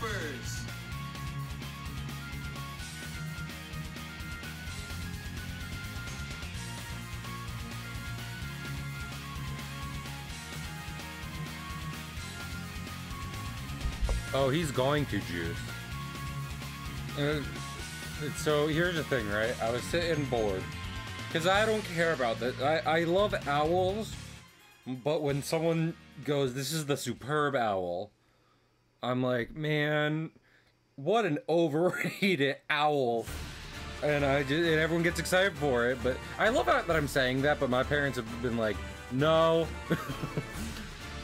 supers. Oh, he's going to juice. So here's the thing, right? I was sitting bored. Because I don't care about that. I love owls. But when someone goes, this is the superb owl. I'm like, man, what an overrated owl. And everyone gets excited for it. But I love that I'm saying that, but my parents have been like, no.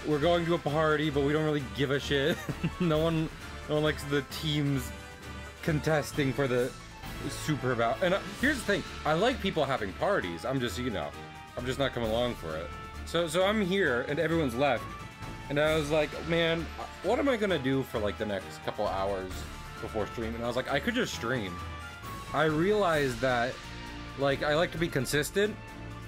We're going to a party, but we don't really give a shit. No one likes the teams contesting for the superb owl. And here's the thing, I like people having parties. I'm just, I'm just not coming along for it. So I'm here, and everyone's left. And I was like, man, what am I gonna do for like the next couple hours before stream? And I was like, I could just stream. I realized that, like, I like to be consistent.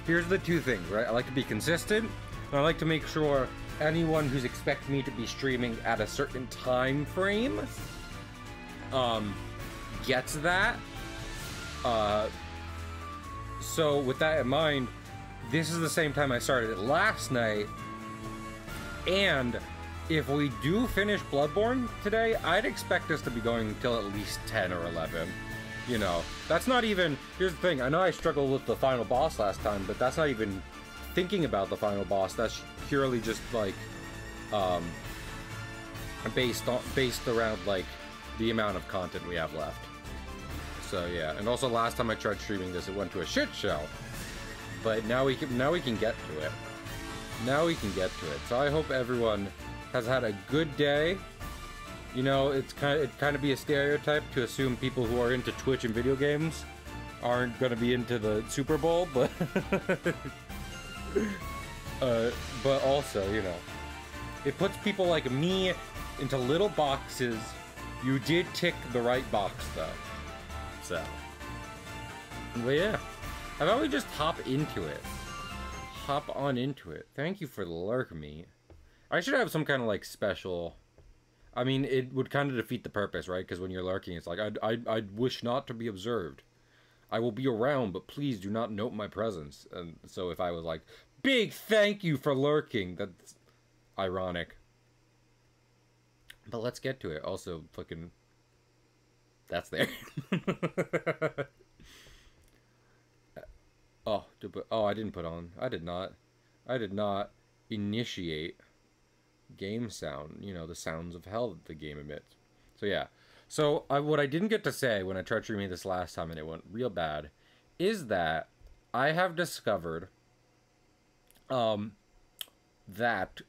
Here's the two things, right? I like to be consistent, and I like to make sure anyone who's expecting me to be streaming at a certain time frame gets that. So with that in mind, this is the same time I started it last night, and if we do finish Bloodborne today, I'd expect us to be going until at least 10 or 11. That's not even, here's the thing, I know I struggled with the final boss last time, but that's not even thinking about the final boss. That's purely just like based around like the amount of content we have left. So yeah, and also last time I tried streaming this, it went to a shit show. But now we can get to it. Now we can get to it. So I hope everyone has had a good day. It kind of be a stereotype to assume people who are into Twitch and video games aren't gonna be into the Super Bowl, but but also, it puts people like me into little boxes. You did tick the right box, though. So, but yeah, how about we just hop into it? Hop on into it. Thank you for the lurk, me. I should have some kind of like special. I mean, it would kind of defeat the purpose, right? Because when you're lurking, it's like I wish not to be observed. I will be around, but please do not note my presence. And so if I was like, big thank you for lurking, that's ironic. But let's get to it. Also, fucking, that's there. Oh, I didn't put on. I did not initiate game sound. The sounds of hell that the game emits. So yeah. So what I didn't get to say when I tried streaming this last time and it went real bad, is that I have discovered that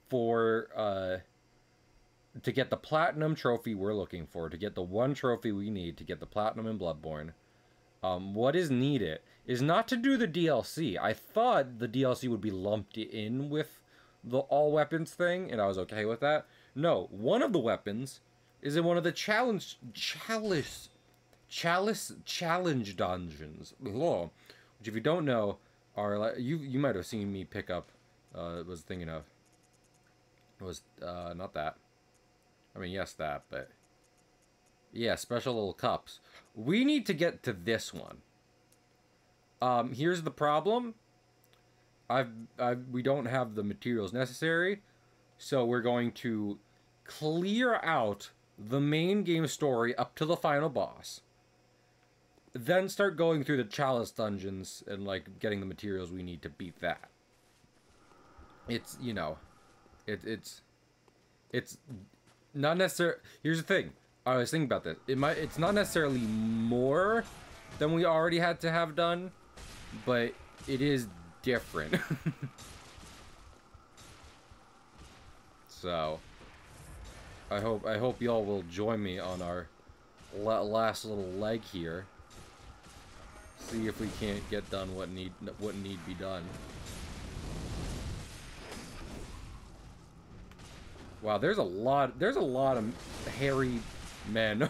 for to get the platinum trophy we're looking for, to get the one trophy we need to get the platinum in Bloodborne, what is needed is not to do the DLC. I thought the DLC would be lumped in with the all weapons thing, and I was okay with that. No, one of the weapons is in one of the challenge dungeons. Ugh. Which, if you don't know, are you might have seen me pick up. Was thinking of. It was not that. I mean, yes, that, but yeah, special little cups. We need to get to this one. Here's the problem. We don't have the materials necessary, so we're going to clear out the main game story up to the final boss. Then start going through the chalice dungeons and like getting the materials we need to beat that. It's it's not necessarily. Here's the thing. I was thinking about this. It's not necessarily more than we already had to have done, but it is different. So I hope y'all will join me on our last little leg here. See if we can't get done what need be done. Wow, there's a lot of hairy men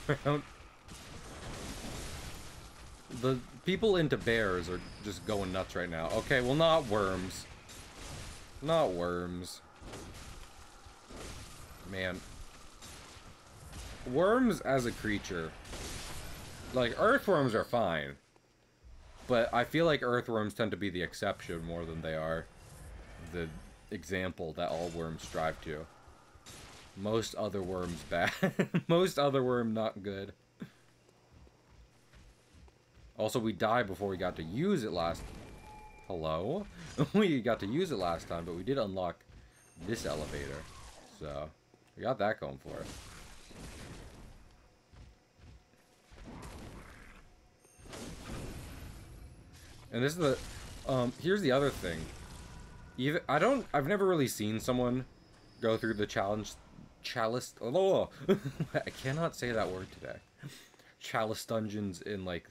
around. The people into bears are just going nuts right now. Okay, well, not worms. Not worms. Man. worms as a creature, like, earthworms are fine. But I feel like earthworms tend to be the exception more than they are the example that all worms strive to. Most other worms bad. Most other worm not good. Also, we died before we got to use it last... Hello? We got to use it last time, but we did unlock this elevator. So, we got that going for us. And this is the... here's the other thing. I've never really seen someone go through the challenge... Chalice... Oh, I cannot say that word today. Chalice dungeons in, like...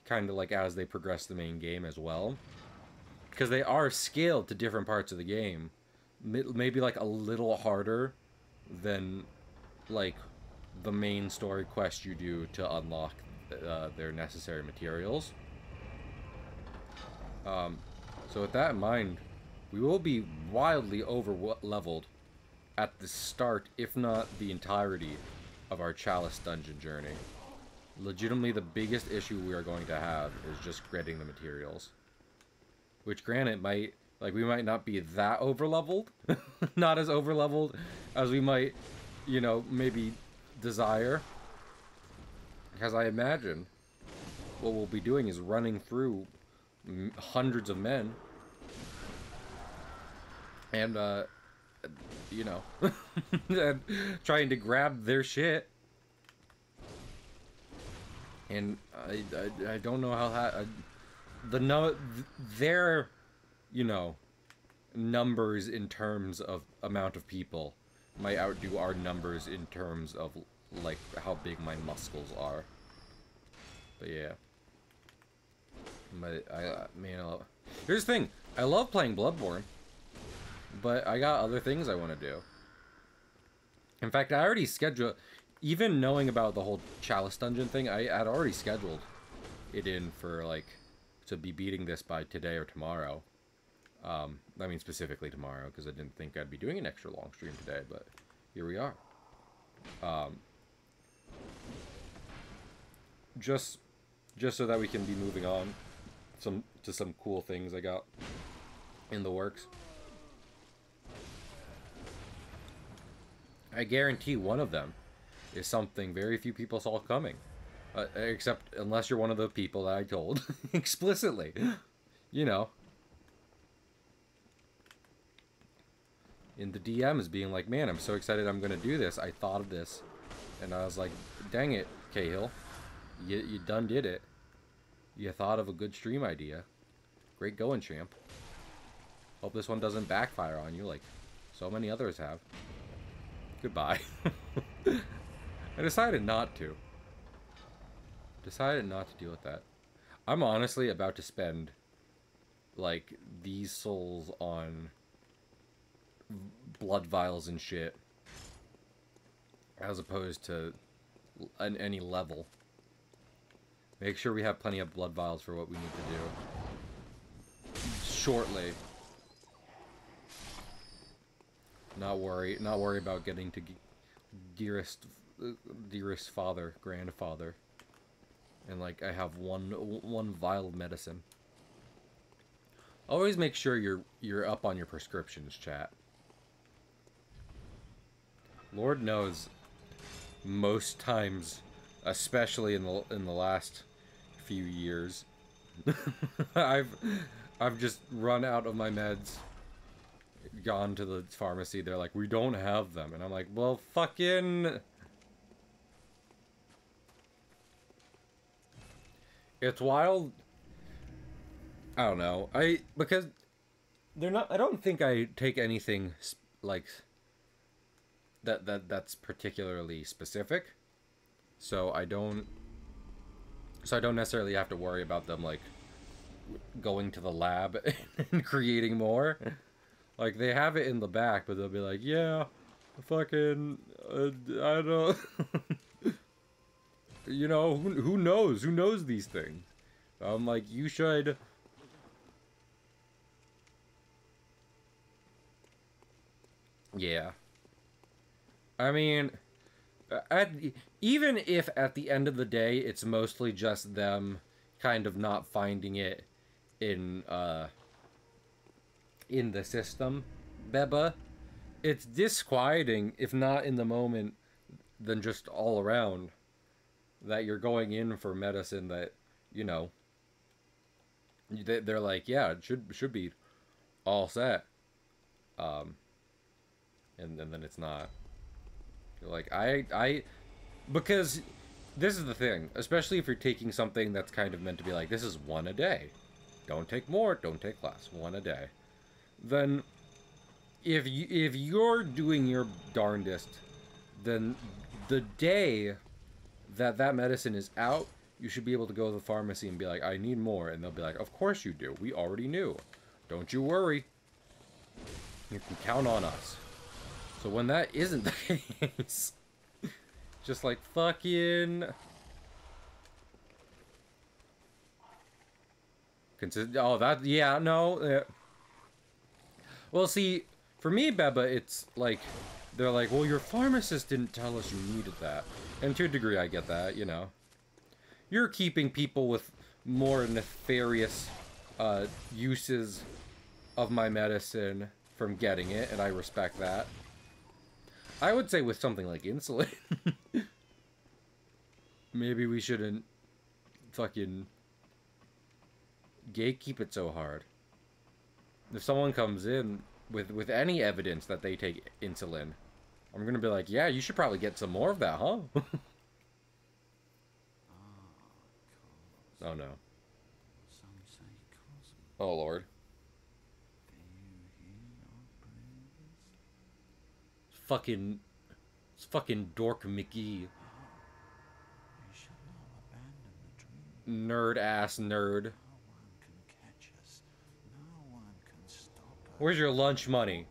Kind of like as they progress the main game as well. Because they are scaled to different parts of the game. Maybe, like, a little harder than, like, the main story quest you do to unlock their necessary materials. So with that in mind, we will be wildly over-leveled at the start, if not the entirety, of our Chalice dungeon journey. Legitimately, the biggest issue we are going to have is just getting the materials. Which, granted, might... Like, we might not be that over-leveled. Not as over-leveled as we might, you know, maybe desire. Because I imagine what we'll be doing is running through hundreds of men. And, you know, and trying to grab their shit. And I don't know how their, you know, numbers in terms of amount of people might outdo our numbers in terms of, like, how big my muscles are. But yeah. Here's the thing. I love playing Bloodborne. But I got other things I want to do. In fact, I already scheduled... Even knowing about the whole Chalice dungeon thing, I had already scheduled it in for, like, to be beating this by today or tomorrow. I mean, specifically tomorrow, because I didn't think I'd be doing an extra long stream today, but here we are. Just so that we can be moving on to some cool things I got in the works. I guarantee one of them is something very few people saw coming. Except unless you're one of the people that I told explicitly. You know. In the DMs being like, man, I'm so excited I'm going to do this. I thought of this. And I was like, dang it, Cahill. You done did it. You thought of a good stream idea. Great going, champ. Hope this one doesn't backfire on you like so many others have. Goodbye. I decided not to. Decided not to deal with that. I'm honestly about to spend, like, these souls on blood vials and shit. As opposed to any level. Make sure we have plenty of blood vials for what we need to do. Shortly. Not worry about getting to dearest father, grandfather. And, like, I have one vial of medicine. Always make sure you're up on your prescriptions, chat. Lord knows, most times, especially in the last few years, I've just run out of my meds, gone to the pharmacy. They're like, we don't have them, and I'm like, well, fucking. It's wild. I don't know. Because they're not. I don't think I take anything like that's particularly specific. So I don't necessarily have to worry about them, like, going to the lab and creating more. Like, they have it in the back, but they'll be like, yeah, fucking, I don't. You know, who knows? Who knows these things? I'm like, you should. Yeah. I mean, At, even if at the end of the day it's mostly just them kind of not finding it in the system, Beba, it's disquieting, if not in the moment, then just all around, that you're going in for medicine that, you know, they're like, yeah, it should be all set, and then it's not. You're like, because this is the thing, especially if you're taking something that's kind of meant to be like, this is one a day. Don't take more, don't take less, one a day. Then, if you're doing your darndest, then the day that medicine is out, you should be able to go to the pharmacy and be like, I need more. And they'll be like, of course you do. We already knew. Don't you worry. You can count on us. So when that isn't the case, just like fucking... Oh, that... Yeah, no. Well, see, for me, Beba, it's like... They're like, well, your pharmacist didn't tell us you needed that. And to a degree, I get that, you know. You're keeping people with more nefarious uses of my medicine from getting it, and I respect that. I would say with something like insulin, maybe we shouldn't fucking gatekeep it so hard. If someone comes in with any evidence that they take insulin, I'm gonna be like, yeah, you should probably get some more of that, huh? Oh no. Oh Lord. It's fucking Dork McGee. Nerd ass nerd. Where's your lunch money?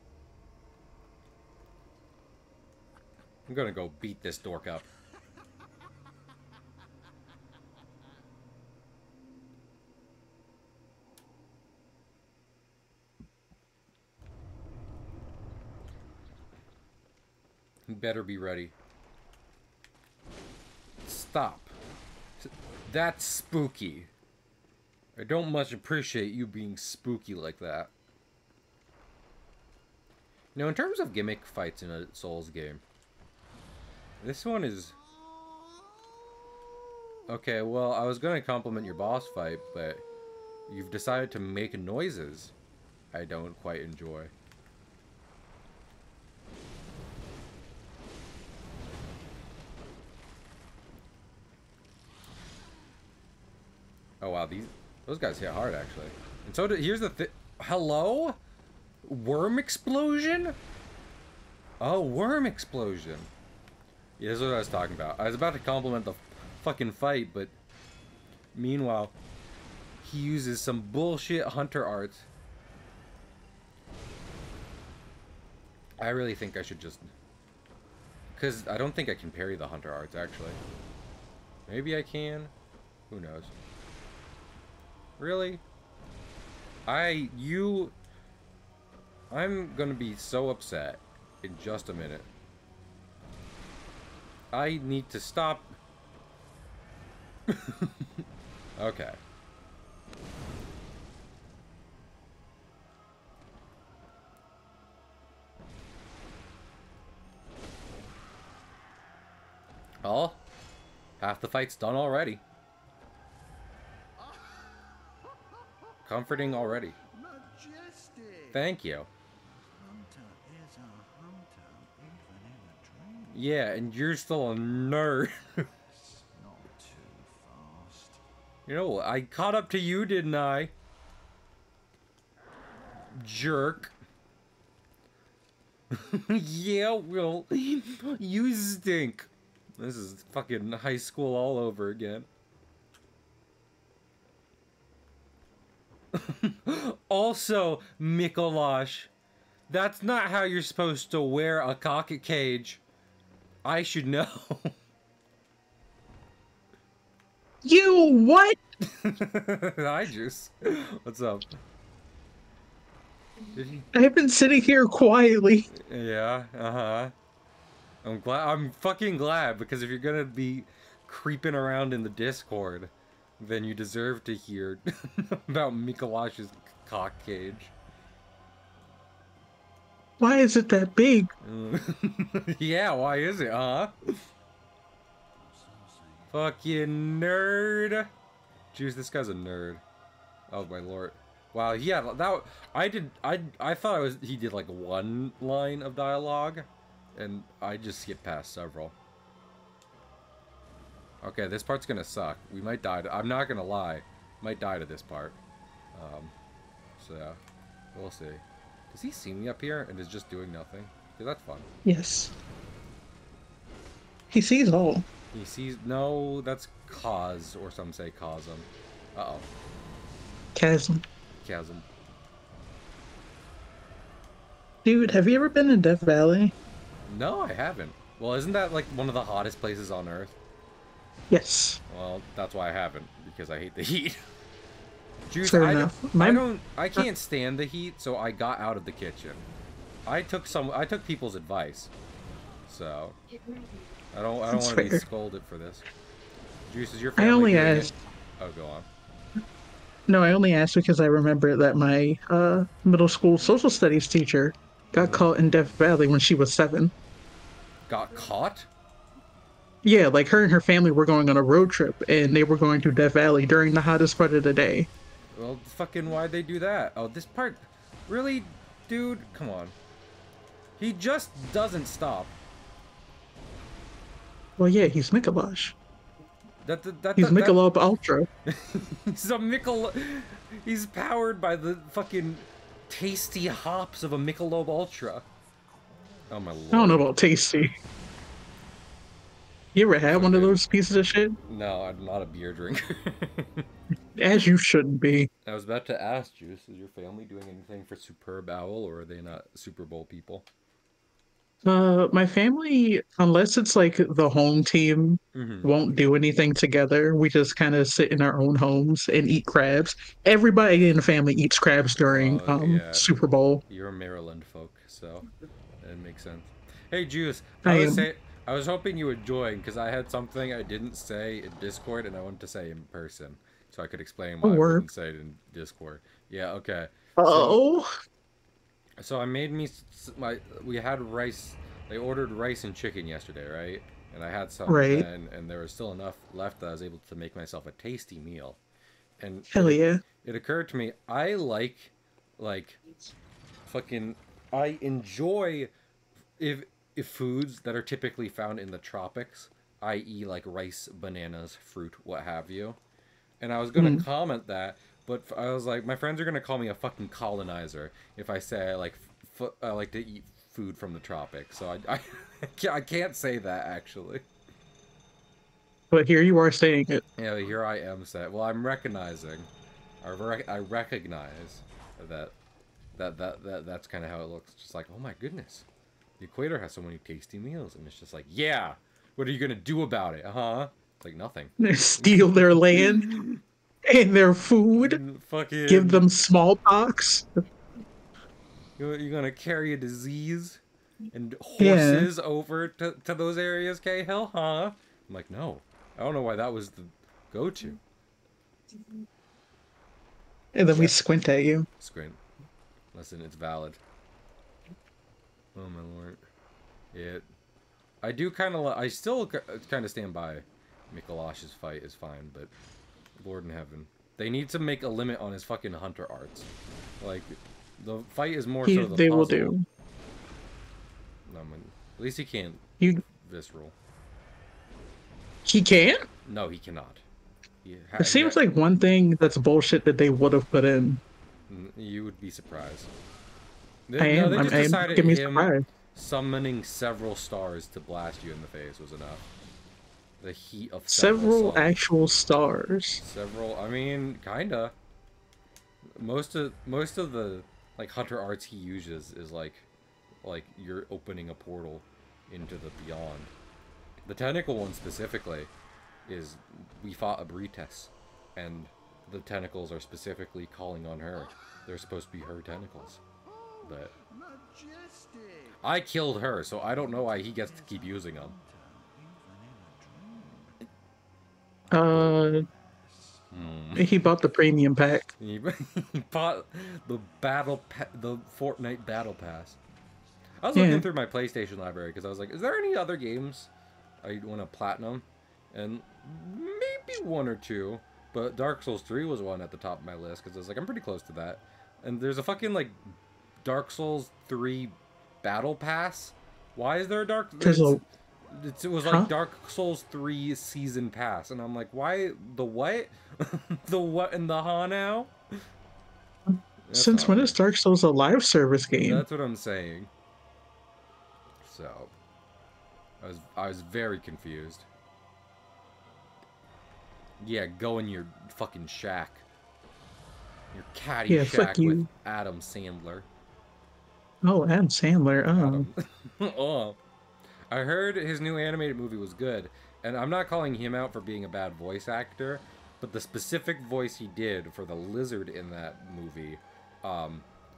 I'm gonna go beat this dork up. You better be ready. Stop. That's spooky. I don't much appreciate you being spooky like that. Now, in terms of gimmick fights in a Souls game, this one is... Okay, well, I was going to compliment your boss fight, but you've decided to make noises I don't quite enjoy. Oh wow, those guys hit hard actually. And so here's the thing. Hello? Worm explosion? Oh, worm explosion. Yeah, this is what I was talking about. I was about to compliment the fucking fight, but meanwhile, he uses some bullshit hunter art. I really think I should just... Because I don't think I can parry the hunter arts, actually. Maybe I can? Who knows? Really? I'm gonna be so upset in just a minute. I need to stop. Okay. Oh, half the fight's done already. Comforting already. Majestic. Thank you. Hunter is a hunter, even in a dream. Yeah, and you're still a nerd. Not too fast. You know, I caught up to you, didn't I? Jerk. Yeah, well, you stink. This is fucking high school all over again. Also, Mikolash, that's not how you're supposed to wear a cock cage. I should know. You what? Hi, Juice. What's up? I've been sitting here quietly. Yeah, uh-huh. I'm glad. I'm fucking glad, because if you're gonna be creeping around in the Discord, then you deserve to hear about Mikolash's cock cage. Why is it that big? Yeah, why is it, huh? Fucking nerd. Jeez, this guy's a nerd. Oh my lord. Wow, yeah, that I thought he did like one line of dialogue, and I just skipped past several. Okay, this part's gonna suck. We might die I'm not gonna lie. Might die to this part. So yeah. We'll see. Does he see me up here and is just doing nothing? Because that's fun. Yes. He sees all. He sees... No, that's cause, or some say cosm. Uh-oh. Chasm. Chasm. Dude, have you ever been in Death Valley? No, I haven't. Well, isn't that like one of the hottest places on Earth? Yes. Well, that's why I haven't, because I hate the heat. Juice, Fair enough. I can't stand the heat, so I got out of the kitchen. I took people's advice. So I don't want to be scolded for this. Juice, is your family I only doing asked. it? Oh, go on. No, I only asked because I remember that my middle school social studies teacher got caught in Death Valley when she was 7. Got caught? Yeah, like her and her family were going on a road trip, and they were going to Death Valley during the hottest part of the day. Well, fucking why'd they do that? Oh, this part... Really? Dude, come on. He just doesn't stop. Well, yeah, he's Mikolash. He's Michelob Ultra. He's a Michelob... He's powered by the fucking tasty hops of a Michelob Ultra. Oh my lord. I don't know about tasty. You ever had one of those pieces of shit? No, I'm not a beer drinker. As you shouldn't be. I was about to ask, Juice, is your family doing anything for Superb Owl, or are they not Super Bowl people? My family, unless it's like the home team, won't do anything together. We just kind of sit in our own homes and eat crabs. Everybody in the family eats crabs during yeah. Super Bowl. You're a Maryland folk, so it makes sense. Hey, Juice, I was hoping you would join, because I had something I didn't say in Discord, and I wanted to say in person, so I could explain why I wouldn't say it in Discord. Yeah, okay. Oh. So I made we had rice. They ordered rice and chicken yesterday, right? And I had some, right. and there was still enough left that I was able to make myself a tasty meal. And hell yeah! It occurred to me, I enjoy if foods that are typically found in the tropics, i.e. like rice, bananas, fruit, what have you. And I was gonna comment that, but I was like, my friends are gonna call me a fucking colonizer if I say I like to eat food from the tropics. So I can't say that actually. But here you are saying it. Yeah, here I am saying. Well, I'm recognizing. I recognize that's kind of how it looks. Just like, oh my goodness, the equator has so many tasty meals, and it's just like, yeah, what are you gonna do about it, huh? It's like nothing. Steal their land and their food. Fucking give them smallpox. You're gonna carry a disease and horses over to those areas, Cahill, huh? I'm like, no. I don't know why that was the go-to. And then we squint at you. Squint. Listen, it's valid. Oh my lord. I do kind of... I still kind of stand by Mikolash's fight is fine, but... Lord in heaven. They need to make a limit on his fucking hunter arts. Like, the fight is more so the puzzle. They will do. No, at least he can't visceral. He can't? No, he cannot. It seems like one thing that's bullshit that they would have put in. You would be surprised. They just decided him summoning several stars to blast you in the face was enough. The heat of several actual stars. I mean, kinda. Most of the like hunter arts he uses is like you're opening a portal into the beyond. The tentacle one specifically is we fought a Brites, and the tentacles are specifically calling on her. They're supposed to be her tentacles. But I killed her, so I don't know why he gets to keep using them. Uh, he bought the premium pack. He bought the the Fortnite Battle Pass. I was looking Yeah, through my PlayStation library because I was like, is there any other games I want to platinum? And maybe one or two, but Dark Souls 3 was one at the top of my list because I was like, I'm pretty close to that. And there's a fucking like Dark Souls 3 Battle Pass. Why is there a because it was like huh? Dark Souls 3 Season Pass, and I'm like, why the what? The what and the ha now? That's Since not when right. is Dark Souls a live service game? That's what I'm saying. So, I was very confused. Yeah, go in your fucking shack. Your caddy Yeah, fuck shack with you. Adam Sandler. Oh, Adam Sandler. Oh, Adam. Oh. I heard his new animated movie was good, and I'm not calling him out for being a bad voice actor, but the specific voice he did for the lizard in that movie,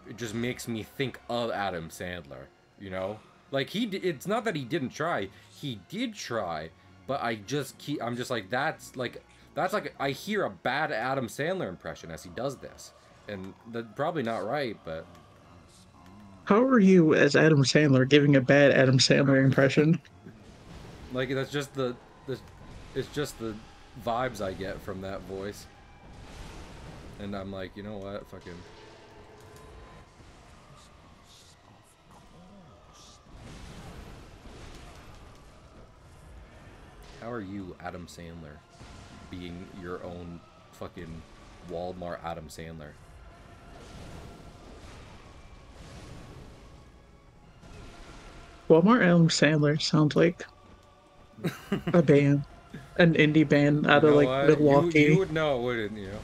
it just makes me think of Adam Sandler, you know? Like, it's not that he didn't try, he did try, but I'm just like, that's like, I hear a bad Adam Sandler impression as he does this, and that's probably not right, but how are you as Adam Sandler giving a bad Adam Sandler impression? like, the it's just the vibes I get from that voice. And I'm like, you know what? Fucking. How are you, Adam Sandler, being your own fucking Walmart Adam Sandler? Walmart Adam Sandler sounds like a band, an indie band You out of know like what? You Milwaukee. would know, wouldn't you?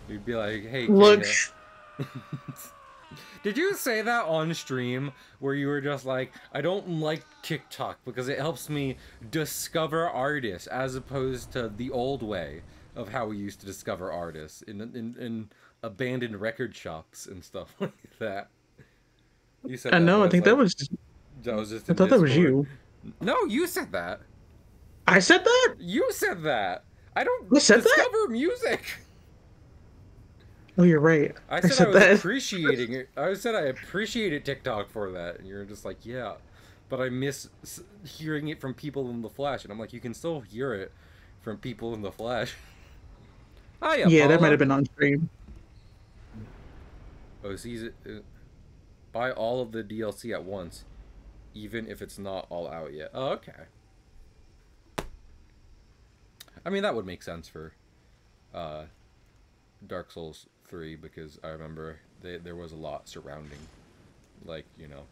You'd be like, hey, Look, Kaya. Did you say that on stream where you were just like, I don't like TikTok because it helps me discover artists as opposed to the old way of how we used to discover artists in abandoned record shops and stuff like that? You said I that, know. but I it's think like that was just I in thought that was Discord. you. No, you said that. I said that. You said that. I don't I said that. discover music. Oh, you're right. I I said I said was that. appreciating it. I said I appreciated TikTok for that, and you're just like, yeah, but I miss hearing it from people in the flesh. And I'm like, you can still hear it from people in the flesh. Hiya, Yeah, that might Paula. have been on stream. Oh, sees it. Buy all of the DLC at once, even if it's not all out yet. Oh, okay. I mean, that would make sense for uh, Dark Souls 3 because I remember there was a lot surrounding, like, you know,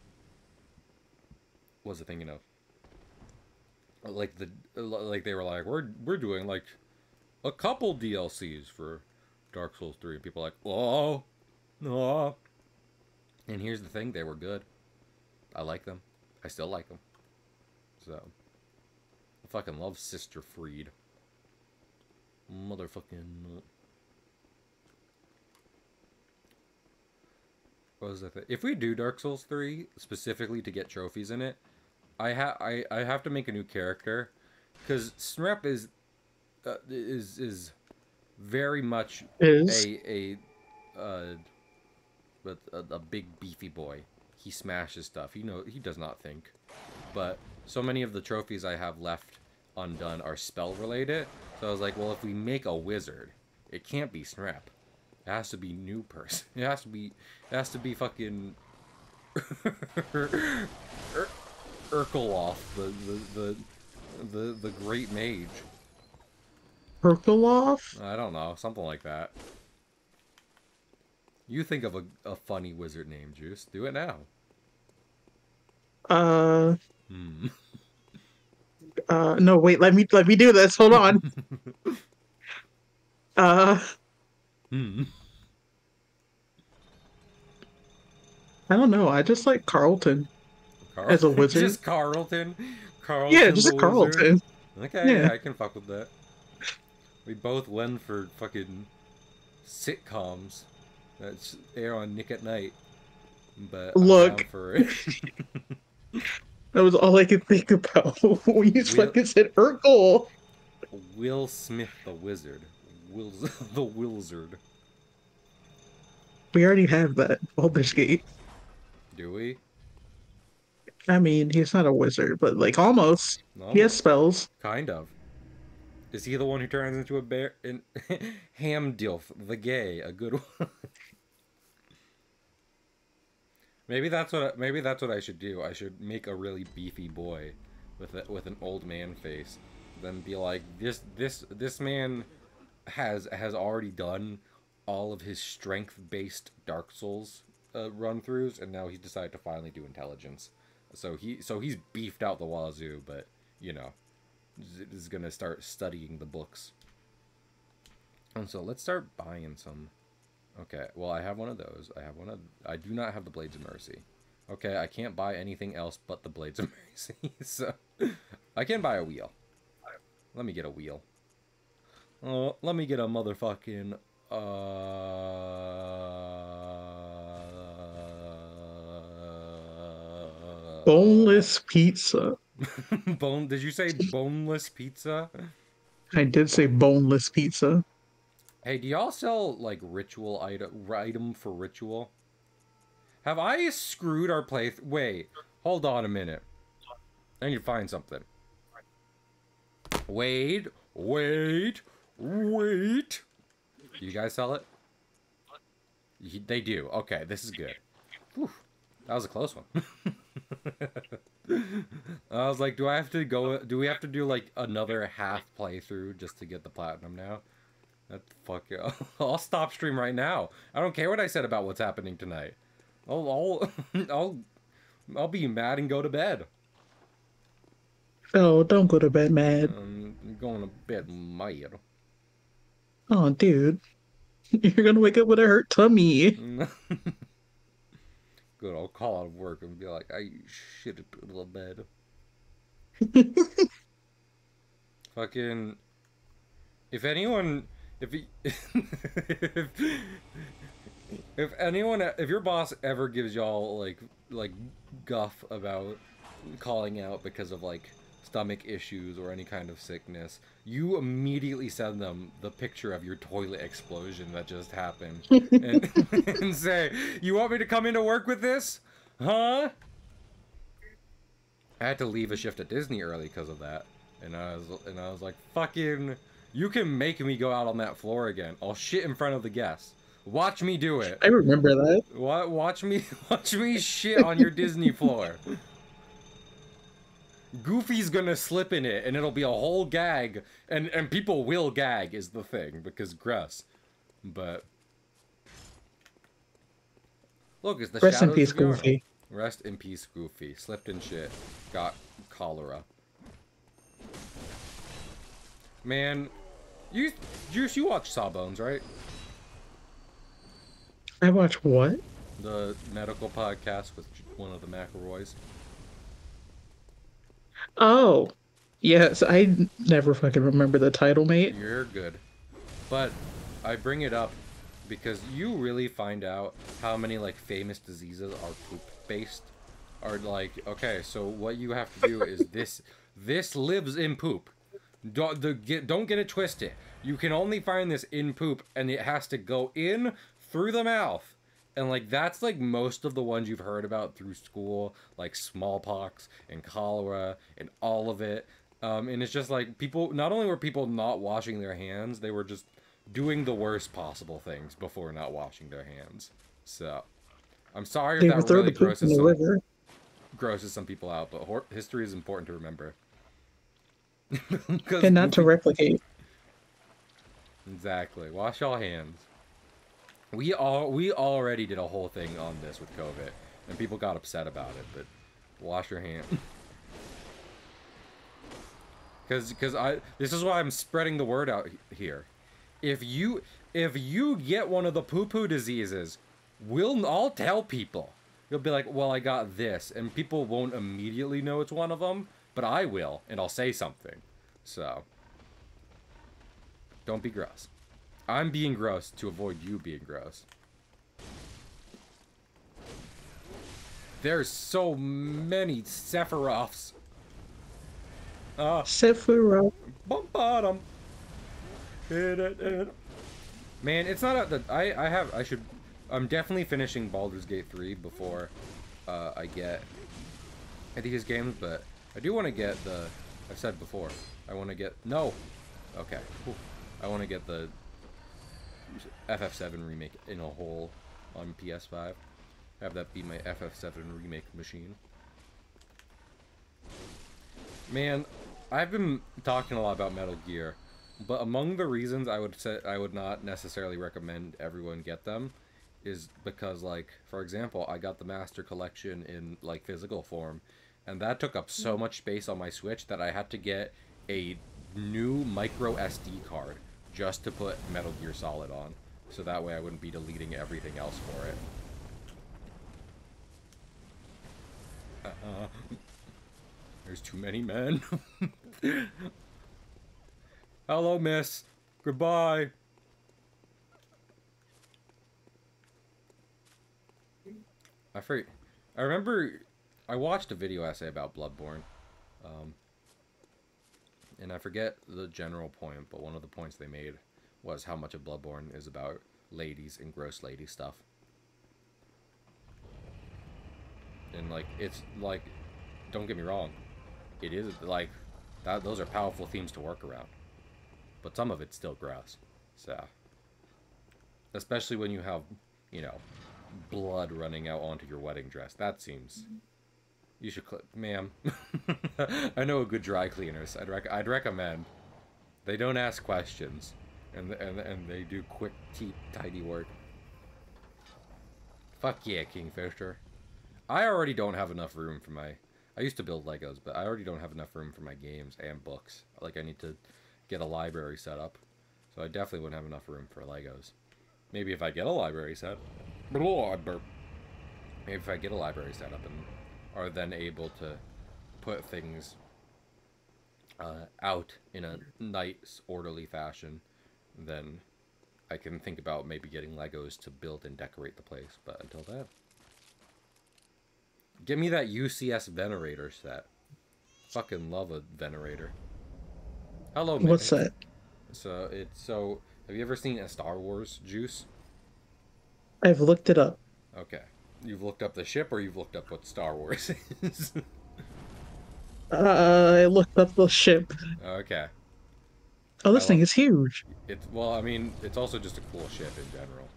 what was I thinking of? Like like they were like, we're doing like a couple DLCs for Dark Souls 3, and people are like, oh, no. And here's the thing, they were good. I like them. I still like them. So, I fucking love Sister Freed. Motherfucking. What was that? If we do Dark Souls 3 specifically to get trophies in it, I have to make a new character, because Snrep is very much Is a a big beefy boy. He smashes stuff. He does not think. But so many of the trophies I have left undone are spell related. So I was like, well, if we make a wizard, it can't be Snrep. It has to be new person. It has to be fucking Urkeloff, the great mage. Perkaloff? I don't know, something like that. You think of a funny wizard name, Juice. Do it now. Uh, Hmm. no, wait, let me do this. Hold on. Uh, Hmm. I don't know. I just like Carlton Carl, as a wizard. just Carlton. Yeah, Carlton just a the wizard. Carlton. Okay, Yeah. yeah, I can fuck with that. We both went for fucking sitcoms that air on Nick at Night. but I'm down Look, for it. that was all I could think about when you Will fucking said Urkel. Will Smith the Wizard. Will the Wizard. We already have that. Baldur's Gate. Do we? I mean, he's not a wizard, but like almost. He has Almost. spells. Kind of. Is he the one who turns into a bear? In Hamdilf the gay, a good one. Maybe that's what I should do. I should make a really beefy boy with an old man face. Then be like, this man has already done all of his strength based Dark Souls run throughs, and now he's decided to finally do intelligence. So he's beefed out the wazoo, but you know, is gonna start studying the books. And so let's start buying some. Okay, well, I have one of those. I do not have the Blades of Mercy. Okay, I can't buy anything else but the Blades of Mercy. So, I can buy a wheel. Let me get a wheel. Let me get a motherfucking, Boneless pizza. Did you say boneless pizza? I did say boneless pizza. Hey, do y'all sell, like, item for ritual? Have I screwed our playthrough? Wait, hold on a minute. I need to find something. Wait. Do you guys sell it? They do. Okay, this is good. Whew, that was a close one. I was like, do we have to do, like, another half playthrough just to get the platinum now? Fuck yeah. I'll stop stream right now. I don't care what I said about what's happening tonight. I'll I'll be mad and go to bed. Oh, don't go to bed mad. I'm going to bed mad. Oh, dude. You're gonna wake up with a hurt tummy. Good, I'll call out of work and be like, I shit in the bed. Fucking, if anyone, if your boss ever gives y'all like guff about calling out because of like stomach issues or any kind of sickness, you immediately send them the picture of your toilet explosion that just happened and, and say, you want me to come into work with this? Huh? I had to leave a shift at Disney early because of that. And I was like, fucking, you can make me go out on that floor again. I'll shit in front of the guests. Watch me do it. I remember that. Watch me shit on your Disney floor. Goofy's gonna slip in it, and it'll be a whole gag, and people will gag is the thing, because gross. But look, it's the Rest in Shadows peace, of Yarnum. Goofy. Rest in peace, Goofy. Slipped in shit. Got cholera. Man, you watch Sawbones, right? I watch what? The medical podcast with one of the McElroys. Oh, yes. I never fucking remember the title, mate. You're good. But I bring it up because you really find out how many like famous diseases are poop based. Are like, okay, so what you have to do is this lives in poop. Don't get it twisted. You can only find this in poop, and it has to go in through the mouth. And like that's like most of the ones you've heard about through school, like smallpox and cholera and all of it. And it's just like people, not only were people not washing their hands, they were just doing the worst possible things before not washing their hands. So I'm sorry if They that would throw really the poop in the river. grosses some people out, but history is important to remember. And not to replicate. Exactly. Wash your hands. We already did a whole thing on this with COVID, and people got upset about it. But wash your hands. Because this is why I'm spreading the word out here. If you get one of the poo-poo diseases, I'll tell people. You'll be like, well, I got this, and people won't immediately know it's one of them, but I will, and I'll say something. So, don't be gross. I'm being gross to avoid you being gross. There's so many Sephiroths. Sephiroth. Bum bottom. Man, it's not that I'm definitely finishing Baldur's Gate 3 before I get these games, but I do want to get the, I've said before, I want to get, no, okay, whew. I want to get the FF7 remake in a whole on PS5. Have that be my FF7 remake machine. Man, I've been talking a lot about Metal Gear, but among the reasons I would say I would not necessarily recommend everyone get them is because, like, for example, I got the Master Collection in, like, physical form, and that took up so much space on my Switch that I had to get a new micro SD card just to put Metal Gear Solid on, so that way I wouldn't be deleting everything else for it. There's too many men. Hello, miss. Goodbye. I remember I watched a video essay about Bloodborne. And I forget the general point, but one of the points they made was how much of Bloodborne is about ladies and gross lady stuff. And, like, it's, like, don't get me wrong, it is, like, those are powerful themes to work around. But some of it's still gross. So, especially when you have, you know, blood running out onto your wedding dress. That seems... You should, ma'am. I know a good dry cleaners. I'd recommend. They don't ask questions, and they do quick, tidy work. Fuck yeah, Kingfisher. I already don't have enough room for my... I used to build Legos, but I already don't have enough room for my games and books. Like, I need to get a library set up. So I definitely wouldn't have enough room for Legos. Maybe if I get a library set... Maybe if I get a library set up and are then able to put things out in a nice, orderly fashion, then I can think about maybe getting Legos to build and decorate the place. But until then... Give me that UCS Venerator set. Fucking love a Venerator. Hello, man. What's that? So, have you ever seen a Star Wars Juice? I've looked it up. Okay. You've looked up the ship, or you've looked up what Star Wars is? I looked up the ship. Okay. Oh, this thing is huge. Well, I mean, it's also just a cool ship in general.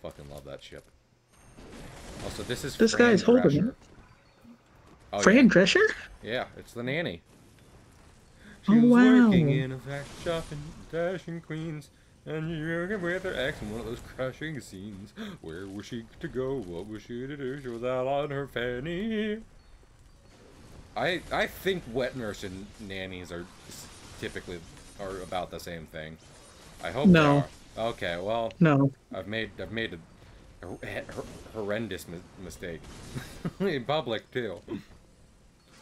Fucking love that ship. Also, this is This Fran guy's holding Drescher. it. Oh, Fran yeah. Drescher? Yeah, it's the nanny. Oh, She was wow. working in a factory shop in Dashing Queens, and you're working with her ex in one of those crashing scenes. Where was she to go? What was she to do? She was out on her fanny. I think wet nurse and nannies are typically about the same thing. I hope No. they are. Okay, well, No. I've made a horrendous mistake in public too.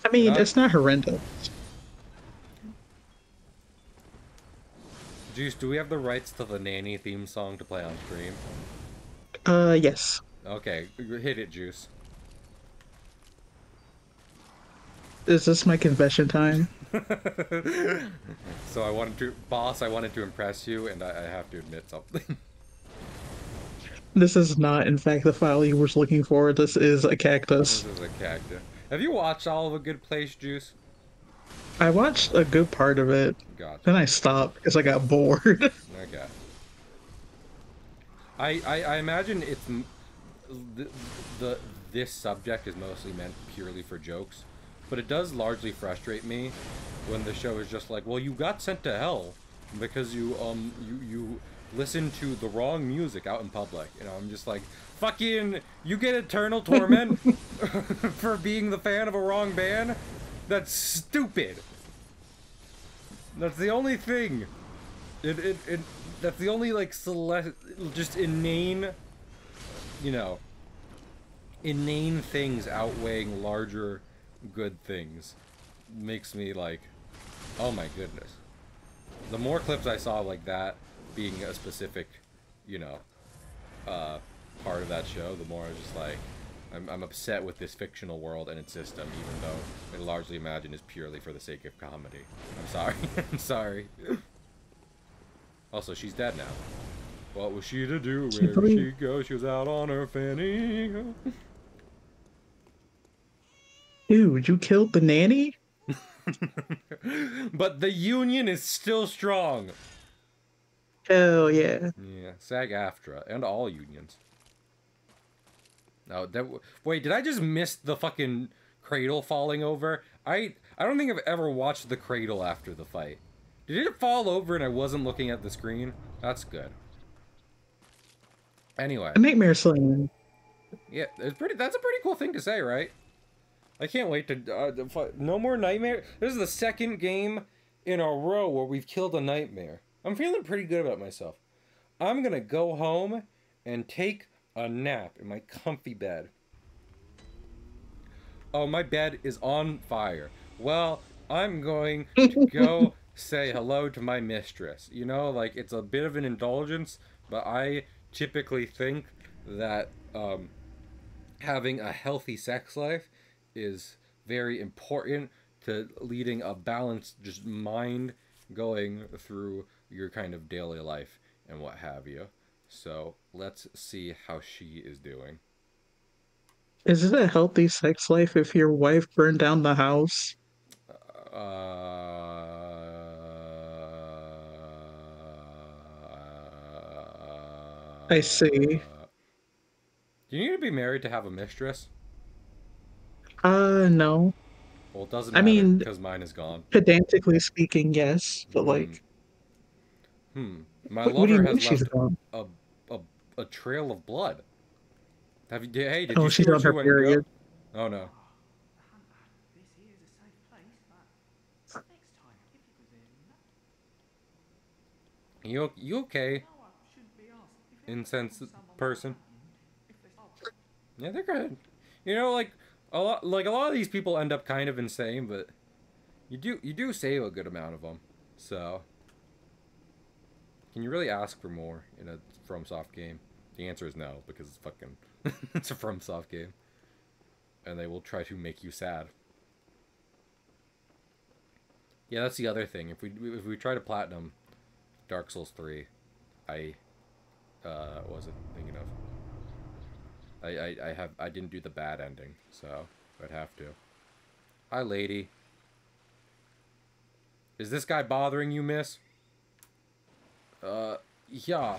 I mean, it's not horrendous. Juice, do we have the rights to the nanny theme song to play on stream? Yes. Okay, hit it, Juice. Is this my confession time? So I wanted to impress you, and I have to admit something. This is not, in fact, the file you were looking for. This is a cactus. This is a cactus. Have you watched all of A Good Place, Juice? I watched a good part of it. Gotcha. Then I stopped because I got bored. Okay. I imagine it's this subject is mostly meant purely for jokes, but it does largely frustrate me when the show is just like, well, you got sent to hell because you listen to the wrong music out in public. You know, I'm just like, fucking, you get eternal torment for being the fan of a wrong band? That's stupid. That's the only thing. That's the only, like, just inane, you know, inane things outweighing larger good things makes me like, oh my goodness. The more clips I saw like that being a specific, you know, part of that show, the more I was just like, I'm upset with this fictional world and its system, even though I largely imagine is purely for the sake of comedy. I'm sorry. I'm sorry. Also, she's dead now. What was she to do? Where did she go? She was out on her fanny. Dude, you killed the nanny? But the Union is still strong. Hell yeah. Yeah, SAG-AFTRA and all unions. No, wait, did I just miss the fucking cradle falling over? I don't think I've ever watched the cradle after the fight. Did it fall over and I wasn't looking at the screen? That's good. Anyway. A nightmare slaying. Yeah, that's a pretty cool thing to say, right? I can't wait to no more nightmare. This is the second game in a row where we've killed a nightmare. I'm feeling pretty good about myself. I'm gonna go home and take a nap in my comfy bed. Oh, my bed is on fire. Well, I'm going to go say hello to my mistress. You know, like, it's a bit of an indulgence, but I typically think that having a healthy sex life is very important to leading a balanced just mind going through your kind of daily life and what have you. So let's see how she is doing. Is it a healthy sex life if your wife burned down the house? Uh, I see. Do you need to be married to have a mistress? No. Well, it doesn't I matter mean, because mine is gone. pedantically speaking, yes, but Hmm. like, My what do you lover mean has she's left gone? a, a, a trail of blood. Have you? Hey, did Oh, you see she's where on she her went and go? period. Oh no. You okay? Incense person. Yeah, they're good. You know, like a lot of these people end up kind of insane, but you do save a good amount of them. So, can you really ask for more in a FromSoft game? The answer is no, because it's fucking it's a FromSoft game, and they will try to make you sad. Yeah, that's the other thing. If we try to platinum Dark Souls 3, I wasn't thinking of. I didn't do the bad ending, so I'd have to. Hi, lady. Is this guy bothering you, miss? Yeah.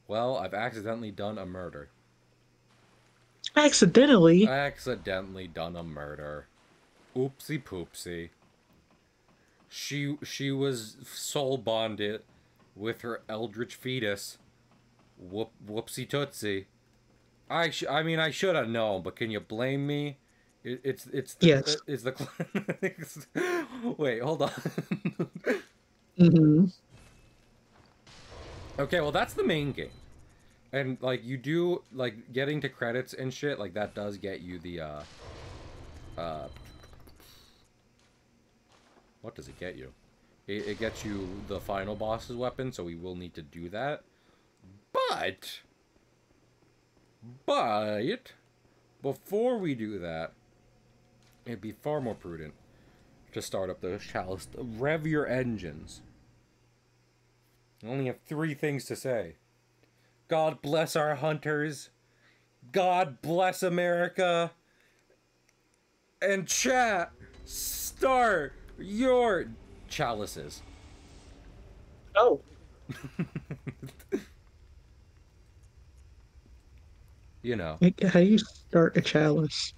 Well, I've accidentally done a murder. Accidentally? Accidentally done a murder. Oopsie poopsie. She was soul bonded with her eldritch fetus. Whoopsie tootsie. I mean I should have known, but can you blame me? It's Yes. the wait, hold on. Mm-hmm. Okay, well that's the main game. And like you do like getting to credits and shit, like that does get you the what does it get you? It gets you the final boss's weapon, so we will need to do that. But before we do that, it'd be far more prudent to start up the chalice. Rev your engines. I only have 3 things to say. God bless our hunters. God bless America. And chat, start your chalices. Oh. You know. Like, how do you start a chalice?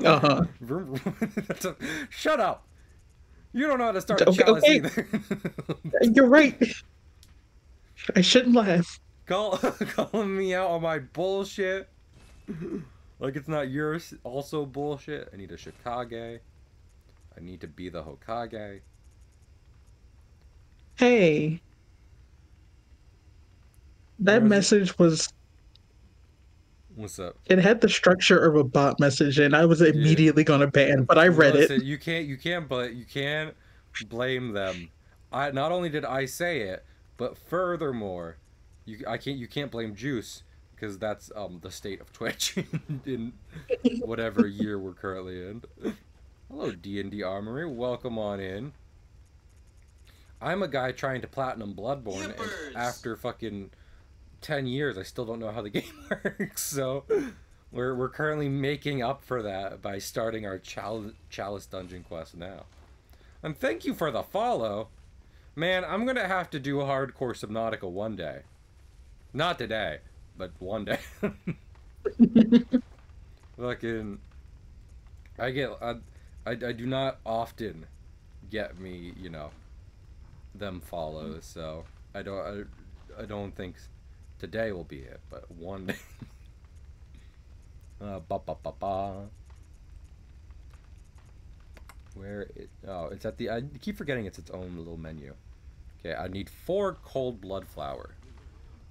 Uh-huh. Shut up! You don't know how to start a Okay, chalice okay. either. You're right. I shouldn't laugh. Calling me out on my bullshit. Like it's not yours. Also bullshit. I need a Shikage. I need to be the Hokage. Hey, that message was, What's up? it had the structure of a bot message, and I was Yeah. immediately gonna ban, but I read it. Listen, you can't, but you can blame them. I not only did I say it, but furthermore, you can't blame Juice because that's the state of Twitch in whatever year we're currently in. Hello, D&D Armory. Welcome on in. I'm a guy trying to platinum Bloodborne, and after fucking 10 years, I still don't know how the game works. So we're currently making up for that by starting our Chalice Dungeon quest now. And thank you for the follow. Man, I'm gonna have to do a hardcore Subnautica one day. Not today, but one day. Fucking, I do not often get me, them follows, so I don't think today will be it, but one day. Ba ba ba ba. Where it? Oh, it's at the. I keep forgetting it's its own little menu. Okay, I need 4 cold blood flower.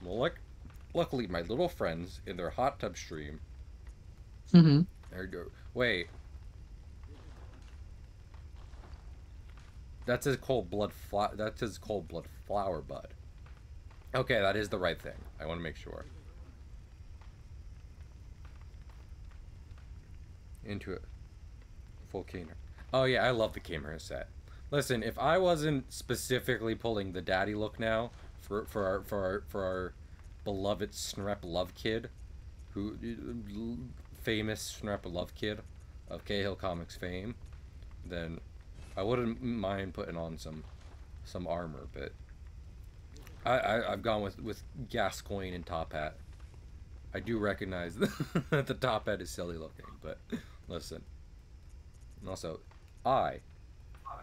Well, luckily, my little friends in their hot tub stream. Mm-hmm. There you go. Wait. That says cold blood That says cold blood flower bud. Okay, that is the right thing. I want to make sure. Into it. Full Kamer. Oh yeah, I love the Kamer set. Listen, if I wasn't specifically pulling the daddy look now for our beloved Snrep Love Kid, who famous Snrep Love Kid of Cahill Comics fame, then I wouldn't mind putting on some armor, but I've gone with Gascoigne and top hat. I do recognize that the top hat is silly looking, but listen. And also, I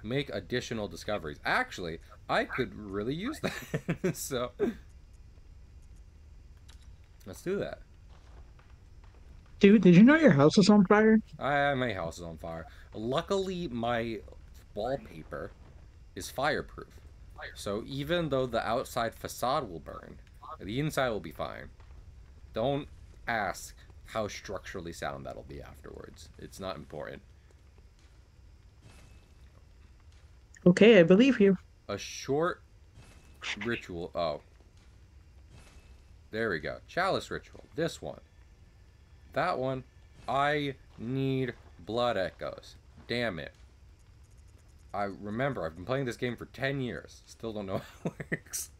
make additional discoveries. Actually, I could really use that. So, let's do that. Dude, did you know your house is on fire? My house is on fire. Luckily, my wallpaper is fireproof. So even though the outside facade will burn, the inside will be fine. Don't ask how structurally sound that'll be afterwards. It's not important. Okay, I believe you. A short ritual. Oh. There we go. Chalice ritual. This one. That one. I need blood echoes. Damn it. I remember, I've been playing this game for 10 years. Still don't know how it works.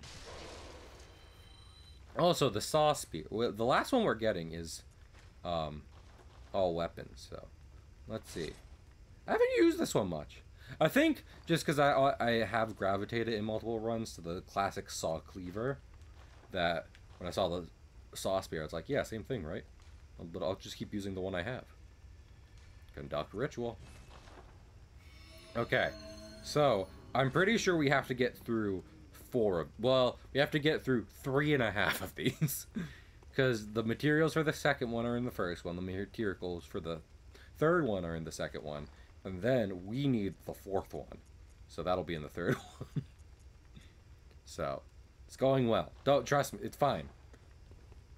Also, the saw spear. The last one we're getting is all weapons, so let's see. I haven't used this one much. I think just because I have gravitated in multiple runs to the classic saw cleaver, that when I saw the saw spear, I was like, yeah, same thing, right? But I'll just keep using the one I have. Conduct ritual. Okay, so I'm pretty sure we have to get through 4 of... Well, we have to get through 3.5 of these. Because the materials for the second one are in the first one. The materials for the third one are in the second one. And then we need the 4th one. So that'll be in the 3rd one. So, it's going well. Don't trust me. It's fine.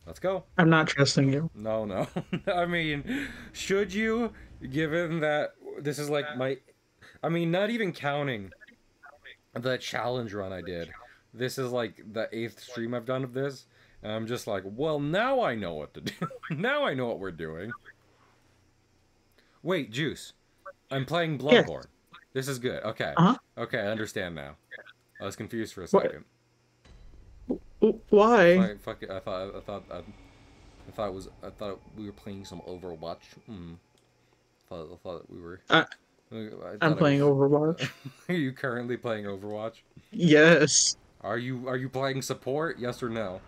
Let's go. I'm not trusting you. No. I mean, should you, given that this is like my... I mean, not even counting the challenge run I did. This is like the 8th stream I've done of this. And I'm just like, well, now I know what to do. Now I know what we're doing. Wait, Juice. I'm playing Bloodborne. Yeah. This is good. Okay. Okay, I understand now. I was confused for a second. Why? Fuck it. I thought we were playing some Overwatch. I thought we were. I'm playing Overwatch. Are you currently playing Overwatch? Yes. Are you playing support? Yes or no?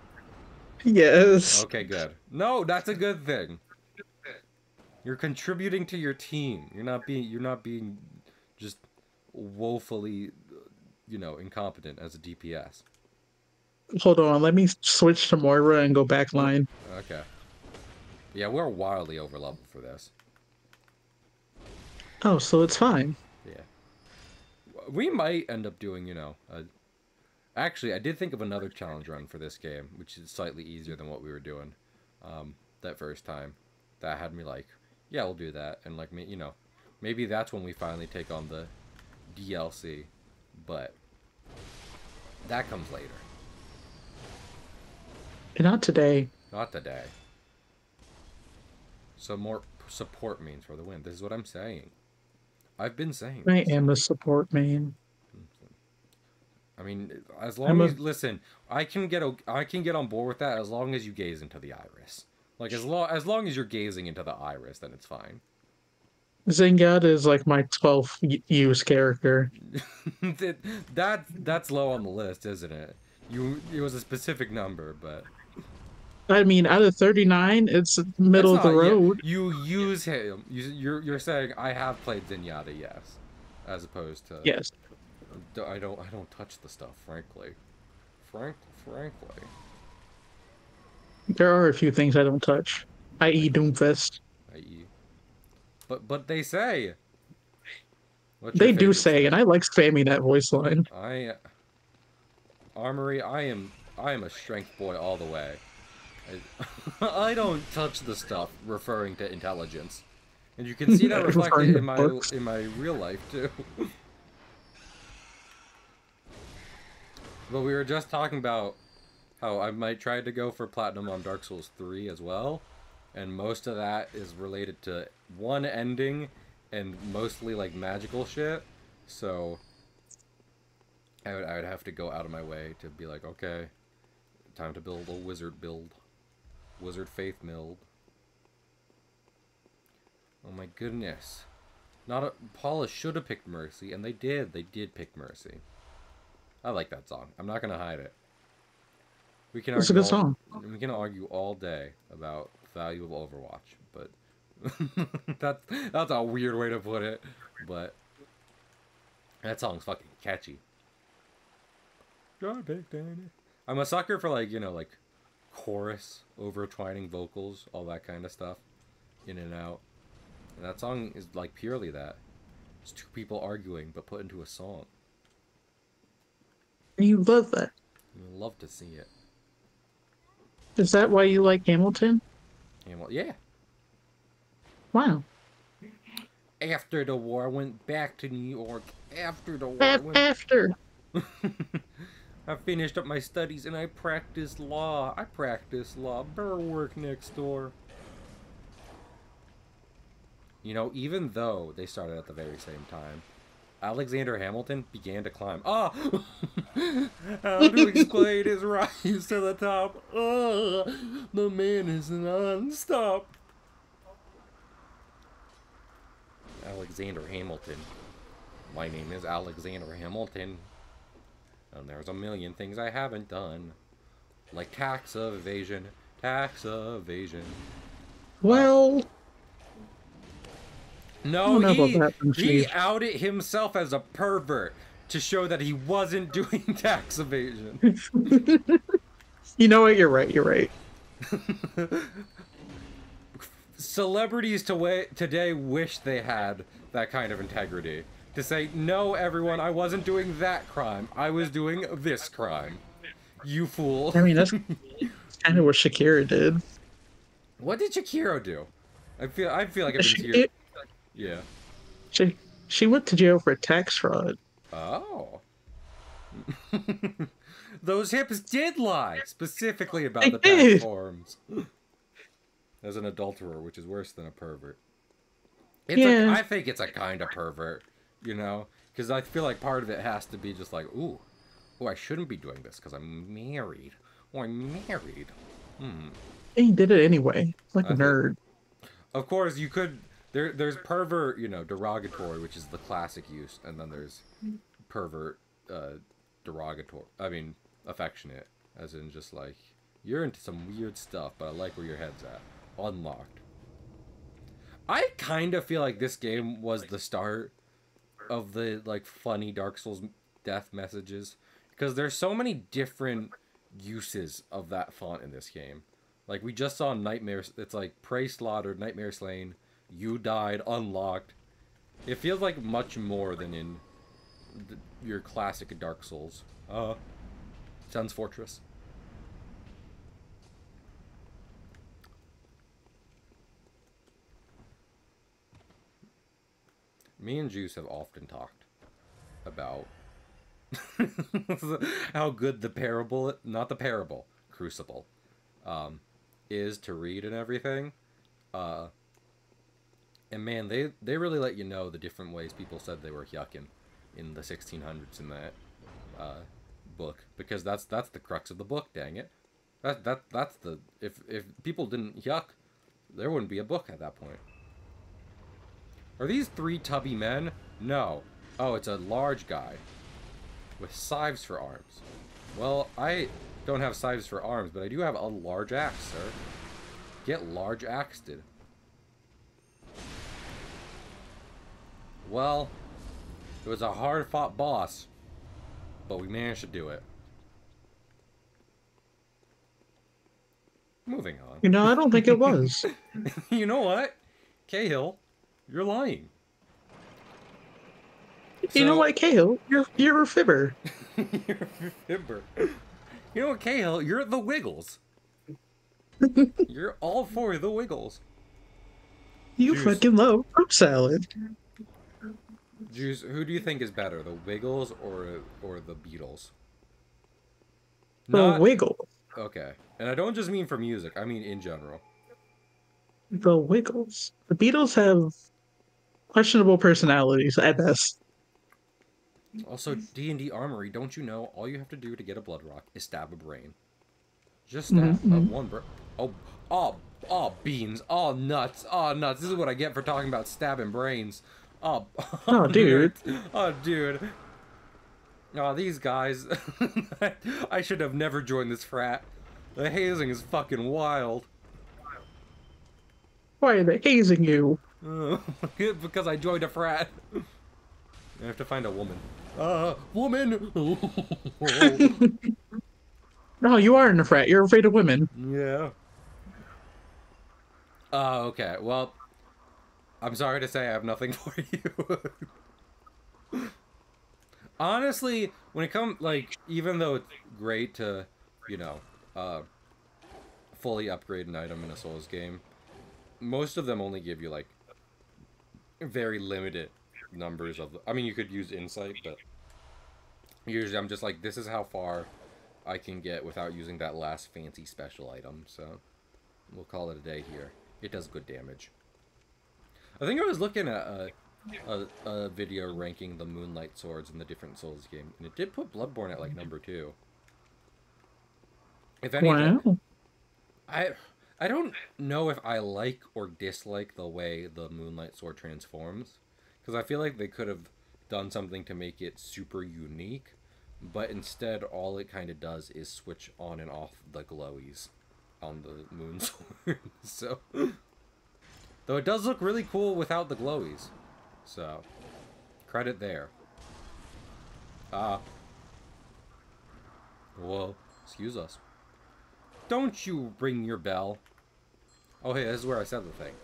Yes. Okay, good. No, that's a good thing. You're contributing to your team. You're not being just woefully, incompetent as a DPS. Hold on, let me switch to Moira and go back line. Okay. Yeah, we're wildly over level for this. Oh, so it's fine. Yeah. We might end up doing, actually, I did think of another challenge run for this game, which is slightly easier than what we were doing that first time. That had me like, yeah, we'll do that. And like, maybe that's when we finally take on the DLC. but that comes later. Not today. Not today. So more support means for the win. This is what I'm saying. I've been saying I this. am a support main. I mean, as long I'm a as listen, I can get on board with that as long as you gaze into the iris. Like as long as you're gazing into the iris, then it's fine. Zenyatta is like my 12th use character. That's low on the list, isn't it? It was a specific number, but I mean, out of 39, it's it's middle of the not. Yeah, road. you use him. You're saying I have played Zenyatta, yes, as opposed to Yes. I don't touch the stuff, frankly. Frankly. There are a few things I don't touch, i.e. Like Doomfist. i.e. But they say, what's your They do favorite say, and stat? I like spamming that voice line. I Armory, I am a strength boy all the way. I don't touch the stuff referring to intelligence. And you can see that Referring reflected to books. in my real life too. But we were just talking about how I might try to go for platinum on Dark Souls 3 as well. And most of that is related to one ending and mostly like magical shit. So I would have to go out of my way to be like, okay, time to build a wizard build. Wizard faith build. Oh my goodness. Paula should have picked Mercy, and they did. They did pick Mercy. I like that song. I'm not gonna hide it. We can It's a argue good all song. we can argue all day about the value of Overwatch, but that's a weird way to put it. But that song's fucking catchy. I'm a sucker for like, like chorus, overtwining vocals, all that kind of stuff, in and out. And that song is like purely that. It's two people arguing, but put into a song. You love that. I love to see it. Is that why you like Hamilton? And well, yeah. Wow. After the war, I went back to New York. After the war, I went. After. I finished up my studies and I practiced law. Burr work next door. Even though they started at the very same time, Alexander Hamilton began to climb. Ah! How to explain his rise to the top? The man is non-stop. Alexander Hamilton. My name is Alexander Hamilton. And there's a million things I haven't done. Like tax evasion. Well, No, I don't know about that one, he Steve. outed himself as a pervert to show that he wasn't doing tax evasion. You know what? You're right. You're right. Celebrities today wish they had that kind of integrity. To say, no, everyone, I wasn't doing that crime. I was doing this crime. You fool. I mean, that's kind of what Shakira did. What did Shakira do? I feel like I've been She, here. it, Yeah. she went to jail for tax fraud. Oh. Those hips did lie, specifically about They the tax did. forms. As an adulterer, which is worse than a pervert. Yeah. I think it's a kind of pervert, because I feel like part of it has to be just like, ooh, I shouldn't be doing this because I'm married. Oh, I'm married. He did it anyway. Like a I think, nerd. of course, you could. There's pervert, derogatory, which is the classic use, and then there's pervert, derogatory. I mean, affectionate, as in just like, you're into some weird stuff, but I like where your head's at. Unlocked. I kind of feel like this game was the start of the like funny Dark Souls death messages, because there's so many different uses of that font in this game. Like we just saw Nightmares. It's like prey slaughtered, nightmare slain, you died, unlocked. It feels like much more than in your classic Dark Souls. Sun's Fortress. Me and Juice have often talked about How good the parable, not the parable, Crucible, is to read and everything. Uh, and man, they really let you know the different ways people said they were yucking in the 1600s in that book, because that's the crux of the book. Dang it, that's the if people didn't yuck, there wouldn't be a book at that point. Are these three tubby men? No. Oh, it's a large guy with scythes for arms. Well, I don't have scythes for arms, but I do have a large axe, sir. Get large axed. Well, it was a hard-fought boss, but we managed to do it. Moving on. You know, I don't think it was. You know what? Cahill, you're lying. You know what, Cahill? You're a fibber. You're a fibber. You know what, Cahill? You're the Wiggles. You're all for the Wiggles. You Juice. fucking love fruit salad. Juice, who do you think is better, the Wiggles or the Beatles? The Wiggles. Okay. And I don't just mean for music, I mean in general. The Wiggles. The Beatles have questionable personalities at best. Also, D&D Armory, don't you know, all you have to do to get a blood rock is stab a brain. Just stab one brain. Oh, beans. Oh, nuts. Oh, nuts. This is what I get for talking about stabbing brains. Oh, dude. Oh, dude. Oh, these guys. I should have never joined this frat. The hazing is fucking wild. Why are they hazing you? Because I joined a frat. I have to find a woman. Woman! No, you are in a frat. You're afraid of women. Yeah. Okay. Well, I'm sorry to say I have nothing for you. Honestly, when it comes, like, even though it's great to, you know, fully upgrade an item in a Souls game, most of them only give you, like, very limited numbers of... I mean, you could use Insight, but usually I'm just like, this is how far I can get without using that last fancy special item, so we'll call it a day here. It does good damage. I think I was looking at a video ranking the Moonlight swords in the different Souls game, and it did put Bloodborne at, like, number 2. If anything, Wow. I don't know if I like or dislike the way the Moonlight sword transforms, because I feel like they could have done something to make it super unique, but instead all it kind of does is switch on and off the glowies on the moon sword. So, though it does look really cool without the glowies, so credit there. Whoa, excuse us. Don't you ring your bell. Oh hey, this is where I said the thing.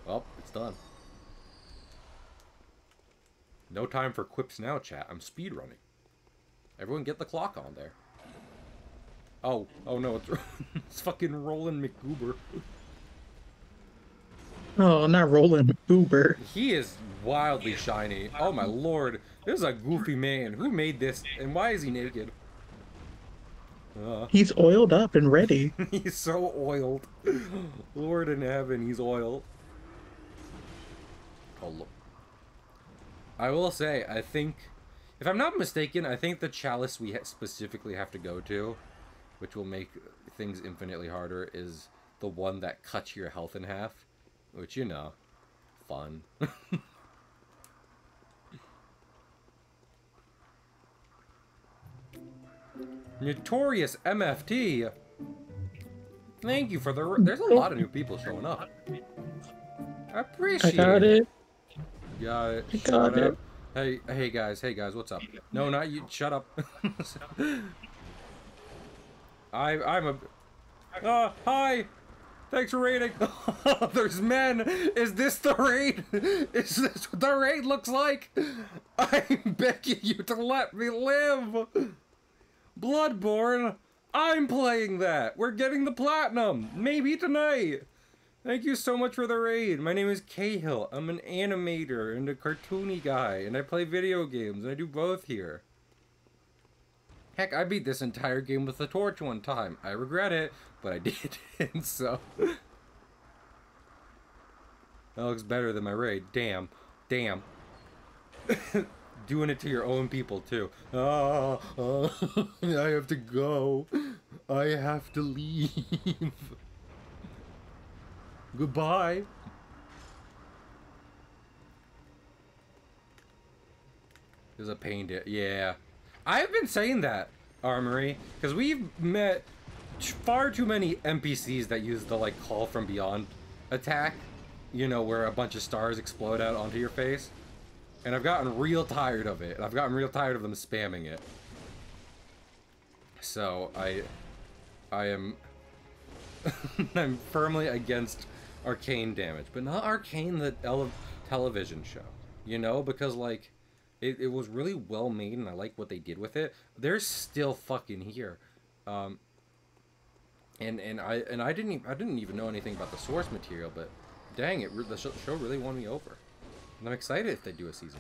Well, it's done. No time for quips now, chat. I'm speedrunning. Everyone get the clock on there. Oh no, it's fucking Roland McGoober. Oh, not Roland Uber. He is wildly shiny. Oh my lord. This is a goofy man. Who made this? And why is he naked? He's oiled up and ready. He's so oiled. Lord in heaven, he's oiled. Oh, look. I will say, I think, if I'm not mistaken, I think the chalice we specifically have to go to, which will make things infinitely harder, is the one that cuts your health in half. Which, you know, fun. Notorious MFT. Thank you for the... There's a lot of new people showing up. I appreciate it. I got it. Got it. I got it. Hey guys, what's up? No, not you. Shut up. I'm a... hi! Thanks for raiding. There's men. Is this the raid? Is this what the raid looks like? I'm begging you to let me live. Bloodborne. I'm playing that. We're getting the platinum. Maybe tonight. Thank you so much for the raid. My name is Cahill. I'm an animator and a cartoony guy, and I play video games, and I do both here. Heck, I beat this entire game with the torch one time. I regret it, but I did. And so that looks better than my raid. Damn. Damn. Doing it to your own people, too. I have to go. I have to leave. Goodbye. There's a pain to... Yeah. I've been saying that, Armory, because we've met far too many NPCs that use the, like, Call from Beyond attack. You know, where a bunch of stars explode out onto your face. And I've gotten real tired of it. And I've gotten real tired of them spamming it. So, I am... I'm firmly against arcane damage. But not arcane the television show. You know? Because, like, it was really well made and I like what they did with it. They're still fucking here. And I didn't even know anything about the source material, but dang it, the show really won me over. And I'm excited if they do a season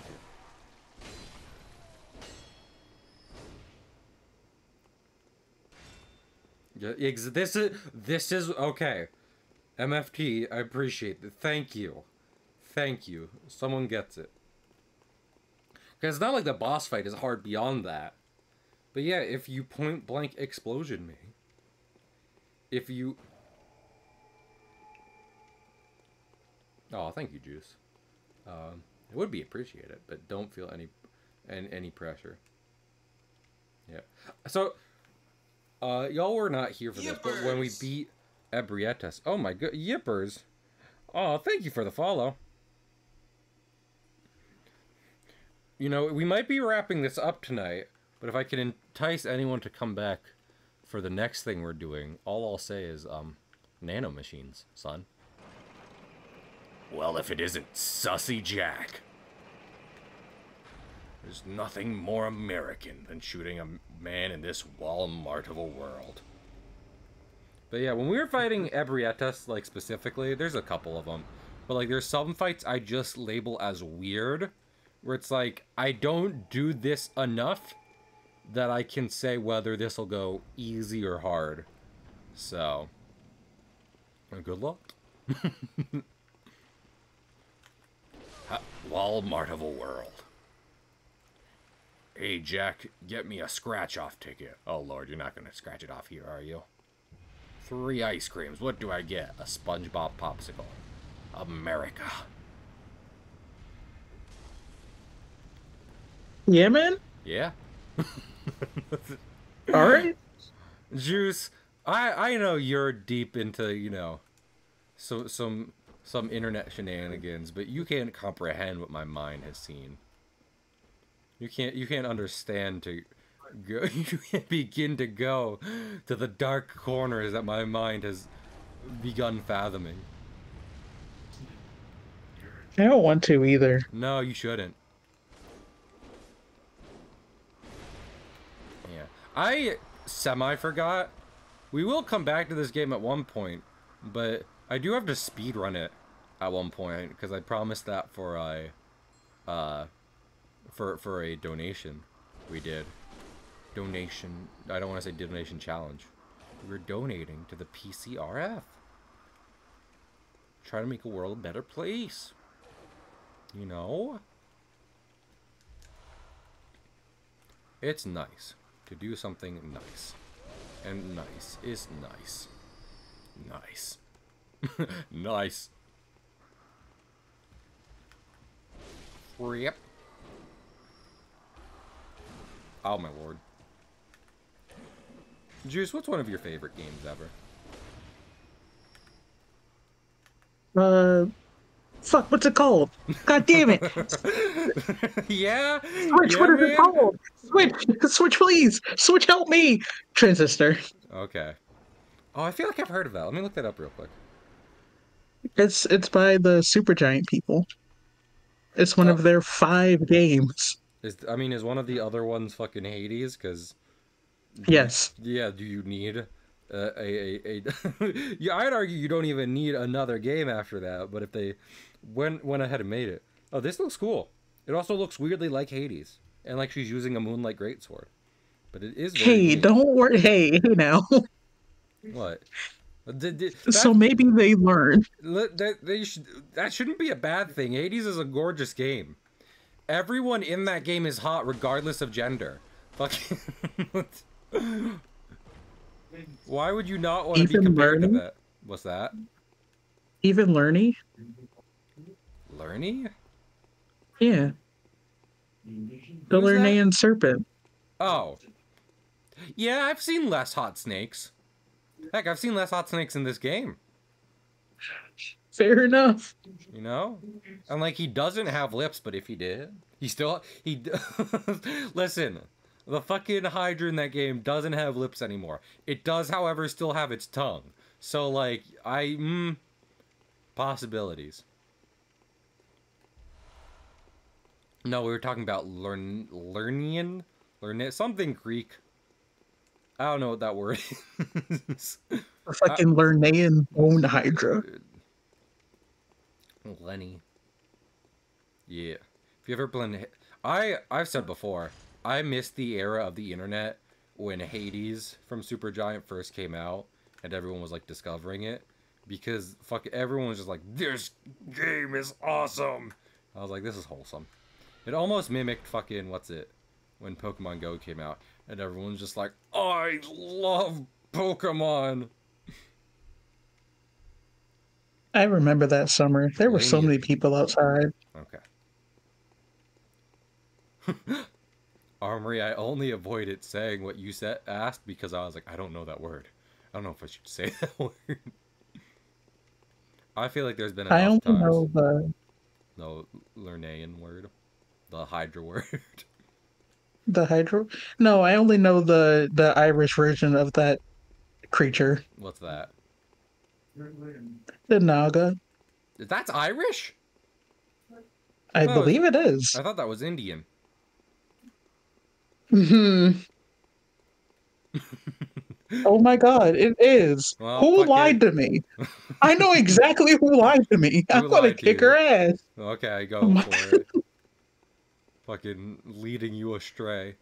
2. Yeah, this is okay. MFT, I appreciate it. Thank you. Thank you. Someone gets it. Because it's not like the boss fight is hard beyond that. But yeah, if you point blank explosion me, if you... Oh, thank you, Juice. It would be appreciated, but don't feel any pressure. Yeah. So, y'all were not here for this, but when we beat Ebrietas... Oh my god, Yippers! Oh, thank you for the follow. You know, we might be wrapping this up tonight, but if I can entice anyone to come back for the next thing we're doing, all I'll say is, nano machines, son. Well, if it isn't Sussy Jack. There's nothing more American than shooting a man in this Walmart of a world. But yeah, when we were fighting Ebrietas, like, specifically, there's a couple of them. But, like, there's some fights I just label as weird, where it's like, I don't do this enough that I can say whether this will go easy or hard. So, good luck. Walmart of a world. Hey, Jack, get me a scratch-off ticket. Oh, Lord, you're not going to scratch it off here, are you? 3 ice creams. What do I get? A SpongeBob popsicle. America. Yeah, man? Yeah. Alright. Juice, I know you're deep into, you know, some internet shenanigans, but you can't comprehend what my mind has seen. You can't understand to go, you can't begin to go to the dark corners that my mind has begun fathoming. I don't want to either. No, you shouldn't. Yeah. I semi-forgot. We will come back to this game at one point, but I do have to speedrun it at one point, because I promised that for a donation we did. Donation. I don't want to say donation challenge. We were donating to the PCRF. Try to make a world a better place. You know? It's nice to do something nice. And nice is nice. Nice. Nice. Yep. Oh my lord. Juice, what's one of your favorite games ever? Fuck, what's it called? God damn it! Yeah? Switch, Yeah, what is man? it called? Switch, please! Switch, help me! Transistor. Okay. Oh, I feel like I've heard of that. Let me look that up real quick. It's by the Supergiant people. It's one of their 5 games. Is one of the other ones fucking Hades? Because... Yes. Yeah, do you need yeah, I'd argue you don't even need another game after that, but if they went ahead and made it. Oh, this looks cool. It also looks weirdly like Hades. And like she's using a Moonlight Greatsword. but it is very Hey, neat. don't worry. Hey now. What? So That maybe they learn. that shouldn't be a bad thing. Hades is a gorgeous game. Everyone in that game is hot, regardless of gender. Fucking. Why would you not want to be Even compared to learning. that? What's that? Even learning. Lerny? Yeah. The Who's that? Lernaean serpent. Oh. Yeah, I've seen less hot snakes. Heck, I've seen less hot snakes in this game. Fair enough. You know? And like, he doesn't have lips, but if he did, he listen, the fucking Hydra in that game doesn't have lips anymore. It does, however, still have its tongue. So like, possibilities. No, we were talking about Lernian? Something Greek. I don't know what that word is. The uh, fucking Lernaean owned Hydra. Lenny. Yeah. If you ever played... I've said before, I missed the era of the internet when Hades from Supergiant first came out and everyone was like discovering it. Because everyone was just like, this game is awesome! I was like, this is wholesome. It almost mimicked fucking, what's it? When Pokemon Go came out. And everyone's just like, I love Pokemon! I remember that summer. There were so Lania. many people outside. Okay. Armory, I only avoided saying what you asked because I was like, I don't know that word. I don't know if I should say that word. I feel like there's been I enough only times. know the No Lernaean word. The Hydra word. Hydra. No, I only know the Irish version of that creature. What's that? The Naga. That's Irish? I believe it I is. thought that was Indian. Hmm. Oh my god, it is. Well, Who fuck it. lied to me? I know exactly who lied to me. I'm Who gonna lied to kick her you? ass. Okay, Oh go my- for it. Fucking leading you astray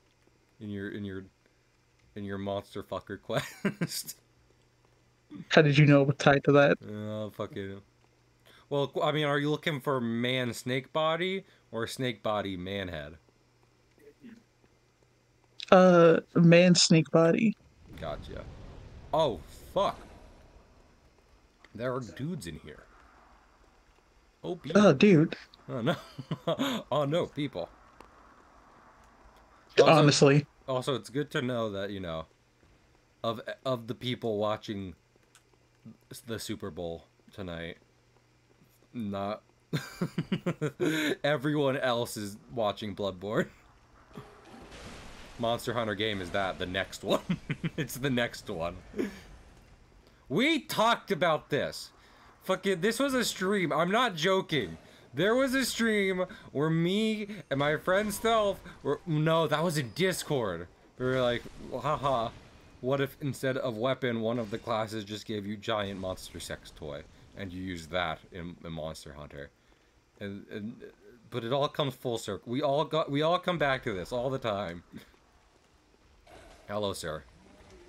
in your monster fucker quest. How did you know it was tied to that? Fucking. Well, I mean, are you looking for man snake body or snake body man head? Man snake body. Gotcha. Oh, fuck. There are dudes in here. Oh, people. Oh, dude. Oh, no. Oh, no, people. Also, Honestly, also, it's good to know that, you know, of the people watching the Super Bowl tonight, not everyone else is watching Bloodborne. Monster Hunter game is the next one. It's the next one. We talked about this. Fucking, this was a stream. I'm not joking. There was a stream where me and my friend Stealth were... No, that was in Discord. We were like, haha, what if instead of weapon, one of the classes just gave you giant monster sex toy, and you use that in Monster Hunter? But it all comes full circle. We all come back to this all the time. Hello, sir.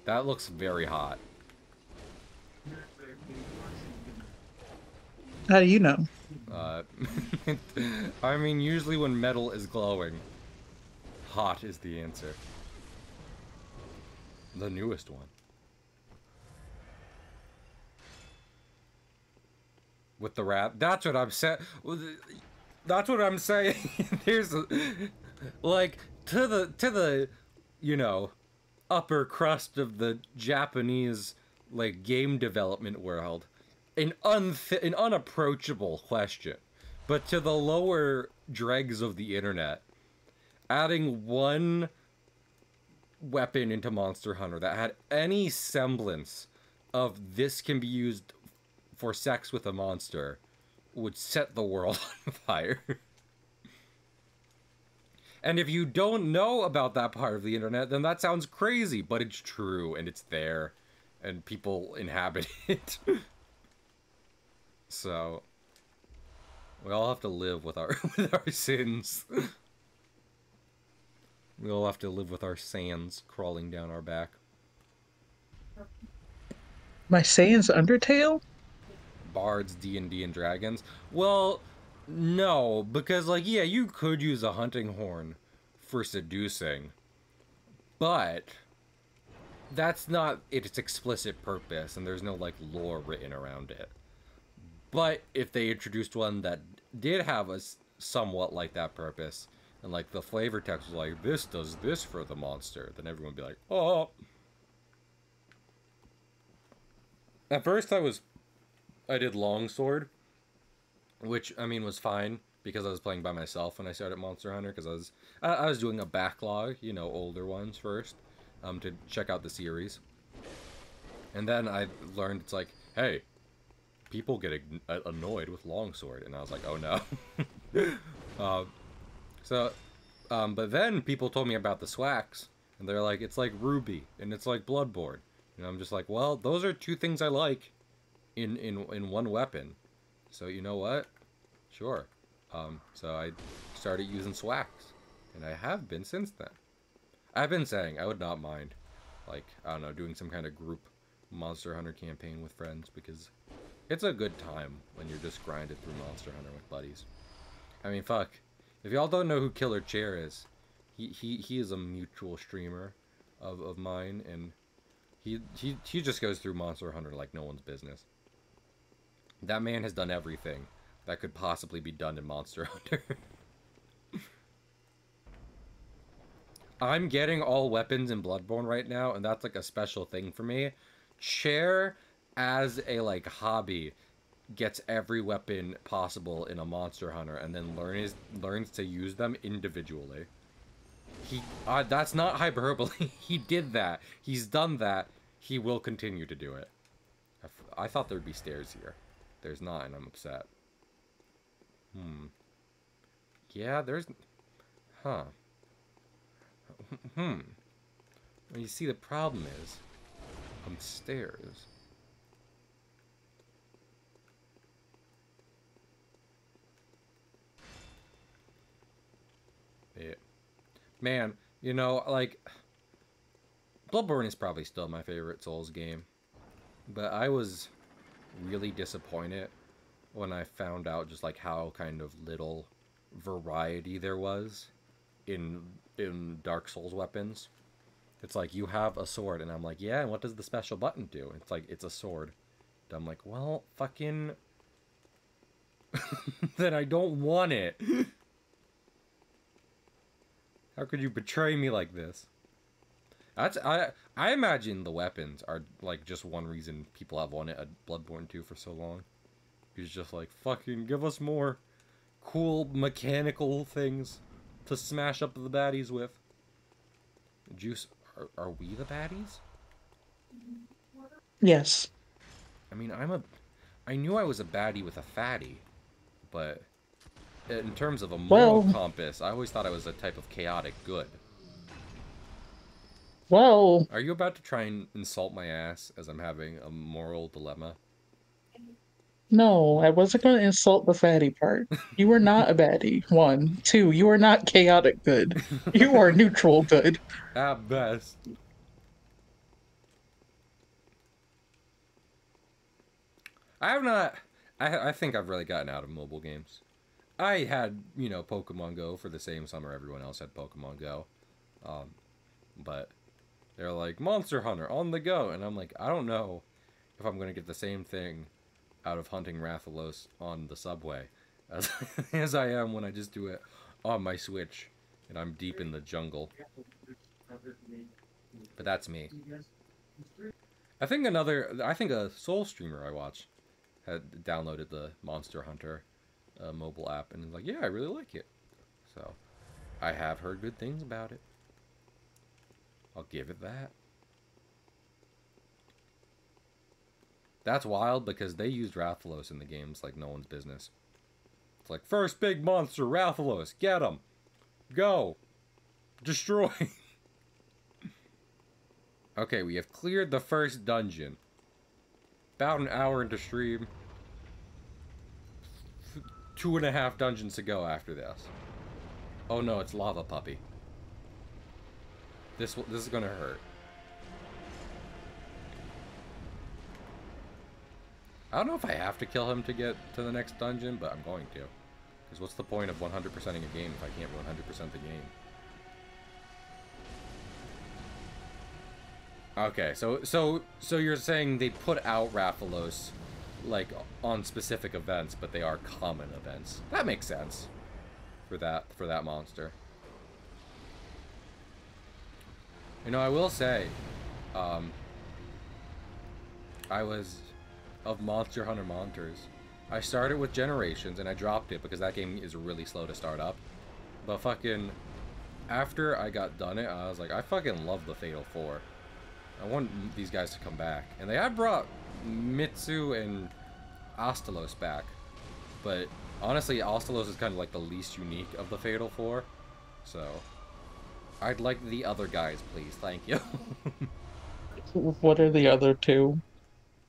That looks very hot. how do you know? I mean, usually when metal is glowing, hot is the answer. The newest one. With the rat. That's what I'm saying. That's what I'm saying. There's like to the you know, upper crust of the Japanese like game development world, an unapproachable question. But to the lower dregs of the internet, adding one weapon into Monster Hunter that had any semblance of this can be used for sex with a monster would set the world on fire. And if you don't know about that part of the internet, then that sounds crazy, but it's true, and it's there, and people inhabit it. So, we all have to live with our with our sins. We'll have to live with our sands crawling down our back. My Saiyans Undertale? Bards, D&D, and Dragons. Well, no, because, like, yeah, you could use a hunting horn for seducing, but that's not its explicit purpose, and there's no, like, lore written around it. But if they introduced one that did have a somewhat like that purpose, and, like, the flavor text was like, this does this for the monster, then everyone would be like, oh. At first I did longsword, which, I mean, was fine because I was playing by myself when I started Monster Hunter, because I was doing a backlog, you know, older ones first, to check out the series. And then I learned it's like, hey, people get annoyed with longsword, and I was like, oh no. uh, but then people told me about the swacks, and they're like, it's like Ruby, and it's like Bloodborne. And I'm just like, well, those are two things I like in one weapon. So you know what? Sure. So I started using swacks, and I have been since then. I've been saying I would not mind, like, I don't know, doing some kind of group Monster Hunter campaign with friends, because it's a good time when you're just grinding through Monster Hunter with buddies. I mean, fuck. If y'all don't know who Killer Chair is, he is a mutual streamer of mine, and he just goes through Monster Hunter like no one's business. That man has done everything that could possibly be done in Monster Hunter. I'm getting all weapons in Bloodborne right now, and that's like a special thing for me. Chair, as a like hobby, gets every weapon possible in a Monster Hunter, and then learns to use them individually. That's not hyperbole. He did that. He's done that. He will continue to do it. I thought there'd be stairs here. There's not, and I'm upset. Yeah, there's... Huh. Well, you see, the problem is... stairs. Yeah. Man, you know, like... Bloodborne is probably still my favorite Souls game. But I was really disappointed when I found out just like how kind of little variety there was in Dark Souls weapons. It's like, you have a sword, and I'm like, yeah, and what does the special button do? It's like, it's a sword. And I'm like, well, fucking... then I don't want it. How could you betray me like this? I imagine the weapons are like just one reason people have wanted a Bloodborne 2 for so long. It's just like, fucking give us more cool mechanical things to smash up the baddies with. Juice, are we the baddies? Yes. I mean, I knew I was a baddie with a fatty, but in terms of a moral compass, I always thought I was a type of chaotic good. Well... Are you about to try and insult my ass as I'm having a moral dilemma? No, I wasn't going to insult the fatty part. You are not a baddie. 1. 2, you are not chaotic good. You are neutral good. At best. I have not... I think I've really gotten out of mobile games. I had, you know, Pokemon Go for the same summer everyone else had Pokemon Go. But they're like, Monster Hunter, on the go. And I'm like, I don't know if I'm going to get the same thing out of hunting Rathalos on the subway as I am when I just do it on my Switch and I'm deep in the jungle. But that's me. I think a Soul streamer I watched had downloaded the Monster Hunter mobile app and was like, yeah, I really like it. So I have heard good things about it. I'll give it that. That's wild because they used Rathalos in the games like no one's business. It's like, first big monster, Rathalos, get him. Go. Destroy. Okay, we have cleared the first dungeon. About an hour into stream. 2.5 dungeons to go after this. Oh no, it's Lava Puppy. This is gonna hurt. I don't know if I have to kill him to get to the next dungeon, but I'm going to. Because what's the point of 100%ing a game if I can't 100% the game? Okay, so you're saying they put out Rathalos, like, on specific events, but they are common events. That makes sense for that monster. You know, I will say, I was of Monster Hunter Monsters. I started with Generations and I dropped it because that game is really slow to start up. But fucking after I got done it, I was like, I fucking love the Fatal 4. I want these guys to come back. And they have brought Mitsu and Astalos back. But honestly, Astalos is kind of like the least unique of the Fatal 4. So I'd like the other guys, please. Thank you. What are the other two?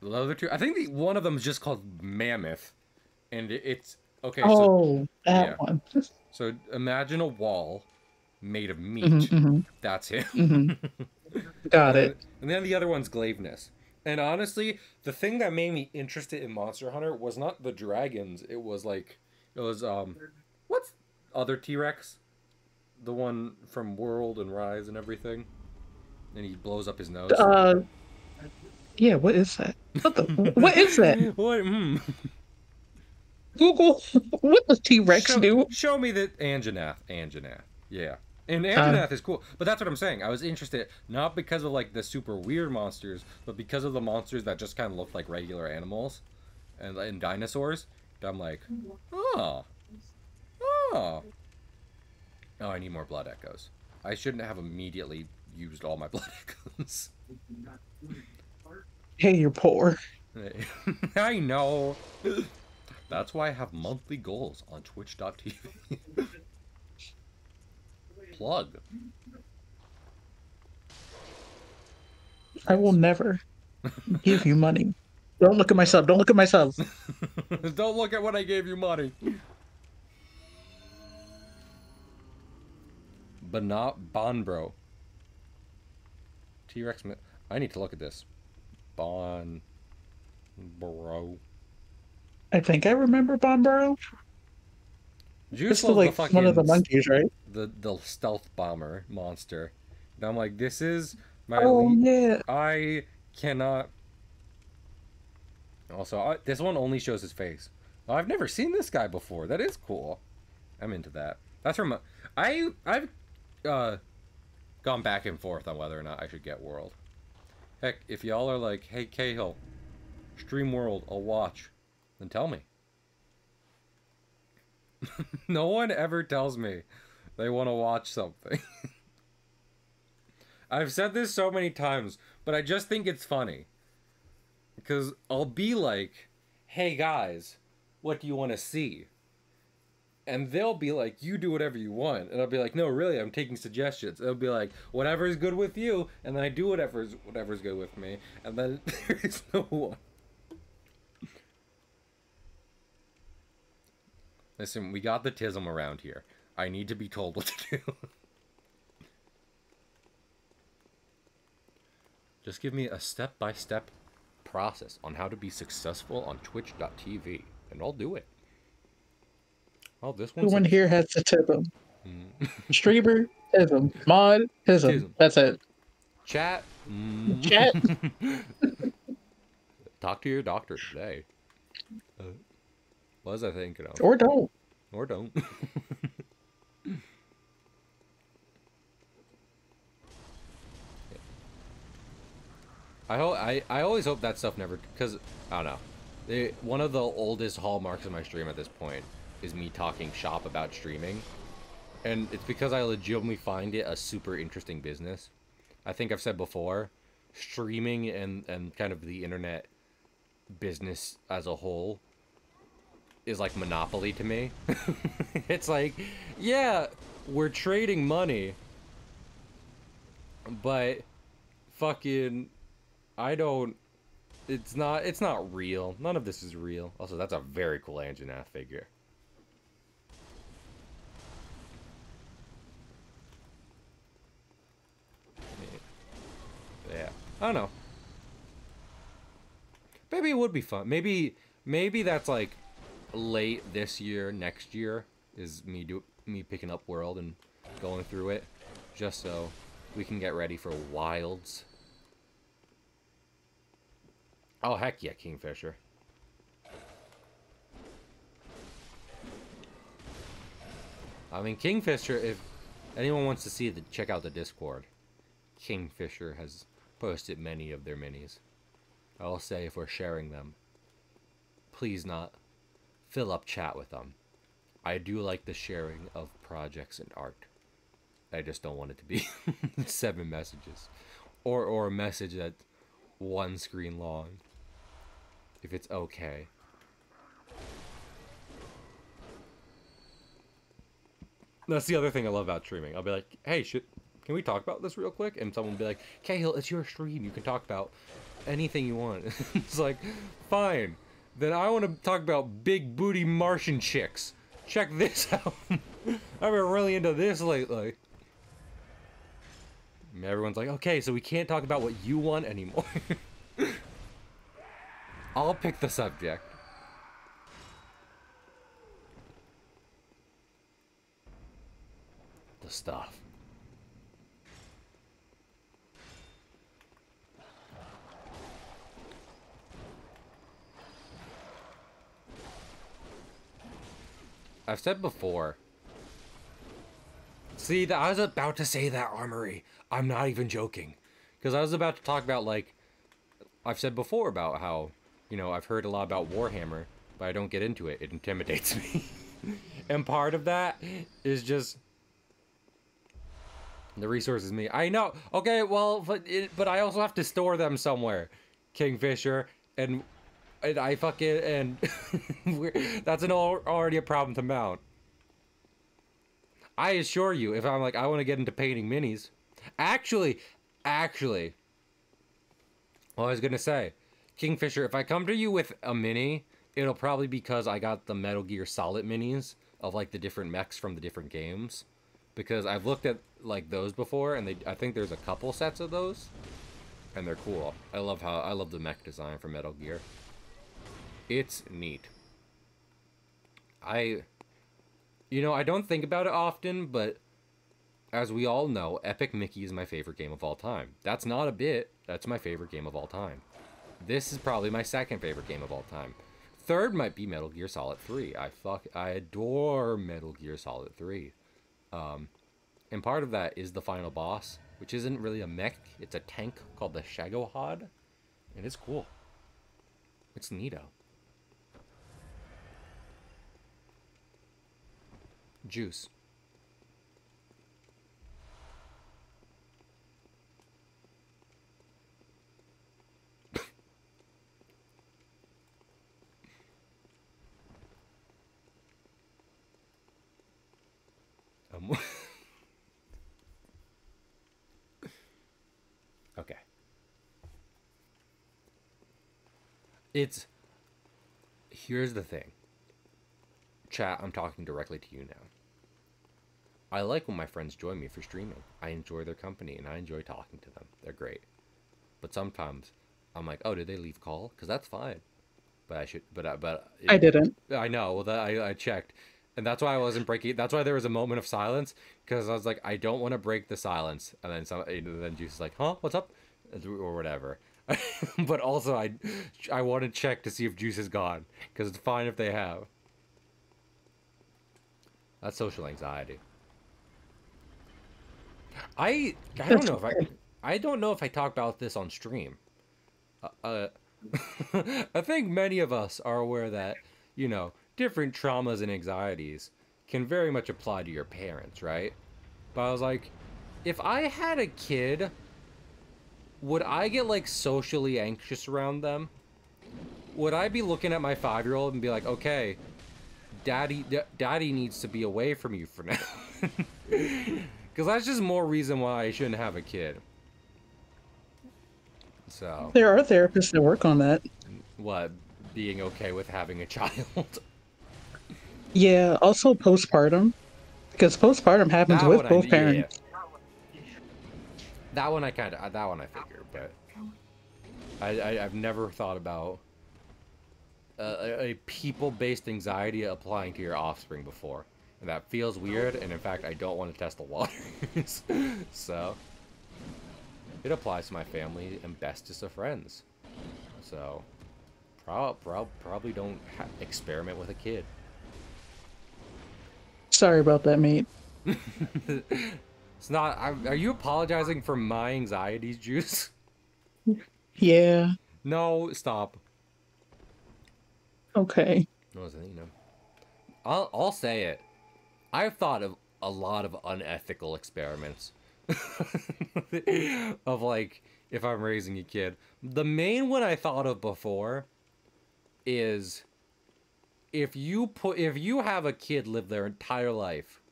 The other two, I think one of them is just called Mammoth. And it's okay, so Oh, yeah. that one. So imagine a wall made of Hmm, meat. hmm, That's him. hmm. Got it. And then the other one's Glaveness. And honestly, the thing that made me interested in Monster Hunter was not the dragons. It was what's other T-Rex? The one from World and Rise and everything. And he blows up his nose. Yeah, what is that? What is that? What? Google, what does T-Rex do? Show me that Anjanath. Anjanath. Yeah. And Uh, Anjanath is cool. But that's what I'm saying. I was interested not because of like the super weird monsters, but because of the monsters that just kind of look like regular animals and dinosaurs. I'm like, oh. Oh. Oh, I need more blood echoes. I shouldn't have immediately used all my blood echoes. hey, you're poor. I know. That's why I have monthly goals on twitch.tv. Plug. I will never give you money. Don't look at myself. Don't look at myself. Don't look at what I gave you money. But not Bonbro. T-Rex. I need to look at this. Bonbro. I think I remember Bombero. Juice It's the loves the like fucking one of the monkeys, right? the stealth bomber monster. And I'm like, this is my Oh elite. yeah. I cannot. Also, this one only shows his face. Oh, I've never seen this guy before. That is cool. I'm into that. That's from I've gone back and forth on whether or not I should get World. Heck, if y'all are like, hey Cahill, stream World, I'll watch, then tell me. No one ever tells me they want to watch something. I've said this so many times, but I just think it's funny. Because I'll be like, hey guys, what do you want to see? And they'll be like, you do whatever you want. And I'll be like, no, really, I'm taking suggestions. They'll be like, whatever's good with you. And then I do whatever's good with me. And then there is no one. Listen, we got the tism around here. I need to be told what to do. Just give me a step-by-step process on how to be successful on twitch.tv. And I'll do it. Oh, this one's Everyone here has a tism. Streamer, tism. Mod, tism. That's it. Chat. Chat. Talk to your doctor today. What was I thinking of? Or don't. Or don't. I always hope that stuff never, because I don't know. One of the oldest hallmarks of my stream at this point is me talking shop about streaming, and it's because I legitimately find it a super interesting business. I think I've said before, streaming and kind of the internet business as a whole is like Monopoly to me. It's like, yeah, we're trading money, but fucking it's not real. None of this is real. Also, that's a very cool Anjanath figure. Yeah. I don't know. Maybe it would be fun. Maybe that's like late this year, next year is me picking up World and going through it, just so we can get ready for Wilds. Oh heck yeah, Kingfisher. I mean, Kingfisher. If anyone wants to see the check out the Discord, Kingfisher has posted many of their minis. I'll say if we're sharing them, please not fill up chat with them. I do like the sharing of projects and art. I just don't want it to be 7 messages. Or a message that's 1 screen long. If it's okay. That's the other thing I love about streaming. I'll be like, hey, can we talk about this real quick? And someone will be like, Cahill, it's your stream. You can talk about anything you want. It's like, fine. Then I want to talk about big booty Martian chicks. Check this out. I've been really into this lately. And everyone's like, okay, so we can't talk about what you want anymore. I'll pick the subject. The stuff. I've said before. See, I was about to say that, Armory. I'm not even joking. Because I was about to talk about, like, I've said before about how, you know, I've heard a lot about Warhammer, but I don't get into it. It intimidates me. And part of that is just the resources me. I know. Okay, well, but I also have to store them somewhere, Kingfisher, and I fucking and that's already a problem to mount. I assure you, if I'm like I want to get into painting minis, actually, what I was gonna say, Kingfisher, if I come to you with a mini, it'll probably be because I got the Metal Gear Solid minis of like the different mechs from the different games, because I've looked at like those before, and I think there's a couple sets of those, and they're cool. I love the mech design for Metal Gear. It's neat. I don't think about it often, but as we all know, Epic Mickey is my favorite game of all time. That's not a bit. That's my favorite game of all time. This is probably my second favorite game of all time. Third might be Metal Gear Solid 3. I adore Metal Gear Solid 3. And part of that is the final boss, which isn't really a mech. It's a tank called the Shagohod, and it's cool. It's neato. Juice. Okay. Here's the thing. Chat, I'm talking directly to you now. I like when my friends join me for streaming. I enjoy their company and I enjoy talking to them. They're great. But sometimes I'm like, oh, did they leave call? Because that's fine. But I didn't. I know. Well, I checked, and that's why I wasn't breaking. That's why there was a moment of silence, because I was like, I don't want to break the silence. And then Juice is like, huh, what's up, or whatever. But also I want to check to see if Juice is gone, because it's fine if they have. That's social anxiety. I don't know if I talk about this on stream. I think many of us are aware that, you know, different traumas and anxieties can very much apply to your parents, right? But I was like, if I had a kid, would I get like socially anxious around them? Would I be looking at my 5-year-old and be like, okay, daddy needs to be away from you for now? Because that's just more reason why I shouldn't have a kid. So There are therapists that work on that. what, being okay with having a child? Yeah, also postpartum, because postpartum happens That with one both parents. That one I kind of that one I figured, but I've never thought about a people-based anxiety applying to your offspring before, and that feels weird. And in fact, I don't want to test the waters, so it applies to my family and bestest of friends. So probably don't experiment with a kid. Sorry about that, mate. It's not. Are you apologizing for my anxieties, Juice? Yeah. No, stop. Okay. No, you know. I'll say it. I've thought of a lot of unethical experiments. Of like, if I'm raising a kid. The main one I thought of before is if you have a kid live their entire life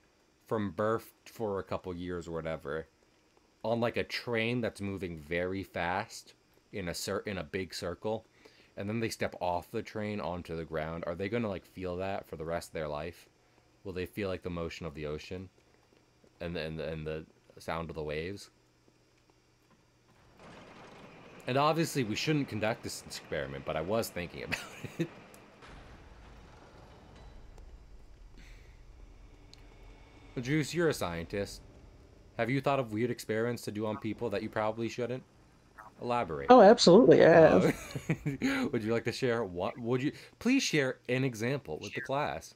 from birth for a couple years or whatever on like a train that's moving very fast in a big circle, and then they step off the train onto the ground, are they going to like feel that for the rest of their life? Will they feel like the motion of the ocean and the sound of the waves? And obviously we shouldn't conduct this experiment, but I was thinking about it. Juice, you're a scientist. Have you thought of weird experiments to do on people that you probably shouldn't? Elaborate. Oh, absolutely, I have. Would you like to share what? Would you please share an example with the class?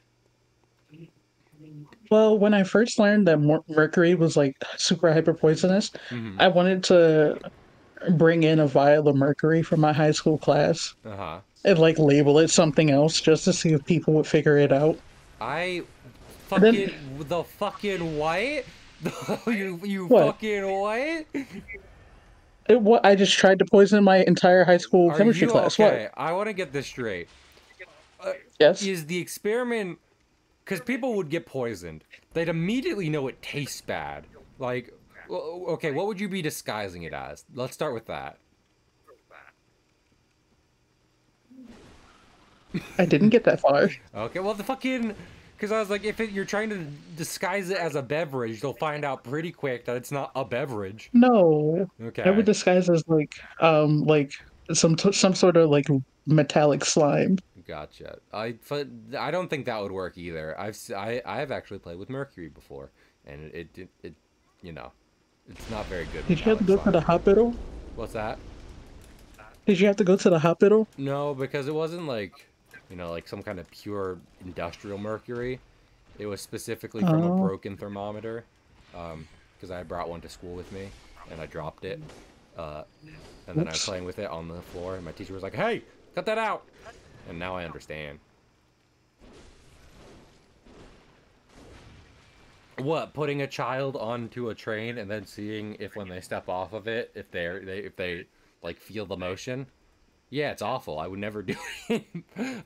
Well, when I first learned that mercury was like super hyper poisonous, Mm-hmm. I wanted to bring in a vial of mercury from my high school class Uh-huh. and like label it something else just to see if people would figure it out. I And then fucking what? You what? fucking what? What? I just tried to poison my entire high school Are chemistry you class. What? okay? I want to get this straight. Uh, Yes. is the experiment because people would get poisoned? They'd immediately know it tastes bad. Like, okay, what would you be disguising it as? Let's start with that. I didn't get that far. Okay, well the fucking, because I was like, if you're trying to disguise it as a beverage, they'll find out pretty quick that it's not a beverage. No, I would Okay, disguise as like some sort of like metallic slime. gotcha. I don't think that would work either. I've actually played with mercury before, and it you know, it's not very good Did you have to metallic go to slime. the hospital? What's that? Did you have to go to the hospital? No, because it wasn't like, like some kind of pure industrial mercury. It was specifically from a Oh, broken thermometer, because I brought one to school with me, and I dropped it, uh, and then I was whoops. playing with it on the floor, and my teacher was like, "Hey, cut that out!" And now I understand. What, putting a child onto a train and then seeing if when they step off of it, if they like feel the motion? Yeah, it's awful. I would never do it.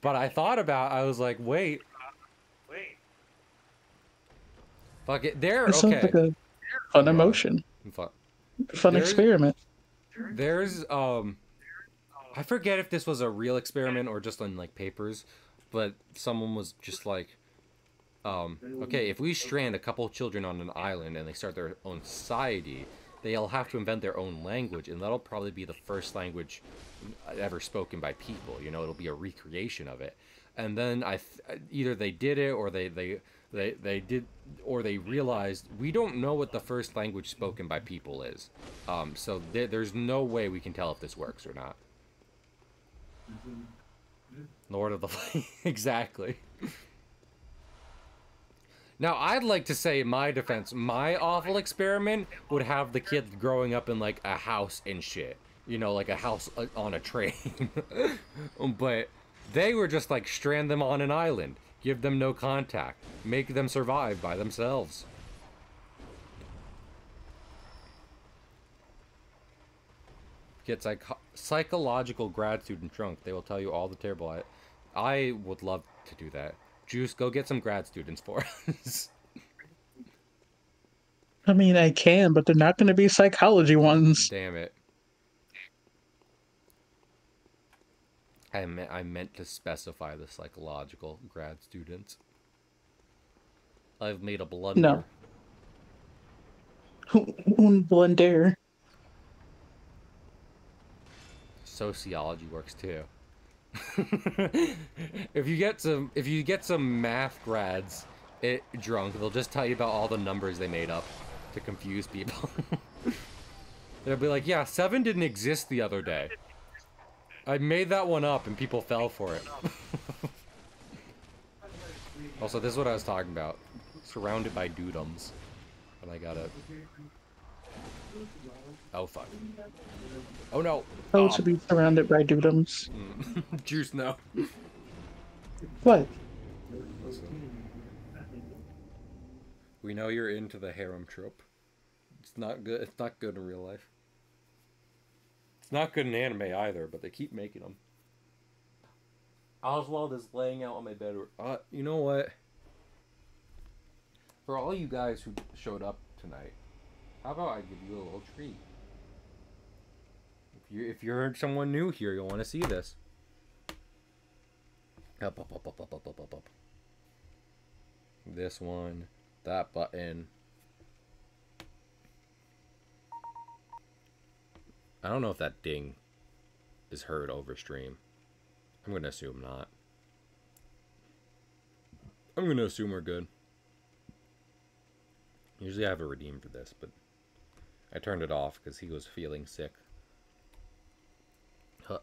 But I was like, wait, fuck it. It sounds Okay. like a fun What? emotion, Fuck. fun There's, experiment. there's, I forget if this was a real experiment or just on like papers, but someone was just like, okay, if we strand a couple children on an island and they start their own society, they'll have to invent their own language, and that'll probably be the first language ever spoken by people. It'll be a recreation of it. And then either they did it or they did or they realized we don't know what the first language spoken by people is. So there's no way we can tell if this works or not. Lord of the Flies. Exactly. Now, I'd like to say in my defense, my awful experiment would have the kids growing up in like a house and shit. Like a house on a train. But they were just like strand them on an island, give them no contact, make them survive by themselves. Get psychological grad student drunk. They will tell you all the terrible. I would love to do that. Juice, go get some grad students for us. I mean, I can, but they're not going to be psychology ones. Damn it. I meant to specify the psychological grad students. I've made a blunder. No, un blunder. sociology works too. If you get some math grads drunk, they'll just tell you about all the numbers they made up to confuse people. They'll be like, yeah, 7 didn't exist the other day. I made that one up and people fell for it. Also, this is what I was talking about. Surrounded by dudums. And I gotta... Oh, fuck. Oh, no. Oh, to be surrounded by dudums. Juice, no. What? We know you're into the harem trope. It's not good. It's not good in real life. It's not good in anime either, but they keep making them. Oswald is laying out on my bed. You know what? For all you guys who showed up tonight, how about I give you a little treat? If you're someone new here, you'll want to see this. Up, up, up, up, up, up, up, up, up. This one, that button. I don't know if that ding is heard over stream. I'm gonna assume not. I'm gonna assume we're good. Usually I have a redeem for this, but I turned it off because he was feeling sick. Huh.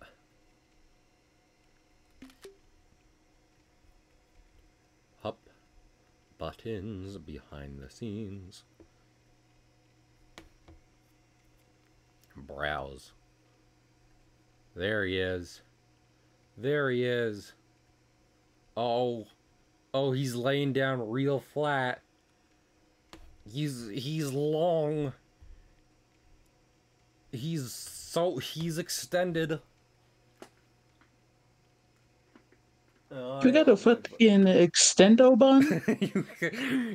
Hup. Buttons behind the scenes. Browse. There he is. There he is. Oh. Oh, he's laying down real flat. He's long. He's extended. You got a fucking extendo bun?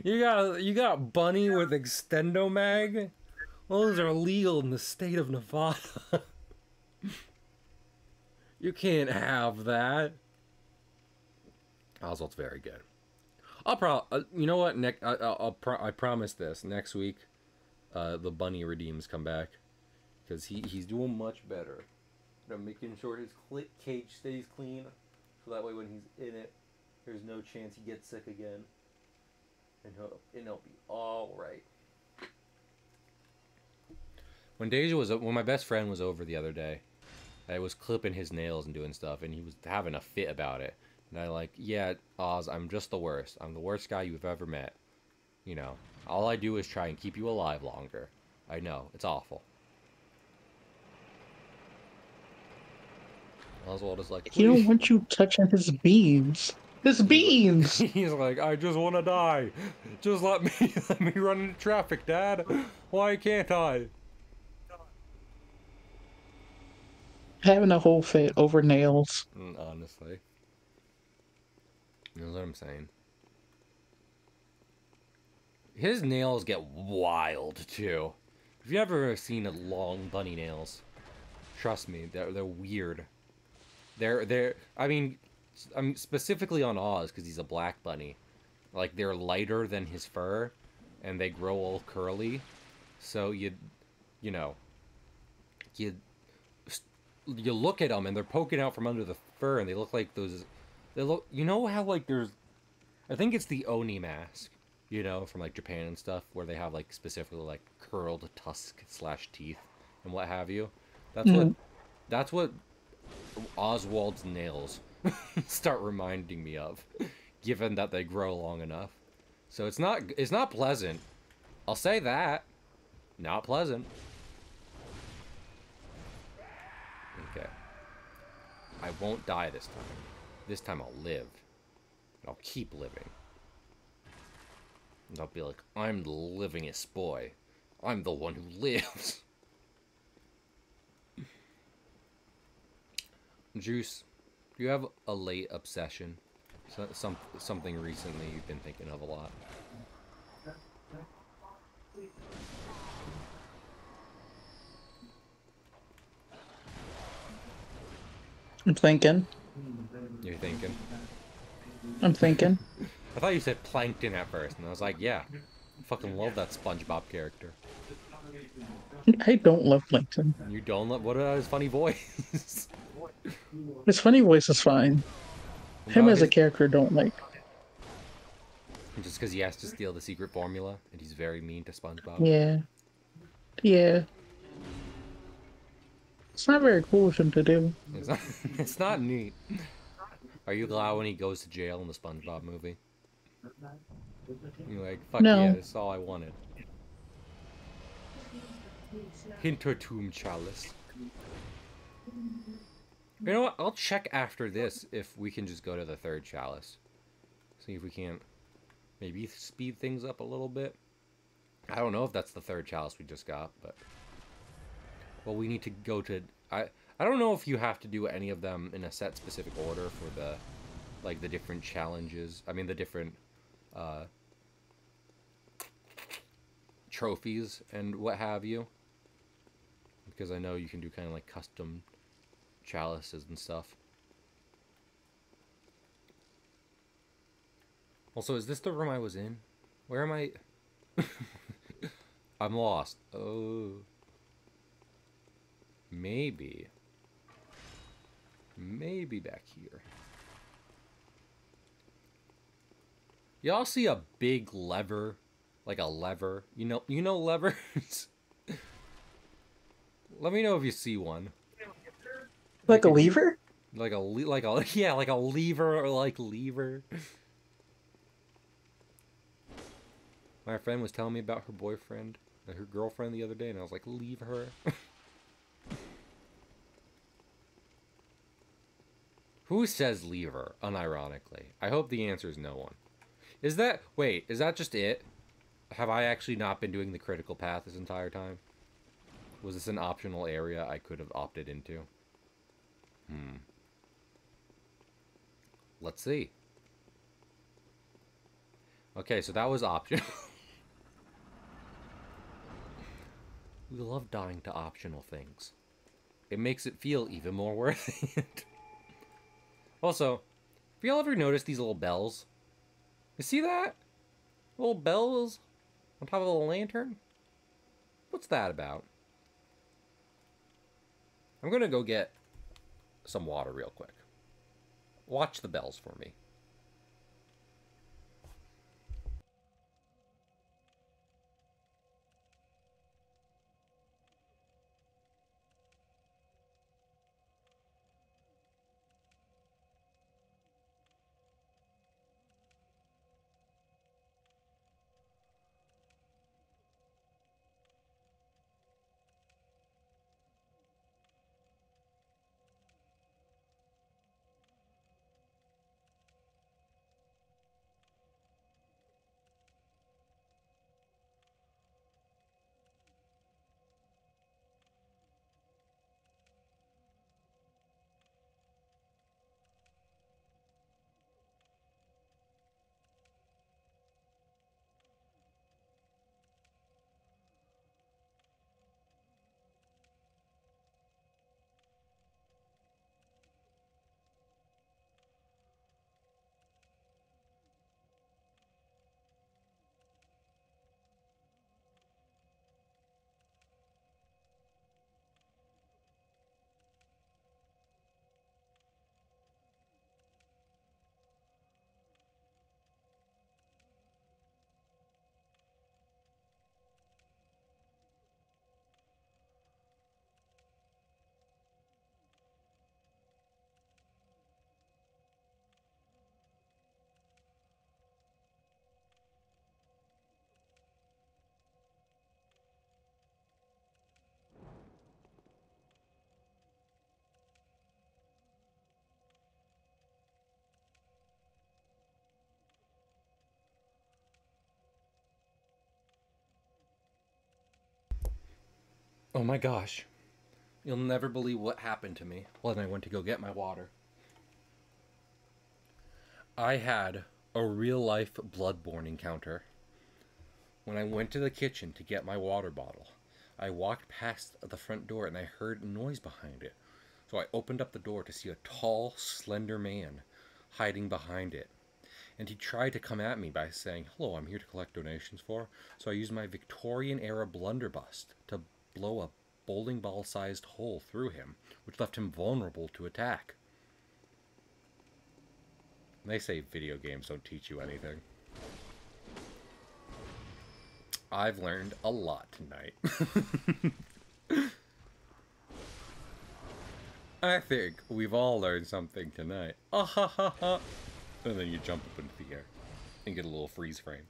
you got bunny with extendo mag? Those are legal in the state of Nevada. You can't have that. Oswald's very good. You know what? I promise this next week. The bunny redeems come back because he's doing much better. I'm making sure his cage stays clean, so that way when he's in it, there's no chance he gets sick again, and he'll be all right. When my best friend was over the other day, I was clipping his nails and doing stuff, and he was having a fit about it. And I like, yeah, Oz, I'm just the worst. I'm the worst guy you've ever met. You know, all I do is try and keep you alive longer. I know, it's awful. Oswald is like, he don't want you touching his beans. His beans! He's like, I just want to die. Just let me run into traffic, Dad. Why can't I? Having a whole fit over nails. Honestly. You know what I'm saying? His nails get wild, too. If you've ever seen long bunny nails, trust me, they're weird. I mean, specifically on Oz, because he's a black bunny. Like, they're lighter than his fur, and they grow all curly. So you look at them, and they're poking out from under the fur, and they look like those... You know how, like, there's... I think it's the Oni mask, you know, from, like, Japan and stuff, where they have, like, specifically, like, curled tusk/teeth and what have you. That's what Oswald's nails start reminding me of, given that they grow long enough. So it's not pleasant. I'll say that. Not pleasant. Okay. I won't die this time. This time I'll live. I'll keep living. And I'll be like, I'm the livingest boy. I'm the one who lives. Juice, do you have a late obsession? Something recently you've been thinking of a lot? I'm thinking. You're thinking? I'm thinking. I thought you said Plankton at first, and I was like, yeah. I fucking love that SpongeBob character. I don't love Plankton. You don't let what his funny voice. His funny voice is fine. Him No, as a his character don't like. just because he has to steal the secret formula, and he's very mean to SpongeBob. Yeah, yeah. It's not very cool of him to do. It's not, it's not neat. Are you glad when he goes to jail in the SpongeBob movie? You're like, fuck yeah, No, this is all I wanted. Hintertomb Chalice. You know what? I'll check after this if we can just go to the third chalice. See if we can't maybe speed things up a little bit. I don't know if that's the third chalice we just got, but well, we need to go to. I don't know if you have to do any of them in a set specific order for the like the different challenges. I mean the different uh, trophies and what have you. Because I know you can do kind of like custom chalices and stuff. Also, is this the room I was in? Where am I? I'm lost. Oh. Maybe. Maybe back here. Y'all see a big lever? Like a lever? You know levers? Let me know if you see one. like Like a if you lever? like a yeah, like a lever or like lever. My friend was telling me about her boyfriend, her girlfriend the other day, and I was like, leave her. Who says leave her, unironically? I hope the answer is no one. Wait, is that just it? Have I actually not been doing the critical path this entire time? Was this an optional area I could have opted into? Let's see. Okay, so that was optional. We love dying to optional things. It makes it feel even more worth it. Also, have y'all ever noticed these little bells? You see that? Little bells on top of the lantern? What's that about? I'm gonna go get some water real quick. Watch the bells for me. Oh my gosh. You'll never believe what happened to me when I went to go get my water. I had a real life Bloodborne encounter. When I went to the kitchen to get my water bottle, I walked past the front door and I heard a noise behind it. So I opened up the door to see a tall, slender man hiding behind it. and he tried to come at me by saying, "Hello, I'm here to collect donations for." So I used my Victorian-era blunderbuss to blow a bowling ball-sized hole through him, which left him vulnerable to attack. They say video games don't teach you anything. I've learned a lot tonight. I think we've all learned something tonight. Ah ha ha ha. And then you jump up into the air and get a little freeze frame.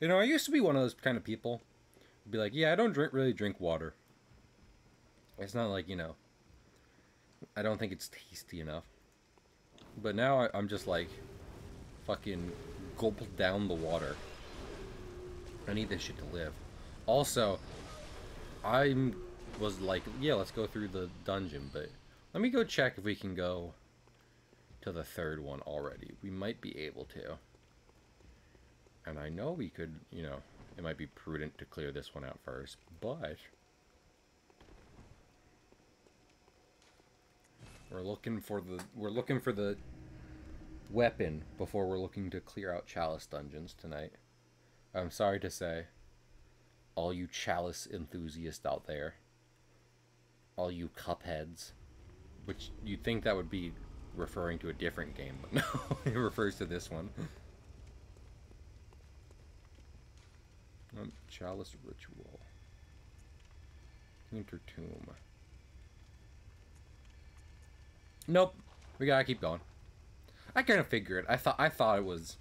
You know, I used to be one of those kind of people. Be like, yeah, I don't really drink water. It's not like, you know, I don't think it's tasty enough. But now I'm just like, fucking gulp down the water. I need this shit to live. Also, I was like, yeah, let's go through the dungeon, but let me go check if we can go to the third one already. We might be able to. And I know we could, you know, it might be prudent to clear this one out first, but we're looking for the weapon before we're looking to clear out Chalice dungeons tonight. I'm sorry to say, all you Chalice enthusiasts out there, all you Cupheads, which you'd think that would be referring to a different game, but no, it refers to this one. Chalice Ritual. Intertomb. Nope. We gotta keep going. I kind of figured. I thought it was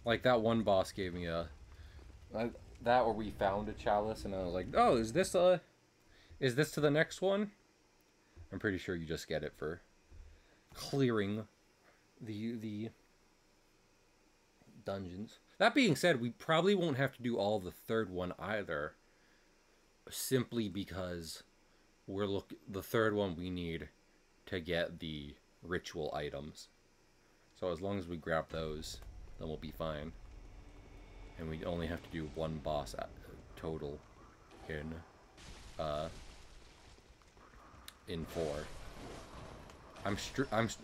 like that one boss gave me a that where we found a chalice, and I was like, oh, is this to the next one? I'm pretty sure you just get it for clearing the dungeons. That being said, we probably won't have to do all the third one either, simply because the third one we need to get the ritual items. So as long as we grab those, then we'll be fine. And we only have to do one boss total in 4.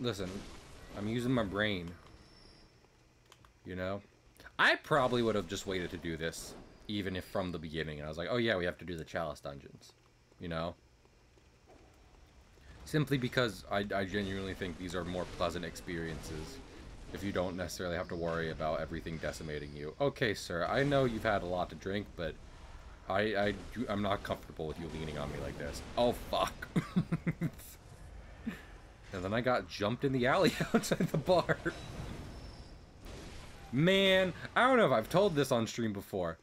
Listen, I'm using my brain. You know? I probably would have just waited to do this, even if from the beginning. And I was like, oh yeah, we have to do the Chalice dungeons. You know? Simply because I genuinely think these are more pleasant experiences if you don't necessarily have to worry about everything decimating you. Okay, sir, I know you've had a lot to drink, but I'm not comfortable with you leaning on me like this. Oh, fuck. And then I got jumped in the alley outside the bar. Man, I don't know if I've told this on stream before.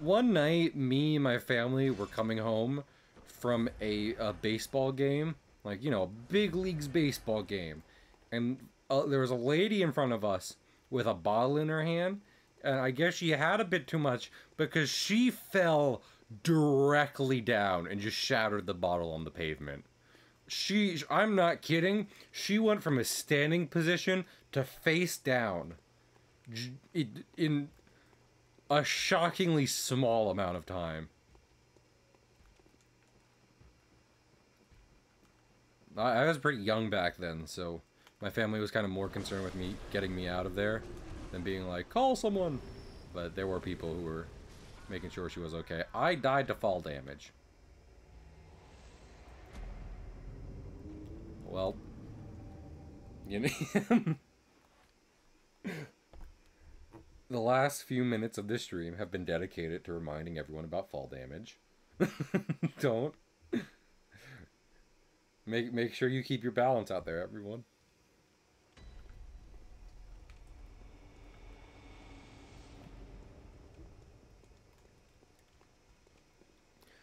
One night, me and my family were coming home from a baseball game. Like, you know, a big leagues baseball game. And there was a lady in front of us with a bottle in her hand. And I guess she had a bit too much because she fell directly down and just shattered the bottle on the pavement. I'm not kidding. She went from a standing position to face down in a shockingly small amount of time. I was pretty young back then, so my family was kind of more concerned with me getting me out of there than being like, call someone. But there were people who were making sure she was okay. I died to fall damage. Well, you know, the last few minutes of this stream have been dedicated to reminding everyone about fall damage. Don't. Make sure you keep your balance out there, everyone.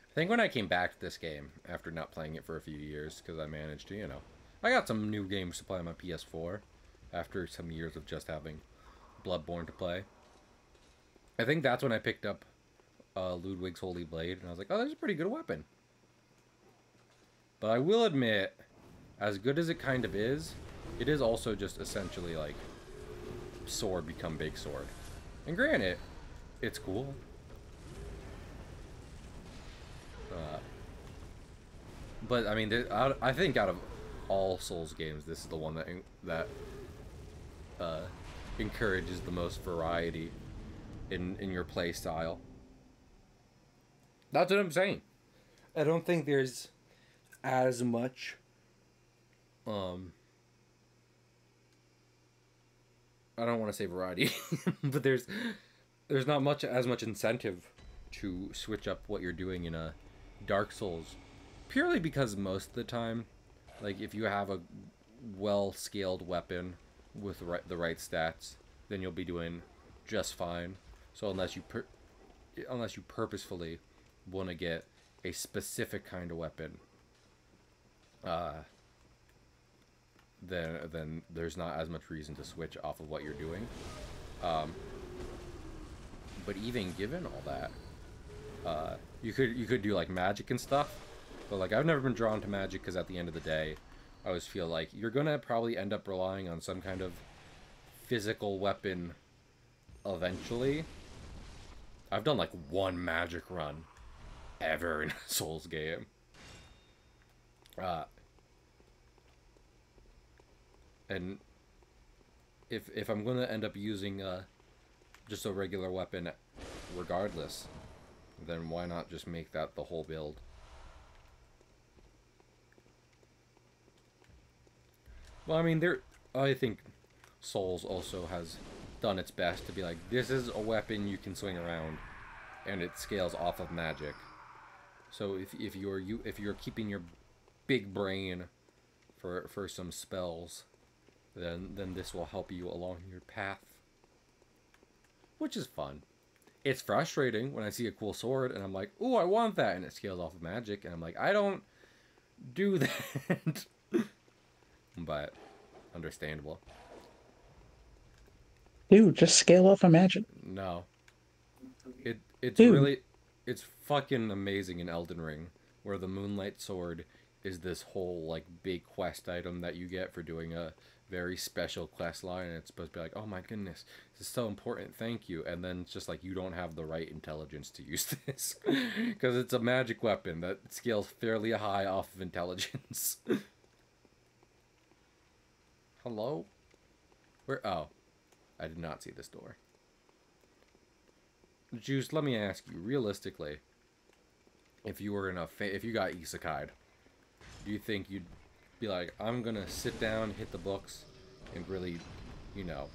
I think when I came back to this game, after not playing it for a few years, because I managed to, you know, I got some new games to play on my PS4, after some years of just having Bloodborne to play. I think that's when I picked up Ludwig's Holy Blade, and I was like, oh, that's a pretty good weapon. But I will admit, as good as it kind of is, it is also just essentially like sword become big sword. And granted, it's cool. but I mean, I think out of all Souls games, this is the one that uh, encourages the most variety in your play style. That's what I'm saying. I don't think there's as much um I don't want to say variety, but there's not much as much incentive to switch up what you're doing in a Dark Souls, purely because most of the time, like if you have a well scaled weapon with the right stats, then you'll be doing just fine. So unless you purposefully want to get a specific kind of weapon, uh, then there's not as much reason to switch off of what you're doing. Um, but even given all that, you could do like magic and stuff. But like I've never been drawn to magic because at the end of the day, I always feel like you're gonna probably end up relying on some kind of physical weapon eventually. I've done like one magic run ever in a Souls game. And if I'm gonna end up using just a regular weapon regardless, then why not just make that the whole build? Well, I mean, I think Souls also has done its best to be like, this is a weapon you can swing around, and it scales off of magic. So if you're keeping your big brain for some spells, then this will help you along your path, which is fun. It's frustrating when I see a cool sword and I'm like, ooh, I want that, and it scales off of magic, and I'm like, I don't do that. But understandable. Dude, just scale off Imagine. No, it's Dude, really it's fucking amazing in Elden Ring, where the Moonlight Sword is this whole like big quest item that you get for doing a very special quest line, and it's supposed to be like, oh my goodness, this is so important, thank you, and then it's just like you don't have the right intelligence to use this because it's a magic weapon that scales fairly high off of intelligence. Hello? Where? Oh, I did not see this door. Juice, let me ask you, realistically, if you were if you got isekai'd, do you think you'd be like, I'm gonna sit down, hit the books, and really, you know,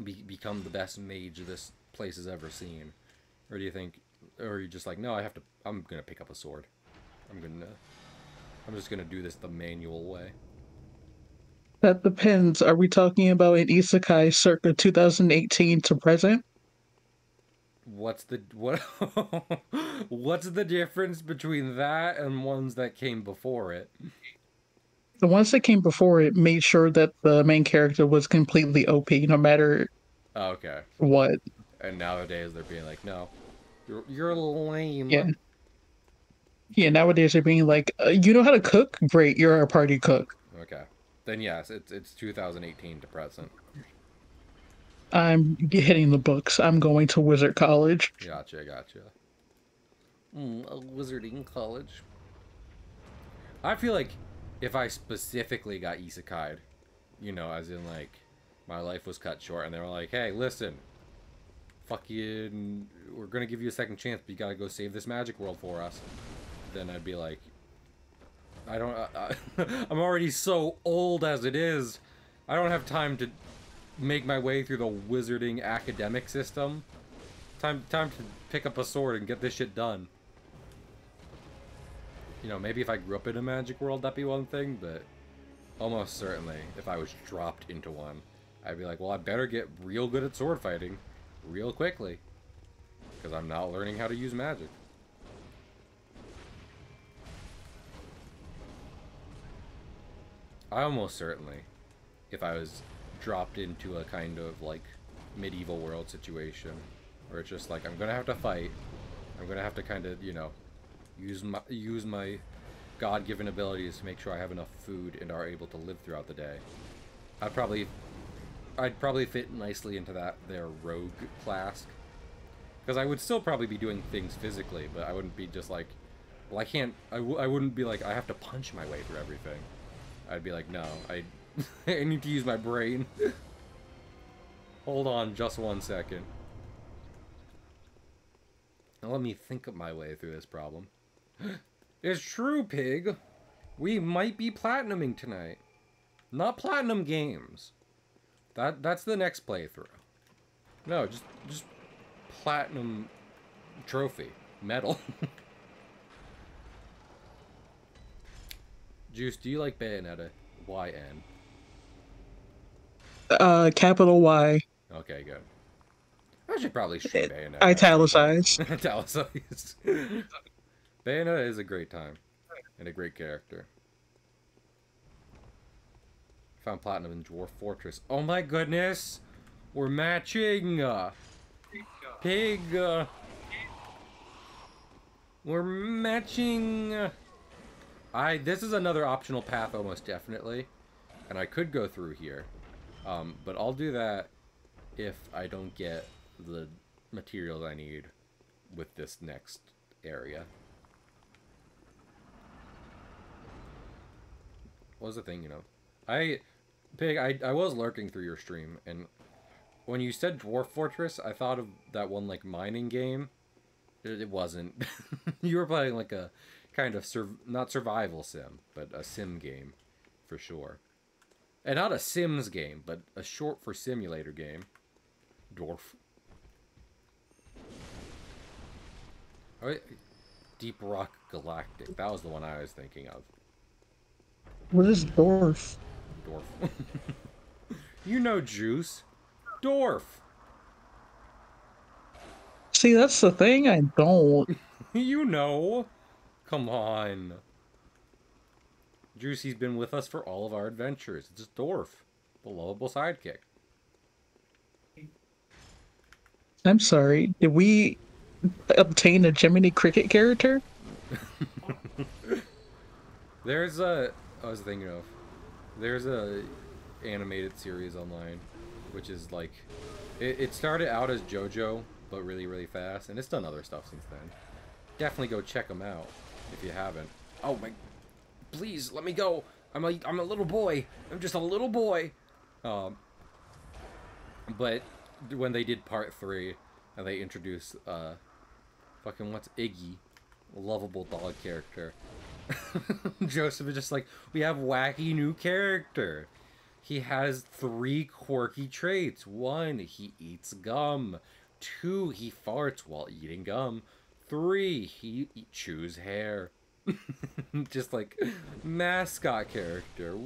become the best mage this place has ever seen? Or do you think, or are you just like, no, I'm gonna pick up a sword. I'm just gonna do this the manual way. that depends. Are we talking about an isekai circa 2018 to present? What's the what? What's the difference between that and ones that came before it? The ones that came before it made sure that the main character was completely OP, no matter Okay. what. And nowadays they're being like, no, you're lame. Yeah. Yeah, nowadays they're being like, you know how to cook? Great, you're a party cook. Okay. Then yes, it's 2018 to present. I'm hitting the books. I'm going to Wizard College. Gotcha. A wizarding college. I feel like if I specifically got isekai'd, you know, as in like my life was cut short, and they were like, hey, listen, fucking, we're gonna give you a second chance, but you gotta go save this magic world for us. Then I'd be like, I don't. I'm already so old as it is. I don't have time to make my way through the wizarding academic system. Time to pick up a sword and get this shit done. You know, maybe if I grew up in a magic world, that'd be one thing, but almost certainly, if I was dropped into one, I'd be like, well, I better get real good at sword fighting real quickly, because I'm not learning how to use magic. I almost certainly, if I was dropped into a kind of like medieval world situation, where it's just like, I'm gonna have to fight, I'm gonna have to kind of, you know, use my God-given abilities to make sure I have enough food and are able to live throughout the day. I'd probably fit nicely into their rogue class, because I would still probably be doing things physically, but I wouldn't be just like Well, I can't. I wouldn't be like I have to punch my way through everything. I'd be like, no, I I need to use my brain. Hold on, just 1 second. Now let me think of my way through this problem. It's true, Pig. We might be platinuming tonight. Not platinum games. That's the next playthrough. No, just platinum trophy. Medal. Juice, do you like Bayonetta? YN. Capital Y, Okay, good. I should probably stream it, Bayonetta at some point. italicized. Italicized. Bayonetta is a great time. And a great character. Found platinum in Dwarf Fortress. Oh my goodness! We're matching! Pig! We're matching! This is another optional path almost definitely. And I could go through here. But I'll do that if I don't get the materials I need with this next area. What was the thing, you know? Pig, I was lurking through your stream, and when you said Dwarf Fortress, I thought of that one, like, mining game. It wasn't. You were playing, like, a kind of, not survival sim, but a sim game, for sure. And not a Sims game, but a short for simulator game. Dwarf. Oh, Deep Rock Galactic. That was the one I was thinking of. What is dwarf? Dwarf. You know Juice. Dwarf. See, that's the thing. I don't. You know. Come on. Juicy's been with us for all of our adventures. It's just Dwarf. The lovable sidekick. I'm sorry. Did we obtain a Jiminy Cricket character? There's a... I was thinking of... There's a animated series online, which is like... It started out as JoJo, but really, really fast, and it's done other stuff since then. Definitely go check them out, if you haven't. Oh my... Please, let me go! I'm a little boy! I'm just a little boy! But when they did part 3, and they introduced, fucking, what's Iggy? A lovable dog character. Joseph is just like, we have wacky new character. He has 3 quirky traits. 1, he eats gum. 2, he farts while eating gum. 3, he chews hair. Just like, mascot character.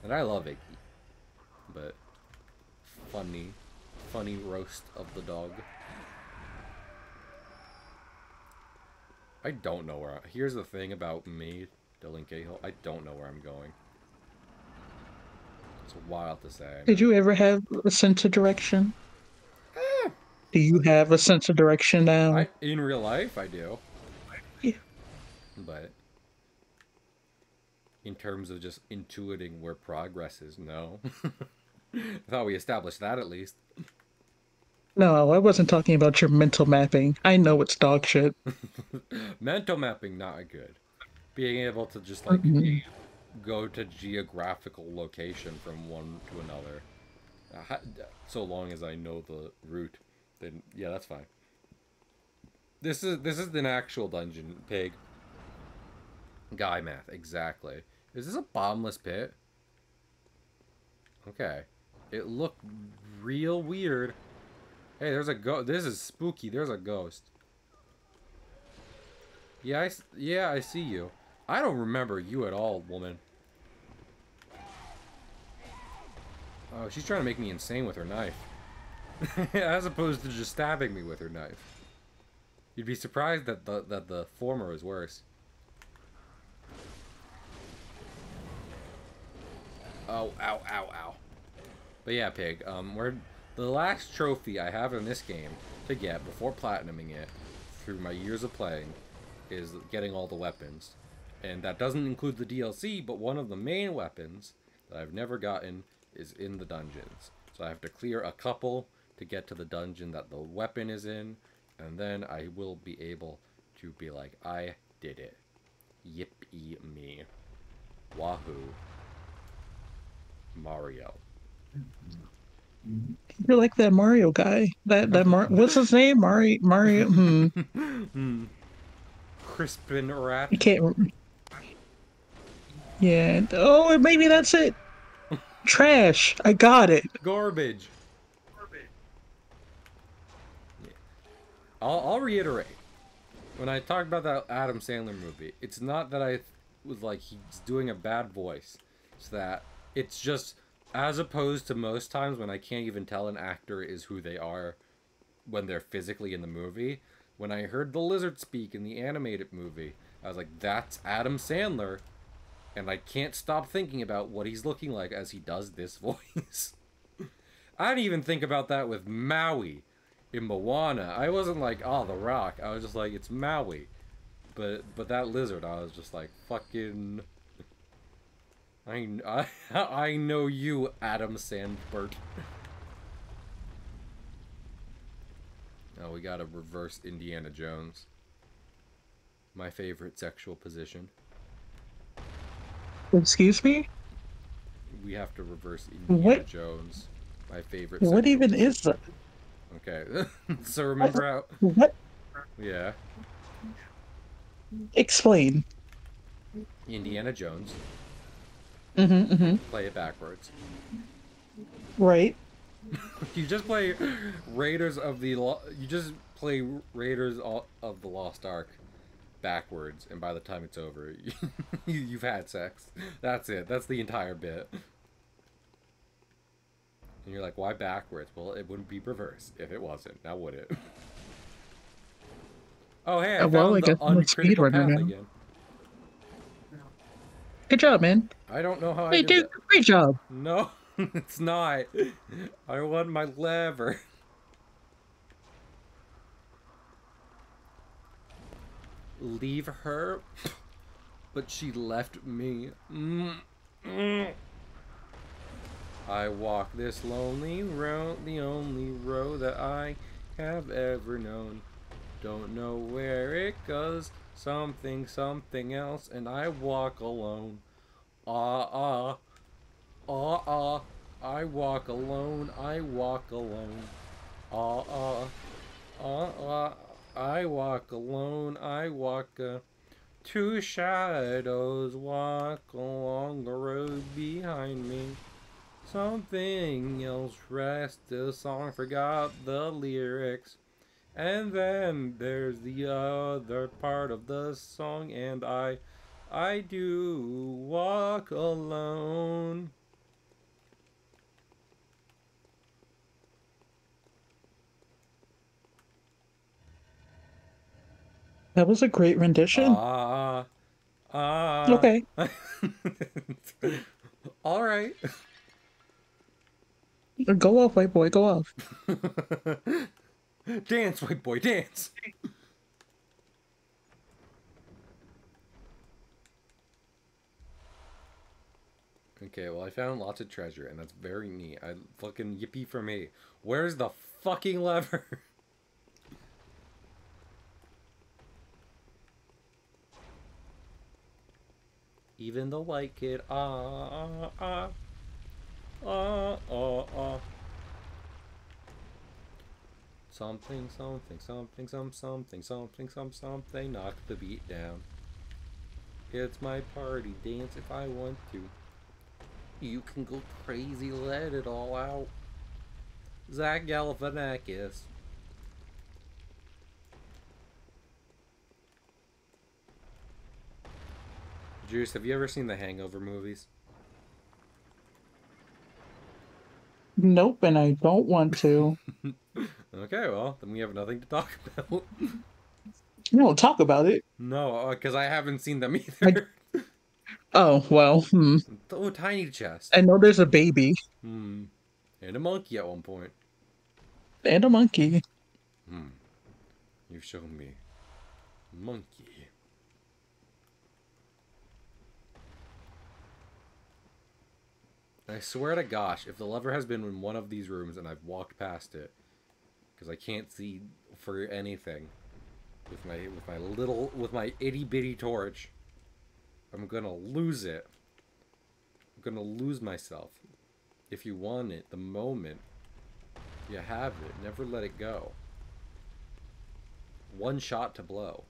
And I love Iggy. But, funny roast of the dog. I don't know where here's the thing about me, Dylan Cahill. I don't know where I'm going. It's wild to say. Did you ever have a sense of direction? Do you have a sense of direction now? In real life, I do. Yeah. But in terms of just intuiting where progress is, no. I thought we established that at least. No, I wasn't talking about your mental mapping. I know it's dog shit. Mental mapping, not good. Being able to just, like, go to geographical location from one to another. So long as I know the route, then, yeah, that's fine. This is an actual dungeon, Pig. Guy math, exactly. Is this a bottomless pit? Okay. It looked real weird. Hey, there's a ghost. This is spooky. There's a ghost. Yeah, I see you. I don't remember you at all, woman. Oh, she's trying to make me insane with her knife. As opposed to just stabbing me with her knife. You'd be surprised that the former is worse. Oh, ow, ow, ow. But yeah, Pig, the last trophy I have in this game to get before platinuming it through my years of playing is getting all the weapons. And that doesn't include the DLC, but one of the main weapons that I've never gotten is in the dungeons. So I have to clear a couple to get to the dungeon that the weapon is in, And then I will be able to be like, I did it. Yippee me. Wahoo. Mario. You're like that Mario guy. What's his name? Mario. Crispin I Rat. can't. Yeah. Oh, maybe that's it. Trash. I got it. Garbage. Yeah. I'll reiterate. When I talk about that Adam Sandler movie, it's not that I was like he's doing a bad voice. It's that it's just as opposed to most times when I can't even tell an actor is who they are when they're physically in the movie. When I heard the lizard speak in the animated movie, I was like, that's Adam Sandler. And I can't stop thinking about what he's looking like as he does this voice. I didn't even think about that with Maui in Moana. I wasn't like, oh, The Rock. I was just like, it's Maui. But that lizard, I was just like, fucking... I know you, Adam Sandberg. Now we gotta reverse Indiana Jones. My favorite sexual position. Excuse me? We have to reverse Indiana What? Jones. My favorite What sexual even is position. that? Okay. So What? remember how... What? Yeah. Explain. Indiana Jones. Mm-hmm, mm-hmm. Play it backwards. Right. You just play You just play Raiders of the Lost Ark backwards, and by the time it's over, you've had sex. That's it. That's the entire bit. And you're like, why backwards? Well, it wouldn't be reverse if it wasn't. Now would it? Oh, hey, I Well, I found the guess I'm a uncritical speedrunner path now. again. Good job, man. I don't know how I Hey, did dude, that. great job. No, it's not. I want my lever. Leave her, but she left me. I walk this lonely road, the only road that I have ever known. Don't know where it goes, something else, and I walk alone. Ah, ah, ah, ah, I walk alone, I walk alone. Ah, ah, ah, ah, I walk alone, I walk, two shadows walk along the road behind me. Something else rest the song, forgot the lyrics. And then there's the other part of the song, and I do walk alone. That was a great rendition. Ah, ah. Okay. All right. Go off, white boy, go off. Dance, white boy, dance. Okay, well, I found lots of treasure, and that's very neat. I fucking yippee for me. Where's the fucking lever? Even the white kid, ah, ah, ah, ah, ah. Something, something, knock the beat down. It's my party, dance if I want to. You can go crazy, let it all out. Zach Galifianakis. Juice, have you ever seen the Hangover movies? Nope, and I don't want to. Okay, well, then we have nothing to talk about. You don't talk about it. No, because I haven't seen them I, either. oh, well, Oh, tiny chest. I know there's a baby Hmm. And a monkey at one point. and a monkey. Hmm. You've shown me. Monkey. I swear to gosh, if the lever has been in one of these rooms and I've walked past it, because I can't see for anything with my itty bitty torch. I'm gonna lose it. I'm gonna lose myself. If you want it, the moment you have it, never let it go. One shot to blow.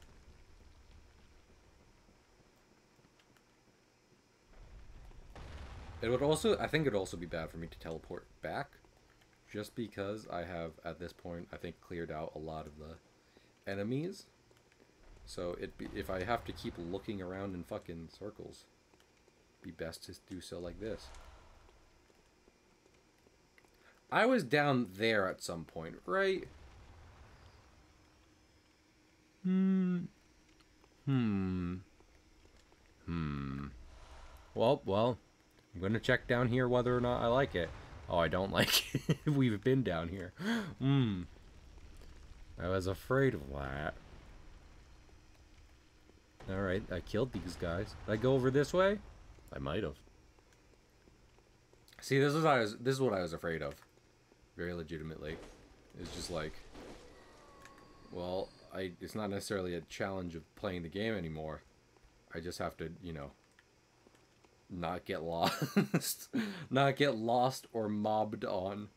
It would also, I think it'd also be bad for me to teleport back, just because I have, at this point, I think cleared out a lot of the enemies. So if I have to keep looking around in fucking circles, it'd be best to do so like this. I was down there at some point, right? Well, I'm gonna check down here whether or not I like it. Oh, I don't like it. We've been down here. I was afraid of that. Alright, I killed these guys. Did I go over this way? I might have. See, this is what I was afraid of. Very legitimately. It's just like, well, it's not necessarily a challenge of playing the game anymore. I just have to, you know, not get lost. Not get lost or mobbed on.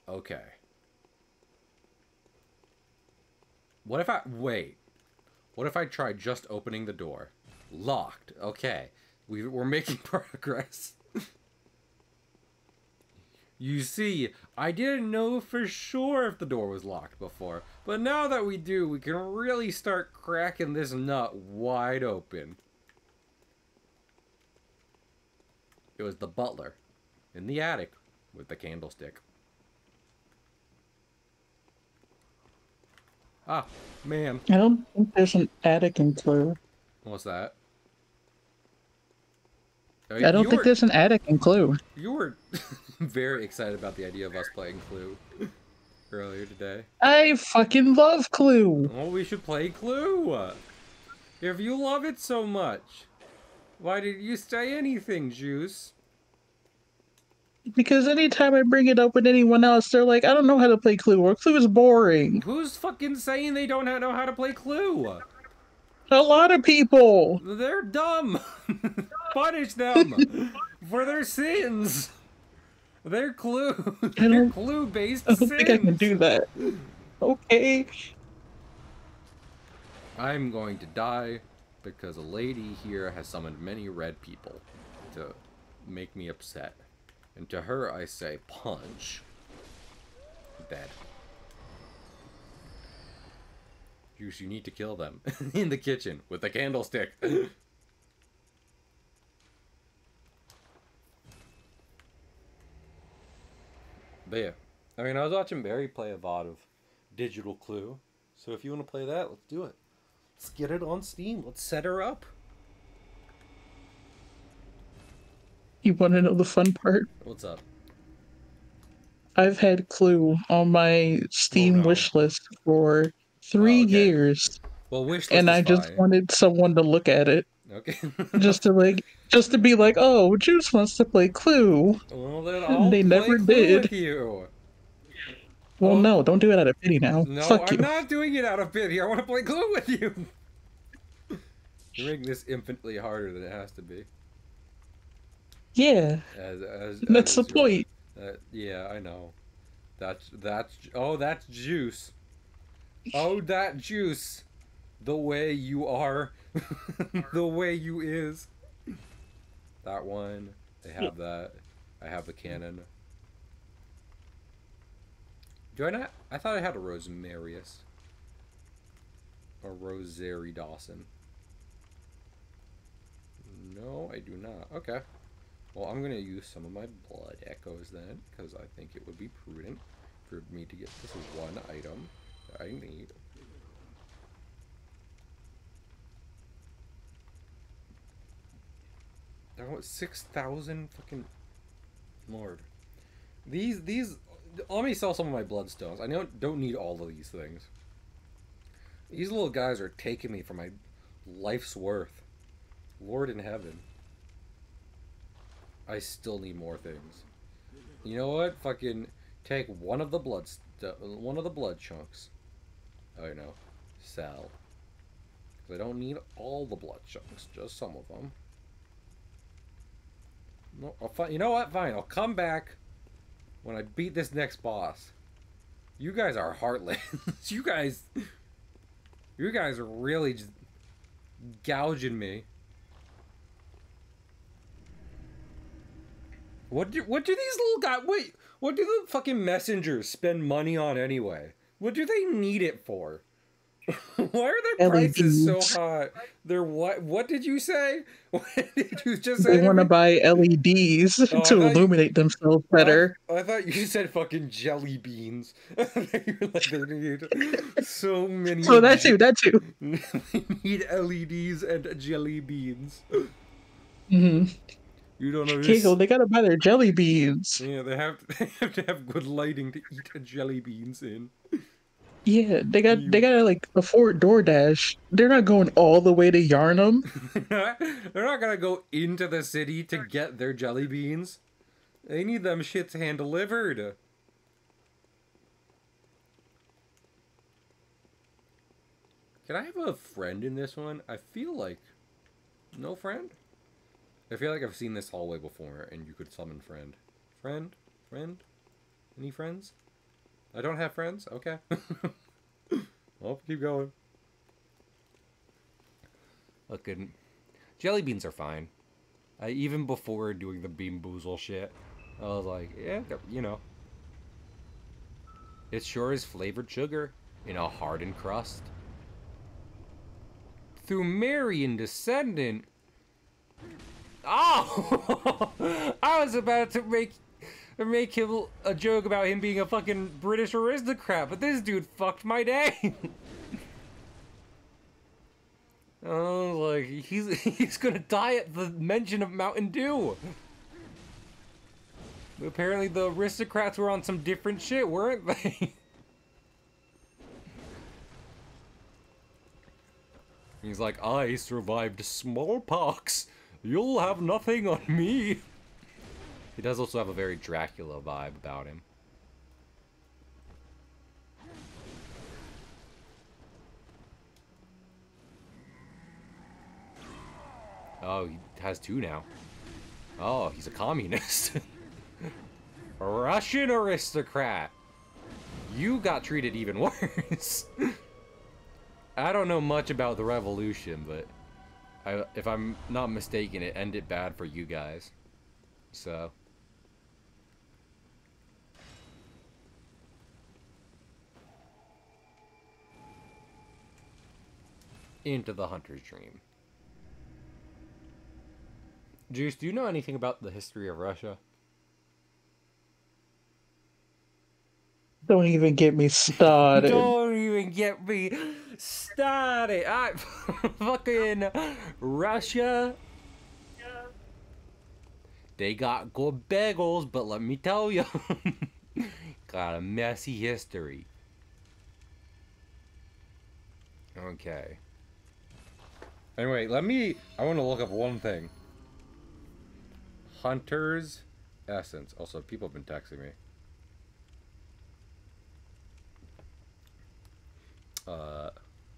Okay. What if I try just opening the door? Locked. Okay. We're making progress. You see, I didn't know for sure if the door was locked before, but now that we do, we can really start cracking this nut wide open. It was the butler in the attic with the candlestick. Ah, man. I don't think there's an attic in Clue. What's that? I don't think there's an attic in Clue. You were very excited about the idea of us playing Clue earlier today. I fucking love Clue. Well, we should play Clue. If you love it so much, why did you say anything, Juice? Because anytime I bring it up with anyone else, they're like, I don't know how to play Clue, or Clue is boring. Who's fucking saying they don't know how to play Clue? A lot of people. They're dumb. Punish them for their sins. They're They're Clue-based sins. I don't think I can do that. Okay. I'm going to die because a lady here has summoned many red people to make me upset. And to her, I say, punch. Dead. Juice, you need to kill them. In the kitchen, with the candlestick. But yeah. I mean, I was watching Barry play a VOD of Digital Clue. So if you want to play that, let's do it. Let's get it on Steam. Let's set her up. You want to know the fun part? What's up? I've had Clue on my Steam wish list for 3 years. Well, wish list and I just wanted someone to look at it. Okay. just to be like, oh, Juice wants to play Clue. Well, then I'll they play never Clue did. With you. Well, no, don't do it out of pity now. No, Fuck I'm you. not doing it out of pity. I want to play Clue with you. You're making this infinitely harder than it has to be. Yeah. That's the point. Yeah, I know. Oh, that's Juice. Oh, that Juice. The way you are. The way you is. That one. They have that. I have the cannon. Do I not? I thought I had a Rosemarius. Or Rosary Dawson. No, I do not. Okay. Well, I'm going to use some of my blood echoes then, because I think it would be prudent for me to get this one item that I need. Oh, 6,000 fucking... Lord. These... Let me sell some of my bloodstones. I don't need all of these things. These little guys are taking me for my life's worth. Lord in heaven. I still need more things. You know what? Fucking take one of the blood chunks. Oh no, sell. Because I don't need all the blood chunks, just some of them. No, you know what? Fine, I'll come back when I beat this next boss. You guys are heartless. You guys are really just gouging me. What do these little guys? Wait, what do the fucking messengers spend money on anyway? What do they need it for? Why are their prices so LEDs. high? They're what? What did you say? What did you just They say to want to me? buy LEDs Oh, to illuminate themselves better. I thought you said fucking jelly beans. Like they need so many. So that too, that too. They need LEDs and jelly beans. Hmm. You don't know Keiko, this. they gotta buy their jelly beans. Yeah, they have to have good lighting to eat jelly beans in. Yeah, they You, gotta like afford DoorDash. They're not going all the way to Yarnum. they're not gonna go into the city to get their jelly beans. They need them shits hand delivered. Can I have a friend in this one? I feel like no friend. I feel like I've seen this hallway before, and you could summon friend. Friend, friend, any friends? I don't have friends. Okay. Well, keep going. Fucking jelly beans are fine. Even before doing the bean boozle shit, I was like, yeah, you know, it sure is flavored sugar in a hardened crust. Through Marian descendant. Oh, I was about to make him a joke about him being a fucking British aristocrat, but this dude fucked my day. Oh, like he's gonna die at the mention of Mountain Dew. Apparently the aristocrats were on some different shit, weren't they? He's like, I survived smallpox. You'll have nothing on me. He does also have a very Dracula vibe about him. Oh, he has two now. Oh, he's a communist. A Russian aristocrat. You got treated even worse. I don't know much about the revolution, but if I'm not mistaken, it ended bad for you guys. So. Into the hunter's dream. Juice, do you know anything about the history of Russia? Don't even get me started. Don't even get me started. I fucking Russia. They got good bagels, but let me tell you, got a messy history. Okay. Anyway, I want to look up one thing. Hunter's Essence. Also, people have been texting me.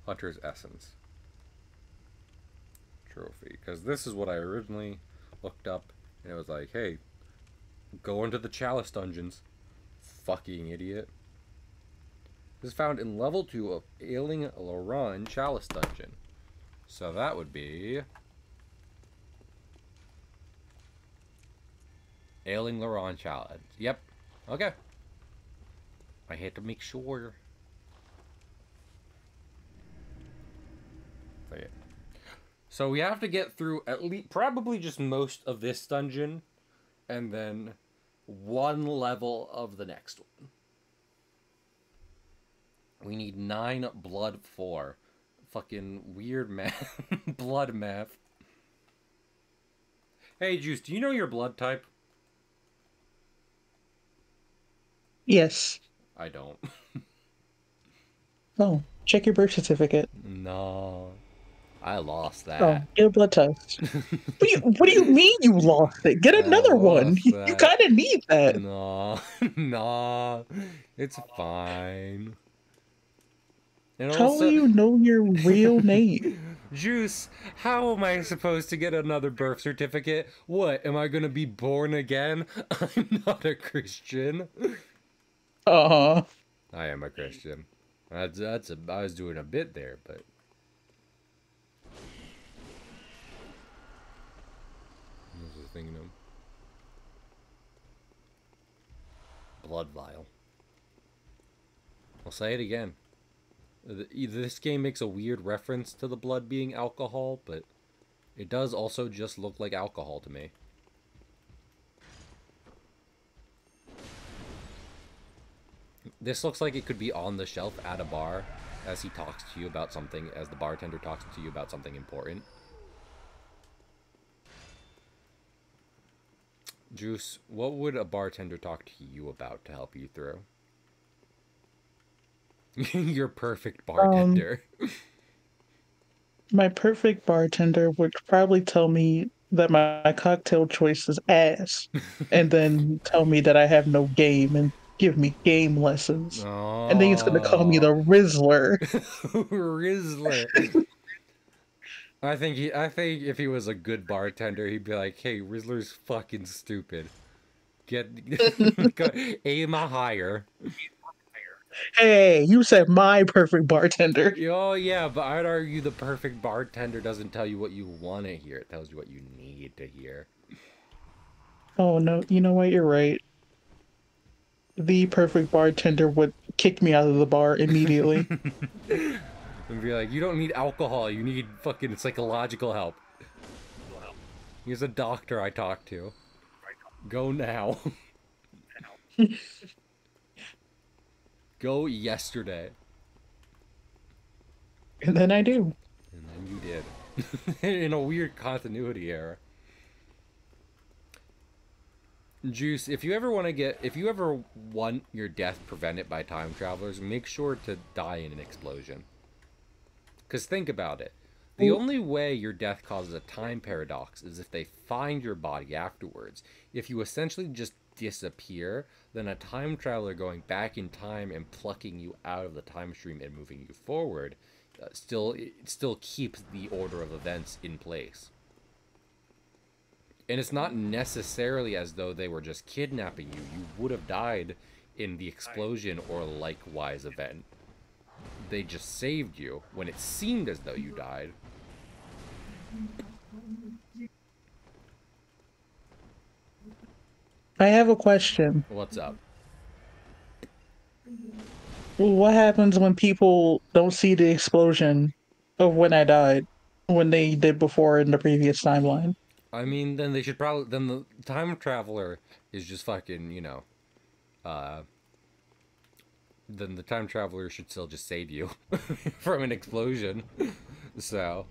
Hunter's Essence trophy, because this is what I originally looked up, and it was like, hey, go into the Chalice dungeons. Fucking idiot. This is found in level 2 of Ailing Laron Chalice dungeon. So that would be Ailing Laron Chalice. Yep. Okay. I had to make sure. So we have to get through at least probably just most of this dungeon, and then one level of the next one. We need 9 blood 4. Fucking weird math. Blood math. Hey Juice, do you know your blood type? Yes. I don't. Oh, check your birth certificate. No. I lost Oh, that. get a blood test. What do you mean you lost it? Get I another one. lost You that. kind of need that. No, no, it's fine. And How will also, you know your real name? Juice, how am I supposed to get another birth certificate? What, am I gonna be born again? I'm not a Christian. Uh-huh. I am a Christian. I was doing a bit there, but I was just thinking of blood vial. I'll say it again. This game makes a weird reference to the blood being alcohol, but it does also just look like alcohol to me. This looks like it could be on the shelf at a bar as he talks to you about something, as the bartender talks to you about something important. Juice, what would a bartender talk to you about to help you through? Your perfect Um, bartender. my perfect bartender would probably tell me that my cocktail choice is ass, and then tell me that I have no game and give me game lessons. And then he's gonna call me Oh, the Rizzler. Rizzler. I think if he was a good bartender, he'd be like, "Hey, Rizzler's fucking stupid. Get aim a higher." Hey, you said my perfect bartender. Oh yeah, but I'd argue the perfect bartender doesn't tell you what you want to hear. It tells you what you need to hear. Oh no, you know what? You're right. The perfect bartender would kick me out of the bar immediately. And be like, "You don't need alcohol. You need fucking psychological help." Here's a doctor I talked to. Go now. Go yesterday. And then I do. And then you did. In a weird continuity error. Juice, if you ever want your death prevented by time travelers, make sure to die in an explosion. Because think about it. The only way your death causes a time paradox is if they find your body afterwards. If you essentially just disappear, then a time traveler going back in time and plucking you out of the time stream and moving you forward still keeps the order of events in place. And it's not necessarily as though they were just kidnapping you. You would have died in the explosion or likewise event. They just saved you when it seemed as though you died. I have a question. What's up? What happens when people don't see the explosion of when I died, when they did before in the previous timeline? I mean, then they should probably. Then the time traveler is just fucking, uh. Then the time traveler should still just save you from an explosion. So.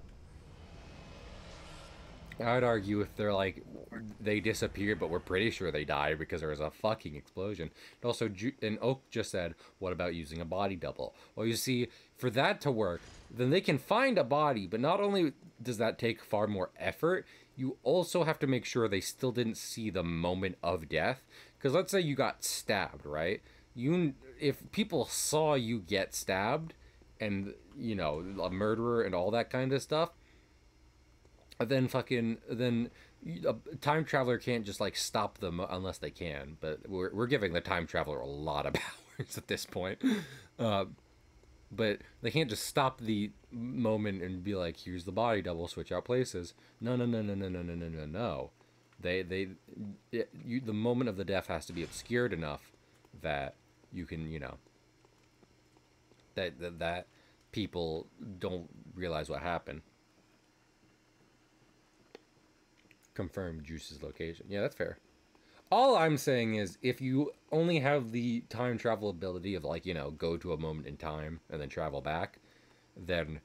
I'd argue if they're like, they disappeared, but we're pretty sure they died because there was a fucking explosion. And also, and Oak just said, what about using a body double? Well, you see, for that to work, then they can find a body, but not only does that take far more effort, you also have to make sure they still didn't see the moment of death. Because let's say you got stabbed, right? If people saw you get stabbed, and, a murderer and all that kind of stuff, then a time traveler can't just like stop them unless they can. But we're giving the time traveler a lot of powers at this point. uh, but they can't just stop the moment and be like, here's the body double, switch out places. No, no, no, no, no, no, no, no, no, no. The moment of the death has to be obscured enough that you can, that people don't realize what happened. Confirm Juice's location. Yeah, that's fair. All I'm saying is, if you only have the time travel ability of, like, go to a moment in time and then travel back, then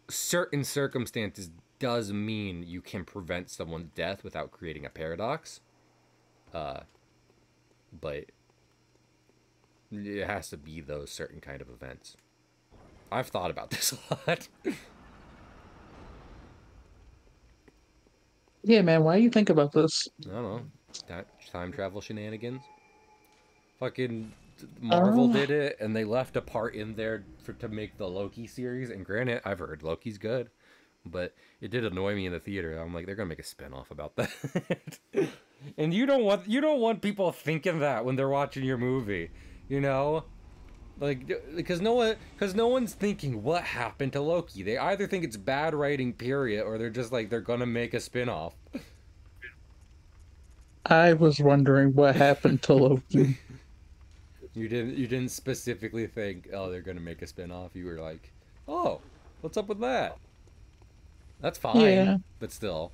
certain circumstances does mean you can prevent someone's death without creating a paradox. But it has to be those certain kind of events. I've thought about this a lot. Yeah, man, why do you think about this? I don't know. Time travel shenanigans. Fucking Marvel Oh, did it, and they left a part in there to make the Loki series. And granted, I've heard Loki's good, but it did annoy me in the theater. I'm like, they're gonna make a spinoff about that. And you don't want people thinking that when they're watching your movie, you know? Like, because no one's thinking what happened to Loki. They either think it's bad writing, period, or they're just like they're gonna make a spinoff. I was wondering what happened to Loki. You didn't specifically think, oh, they're gonna make a spinoff. You were like, oh, what's up with that? That's fine, Yeah, but still,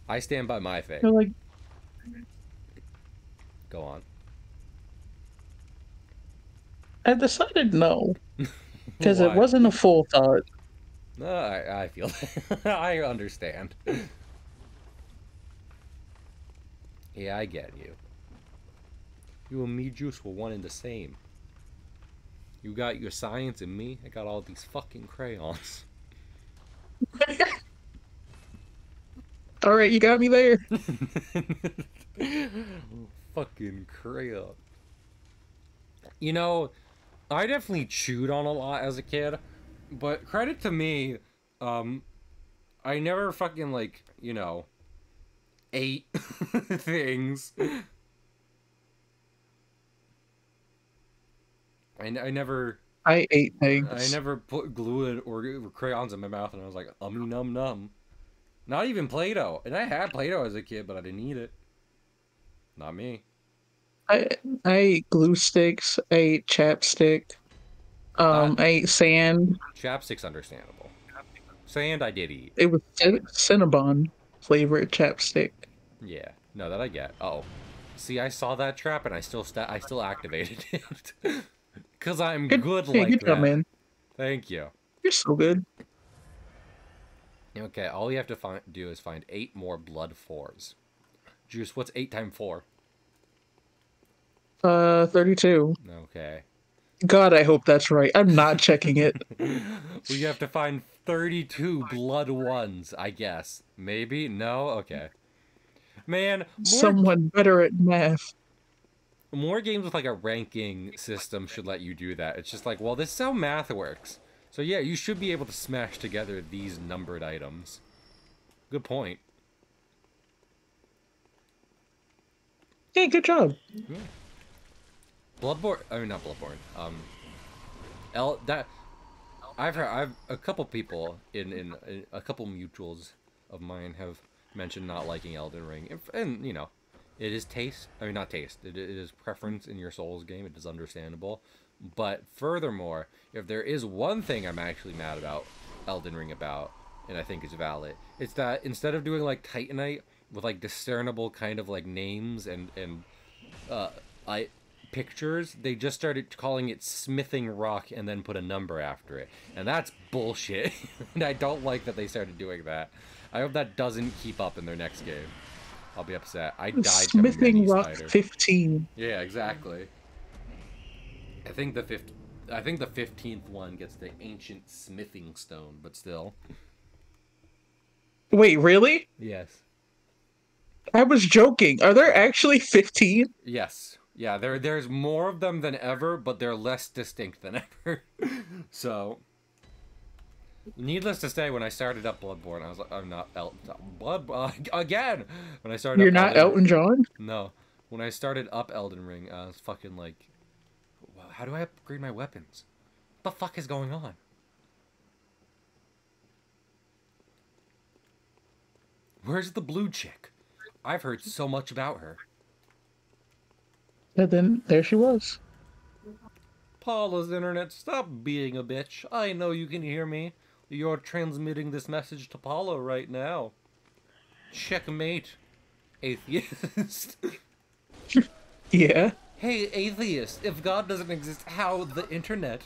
I stand by my they're thing. like, Go on. I decided no, because it Why? wasn't a full thought. No, I feel I understand. Yeah, I get you. You and me, Juice, were one and the same. You got your science and me, I got all these fucking crayons. All right, you got me there. Fucking crayon. You know, I definitely chewed on a lot as a kid, but credit to me, um, I never fucking like, ate things. I never I ate I things. never put glue or crayons in my mouth and I was like, num num. Not even Play-Doh. And I had Play-Doh as a kid, but I didn't eat it. Not me. I I ate glue sticks. I ate chapstick. That I ate sand. chapstick's understandable. Sand I did eat. It was Cinnabon flavored chapstick. Yeah. No, that I get. Oh. See, I saw that trap and I still activated it. Cuz I'm Good, good hey, like good job, that. man. Thank you. You're so good. Okay, all you have to do is find 8 more blood 4s. Juice, what's 8 times 4? 32. Okay. God, I hope that's right. I'm not checking it. We have to find 32 blood 1s, I guess. Maybe? No? Okay. Man, Someone better at math. more games with like a ranking system should let you do that. It's just like, well, this is how math works. So yeah, you should be able to smash together these numbered items. Good point. Hey, good job. Yeah. Bloodborne, I mean not Bloodborne. L that I've a couple people in a couple mutuals of mine have mentioned not liking Elden Ring, and it is taste. I mean, not taste. It is preference in your Souls game. It is understandable, but furthermore, if there is one thing I'm actually mad about Elden Ring about, and I think is valid, it's that instead of doing like Titanite with like discernible kind of like names and I pictures, they just started calling it smithing rock and then put a number after it, and that's bullshit. And I don't like that they started doing that. I hope that doesn't keep up in their next game. I'll be upset. I died to Smithing many Rock spiders. 15. Yeah, exactly. I think the fifth. I think the 15th one gets the ancient smithing stone, but still. Wait, really? Yes. I was joking. Are there actually 15? Yes. Yeah, there's more of them than ever, but they're less distinct than ever. So, needless to say, when I started up Bloodborne, I was like, I'm not again. When I started You're up not Elden, Elton John? no, when I started up Elden Ring, I was fucking like, well, how do I upgrade my weapons? What the fuck is going on? Where's the blue chick? I've heard so much about her. And then there she was. Paula's internet, stop being a bitch. I know you can hear me. You're transmitting this message to Paula right now. Checkmate, atheist. Yeah. Hey, atheist, if God doesn't exist, how the internet?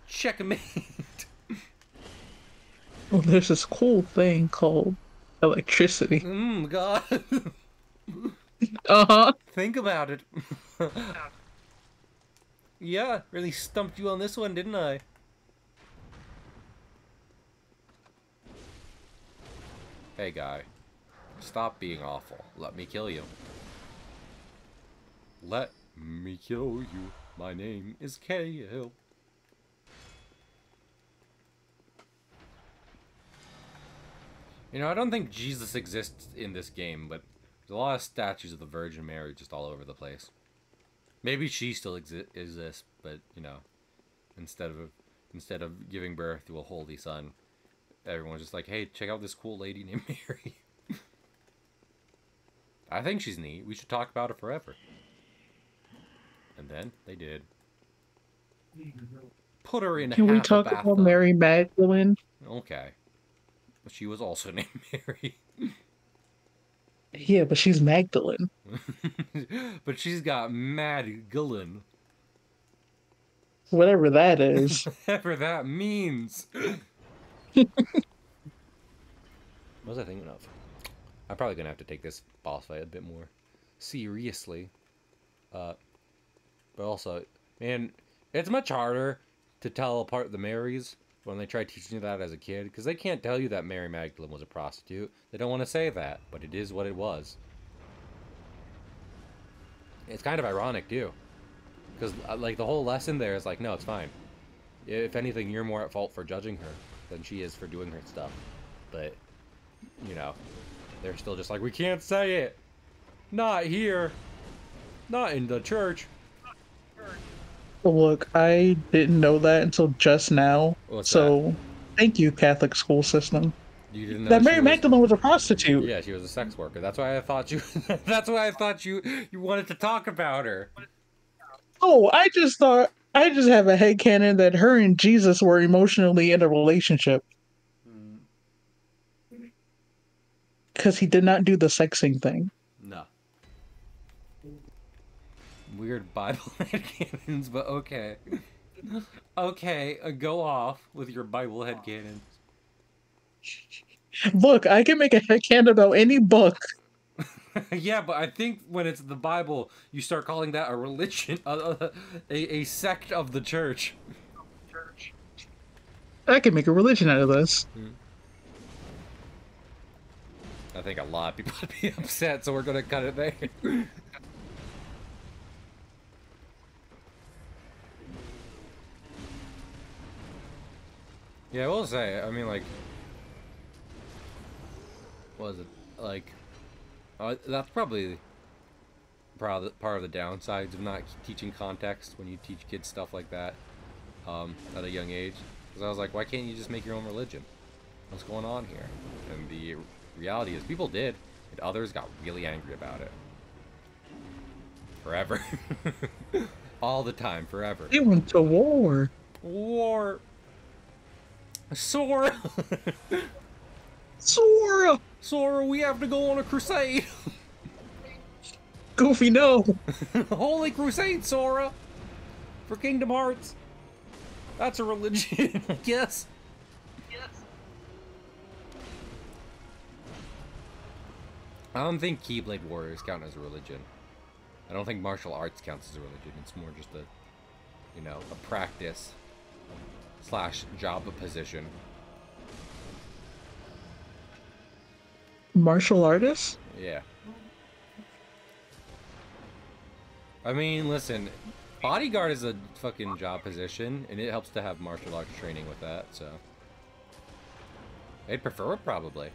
Checkmate. Well, there's this cool thing called electricity. God. Uh-huh. Think about it. Yeah, really stumped you on this one, didn't I? Hey, guy. Stop being awful. Let me kill you. Let me kill you. My name is Kale. You know, I don't think Jesus exists in this game, but there's a lot of statues of the Virgin Mary just all over the place. Maybe she still exists, but you know, instead of instead of giving birth to a holy son, everyone's just like, "Hey, check out this cool lady named Mary." I think she's neat. We should talk about her forever. And then they did. Put her in Can we half a talk about bathtub. Mary Magdalene? Okay. But she was also named Mary. Yeah, but she's Magdalene. But she's got mad gullen. Whatever that is. Whatever that means. What was I thinking of? I'm probably gonna have to take this boss fight a bit more seriously. But also, man, it's much harder to tell apart the Marys when they try teaching you that as a kid, because they can't tell you that Mary Magdalene was a prostitute. They don't want to say that, but it is what it was. It's kind of ironic too, because like the whole lesson there is like, no, it's fine. If anything, you're more at fault for judging her than she is for doing her stuff. But you know, they're still just like, we can't say it. Not here. Not in the church. Look, I didn't know that until just now. What's that? So, thank you, Catholic school system. You didn't know That she Mary was... Magdalene was a prostitute. Yeah, she was a sex worker. That's why I thought you... That's why I thought you wanted to talk about her. Oh, I just have a headcanon that her and Jesus were emotionally in a relationship because he did not do the sexing thing. No. Weird Bible headcanons, but okay. Okay, go off with your Bible headcanons. Look, I can make a headcanon about any book. Yeah, but I think when it's the Bible, you start calling that a religion, a sect of the church. I can make a religion out of this. I think a lot of people would be upset, so we're gonna cut it there. Yeah, I will say, I mean, like, what is it? Like, that's probably part of the downsides of not teaching context when you teach kids stuff like that at a young age. Because I was like, why can't you just make your own religion? What's going on here? And the reality is people did, and others got really angry about it. Forever. All the time, forever. They went to war. War. Sora! Sora! Sora, we have to go on a crusade! Goofy, no! Holy crusade, Sora! For Kingdom Hearts! That's a religion, I guess. I don't think Keyblade Warriors count as a religion. I don't think martial arts counts as a religion. It's more just a, you know, a practice / job position. Martial artist? Yeah. I mean, listen, bodyguard is a fucking job position, and it helps to have martial arts training with that, so. I'd prefer it, probably.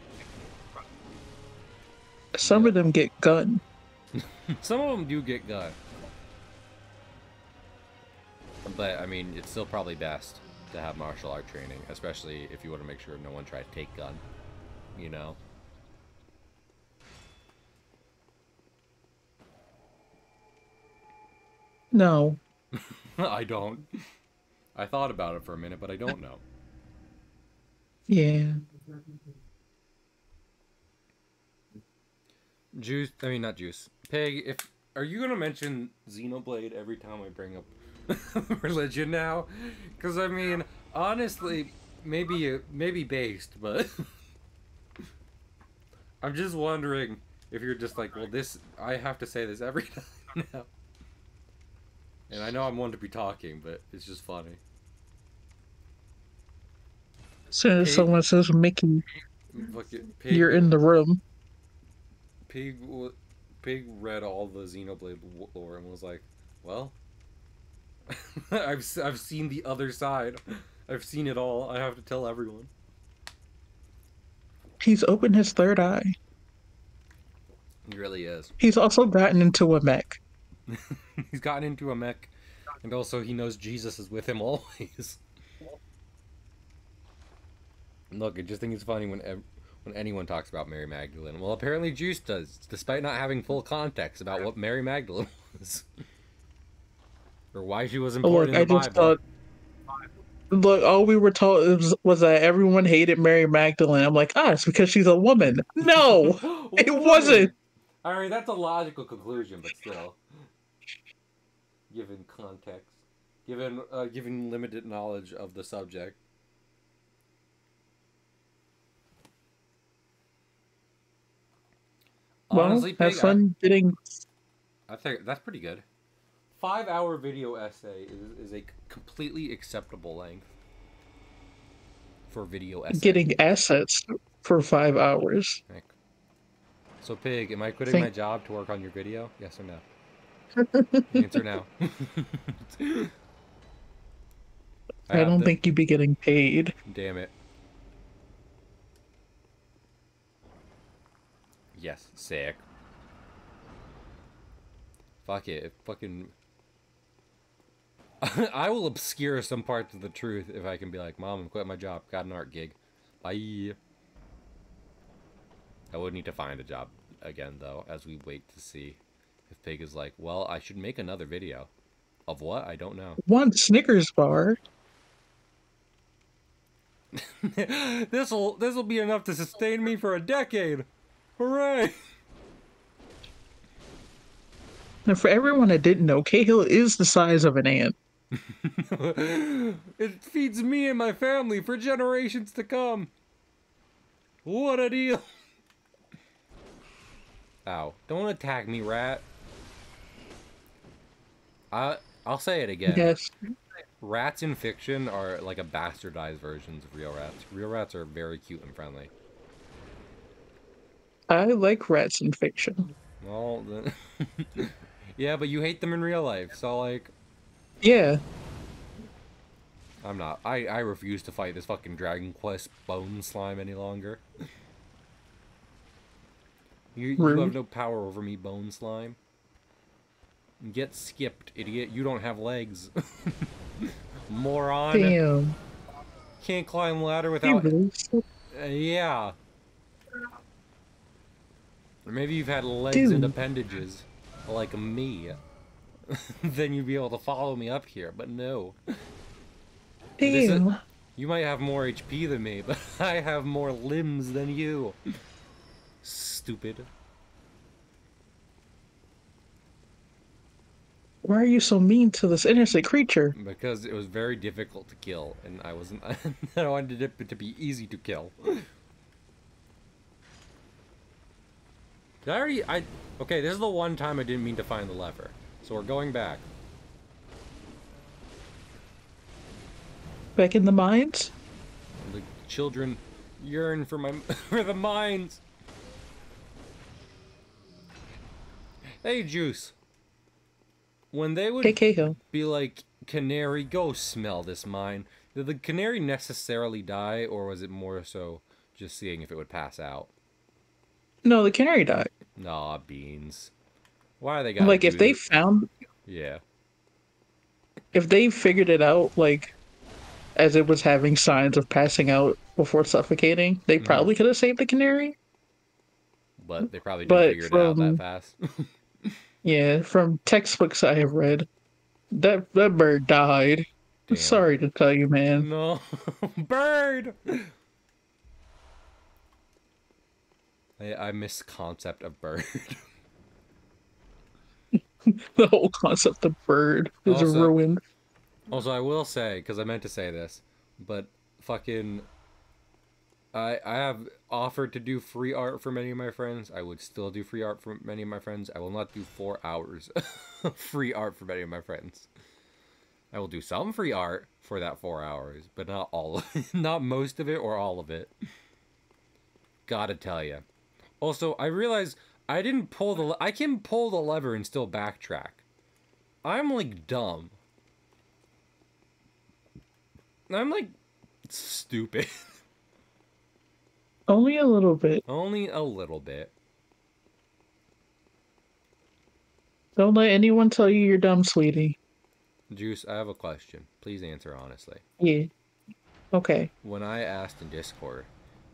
Some of them get gun. Some of them do get gun. But, I mean, it's still probably best to have martial art training, especially if you want to make sure no one tries to take gun, you know? No. I don't. I thought about it for a minute, but I don't know. Yeah. Juice, I mean, not Juice. Pig, are you gonna mention Xenoblade every time I bring up religion now? Because, I mean, honestly, maybe based, but I'm just wondering if you're just like, well, I have to say this every time now. And I know I'm one to be talking, but it's just funny. So Pig, someone says Mickey. Fucking You're in the room. pig, pig read all the Xenoblade lore and was like, "Well, I've seen the other side. I've seen it all. I have to tell everyone." He's opened his third eye. He really is. He's also gotten into a mech. He's gotten into a mech, and also he knows Jesus is with him always. Look, I just think it's funny when anyone talks about Mary Magdalene. Well, apparently Juice does, despite not having full context about what Mary Magdalene was. Or why she was Oh, important look, in I the just Bible. thought. Look, all we were told was that everyone hated Mary Magdalene. I'm like, it's because she's a woman. No, it wasn't. Woman! Alright, that's a logical conclusion, but still. Given context. Given limited knowledge of the subject. Well, Honestly, have Pig, fun getting. I think that's pretty good. 5-hour video essay is a completely acceptable length for video essay. Getting assets for 5 hours. Heck. So, Pig, am I quitting my Think job to work on your video? Yes or no? Answer now. I I have don't to. think you'd be getting paid. Damn it. Yes, sick. Fuck it. Fucking. I will obscure some parts of the truth if I can be like, Mom, I'm quitting my job. Got an art gig. Bye. I would need to find a job again, though, as we wait to see if Pig is like, well, I should make another video. Of what? I don't know. One Snickers bar. This'll be enough to sustain me for a decade. Hooray! And for everyone that didn't know, Cahill is the size of an ant. It feeds me and my family for generations to come. What a deal. Ow. Don't attack me, rat. I'll say it again. Yes, Rats in fiction are like a bastardized versions of real rats. Real rats are very cute and friendly. I like rats in fiction. Well, then... yeah, but you hate them in real life, so like... Yeah, I'm not. I refuse to fight this fucking Dragon Quest bone slime any longer. You have rude. no power over me, bone slime. Get skipped, idiot. You don't have legs. Moron. Damn. Can't climb ladder He without... really sucks. yeah. Or maybe you've had legs and Dude, appendages, like me. Then you'd be able to follow me up here, but no. This is... damn. You might have more HP than me, but I have more limbs than you. Stupid. Why are you so mean to this innocent creature? Because it was very difficult to kill, and I wasn't... I wanted it to be easy to kill. Did I already... Okay, this is the one time I didn't mean to find the lever. So we're going back. Back in the mines? The children yearn for my... for the mines! Hey, Juice. When they would Hey, Cahill. be like, Canary, go smell this mine, did the canary necessarily die, or was it more so just seeing if it would pass out? No, the canary died. Nah, beans. Why they gotta Like, do if they that? found, Yeah. if they figured it out, like, as it was having signs of passing out before suffocating, they Mm-hmm. probably could have saved the canary. But they probably didn't But figure it out that from, fast. yeah, from textbooks I have read, that bird died. Damn. Sorry to tell you, man. No. Bird! I miss concept of bird. The whole concept of bird is Also, ruined. I will say, because I meant to say this, but fucking... I have offered to do free art for many of my friends. I would still do free art for many of my friends. I will not do 4 hours of free art for many of my friends. I will do some free art for that 4 hours, but not all of it. Not most of it or all of it. Gotta tell you. Also, I realized I didn't pull the... I can pull the lever and still backtrack. I'm, like, dumb. I'm, like, stupid. Only a little bit. Only a little bit. Don't let anyone tell you you're dumb, sweetie. Juice, I have a question. Please answer honestly. Yeah. Okay. When I asked in Discord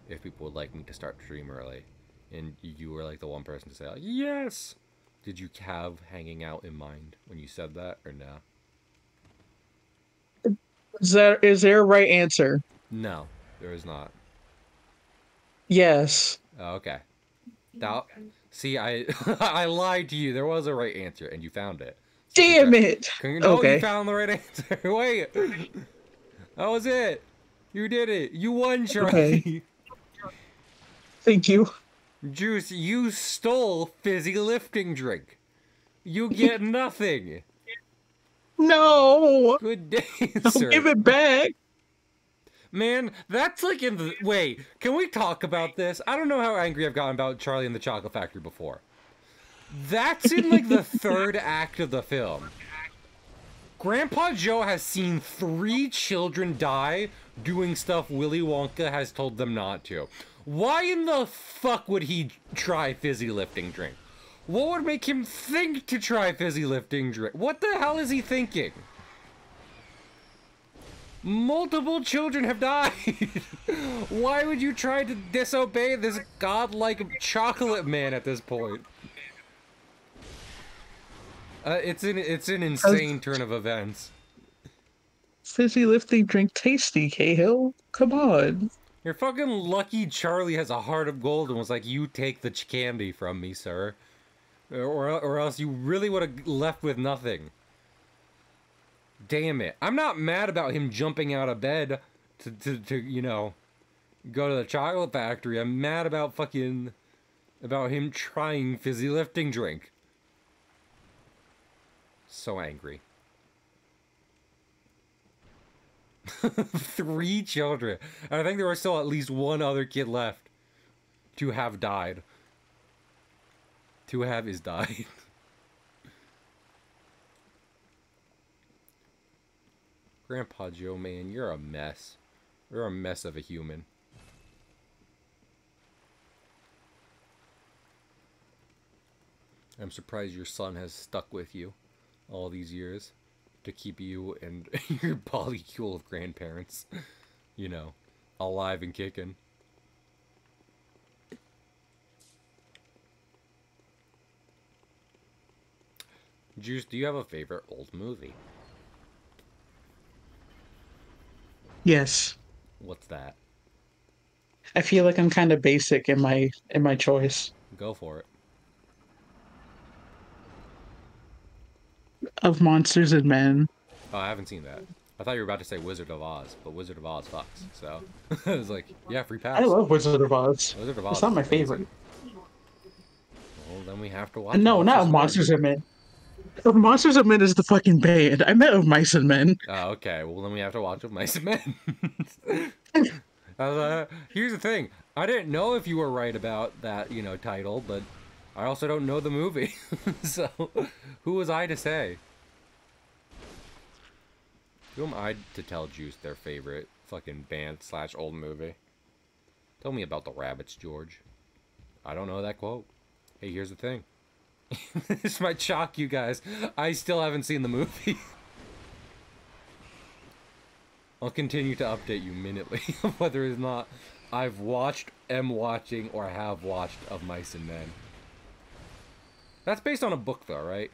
if people would like me to start stream early, and you were like the one person to say like, yes, did you have hanging out in mind when you said that or no? Is there a right answer? No, there is not. Yes. Oh, okay. That, see, I I lied to you. There was a right answer, and you found it. So Damn it. no, you Okay. found the right answer. Wait, that was it. You did it. You won, Okay. Charlie. Thank you. Juice, you stole fizzy lifting drink. You get nothing. No. Good day, I'll sir. give it back. Man, that's like in the... Wait, can we talk about this? I don't know how angry I've gotten about Charlie and the Chocolate Factory before. That's in, like, the third act of the film. Grandpa Joe has seen 3 children die doing stuff Willy Wonka has told them not to. Why in the fuck would he try fizzy lifting drink? What would make him think to try fizzy lifting drink? What the hell is he thinking? Multiple children have died. Why would you try to disobey this godlike chocolate man at this point? It's an insane turn of events. Fizzy lifting drink tasty, Cahill. Come on. You're fucking lucky Charlie has a heart of gold and was like, you take the candy from me, sir. Or else you really would have left with nothing. Damn it. I'm not mad about him jumping out of bed to you know, go to the chocolate factory. I'm mad about about him trying fizzy lifting drink. So angry. 3 children. I think there was still at least one other kid left to have died. To have is died. Grandpa Joe, man, you're a mess. You're a mess of a human. I'm surprised your son has stuck with you all these years to keep you and your polycule of grandparents, you know, alive and kicking. Juice, do you have a favorite old movie? Yes. What's that? I feel like I'm kind of basic in my choice Go for it. of Monsters and Men. Oh, I haven't seen that. I thought you were about to say Wizard of Oz, but Wizard of Oz fucks. So I was like, yeah, free pass. I love Wizard of Oz. Wizard of Oz It's not is my amazing. favorite. Well, then we have to watch. No, not Monsters and Men. Monsters and Men is the fucking band. I meant of Mice and Men. Oh, okay. Well, then we have to watch Of Mice and Men. Here's the thing. I didn't know if you were right about that, you know, title, but I also don't know the movie. So, who was I to say? Who am I to tell Juice their favorite fucking band / old movie? Tell me about the rabbits, George. I don't know that quote. Hey, here's the thing. This might shock you guys. I still haven't seen the movie. I'll continue to update you minutely whether or not I've watched, am watching, or have watched Of Mice and Men. That's based on a book though, right?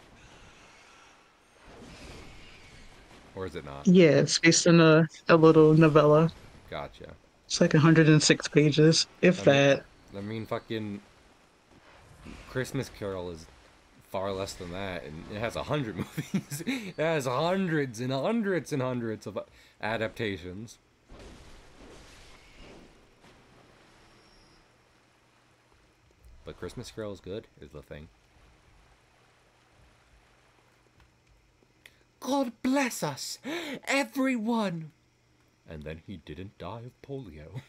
Or is it not? Yeah, it's based on a little novella. Gotcha. It's like 106 pages, if that. I mean, fucking Christmas Carol is far less than that, and it has 100 movies. It has hundreds and hundreds and hundreds of adaptations. But Christmas Carol is good, is the thing. God bless us, everyone! And then he didn't die of polio.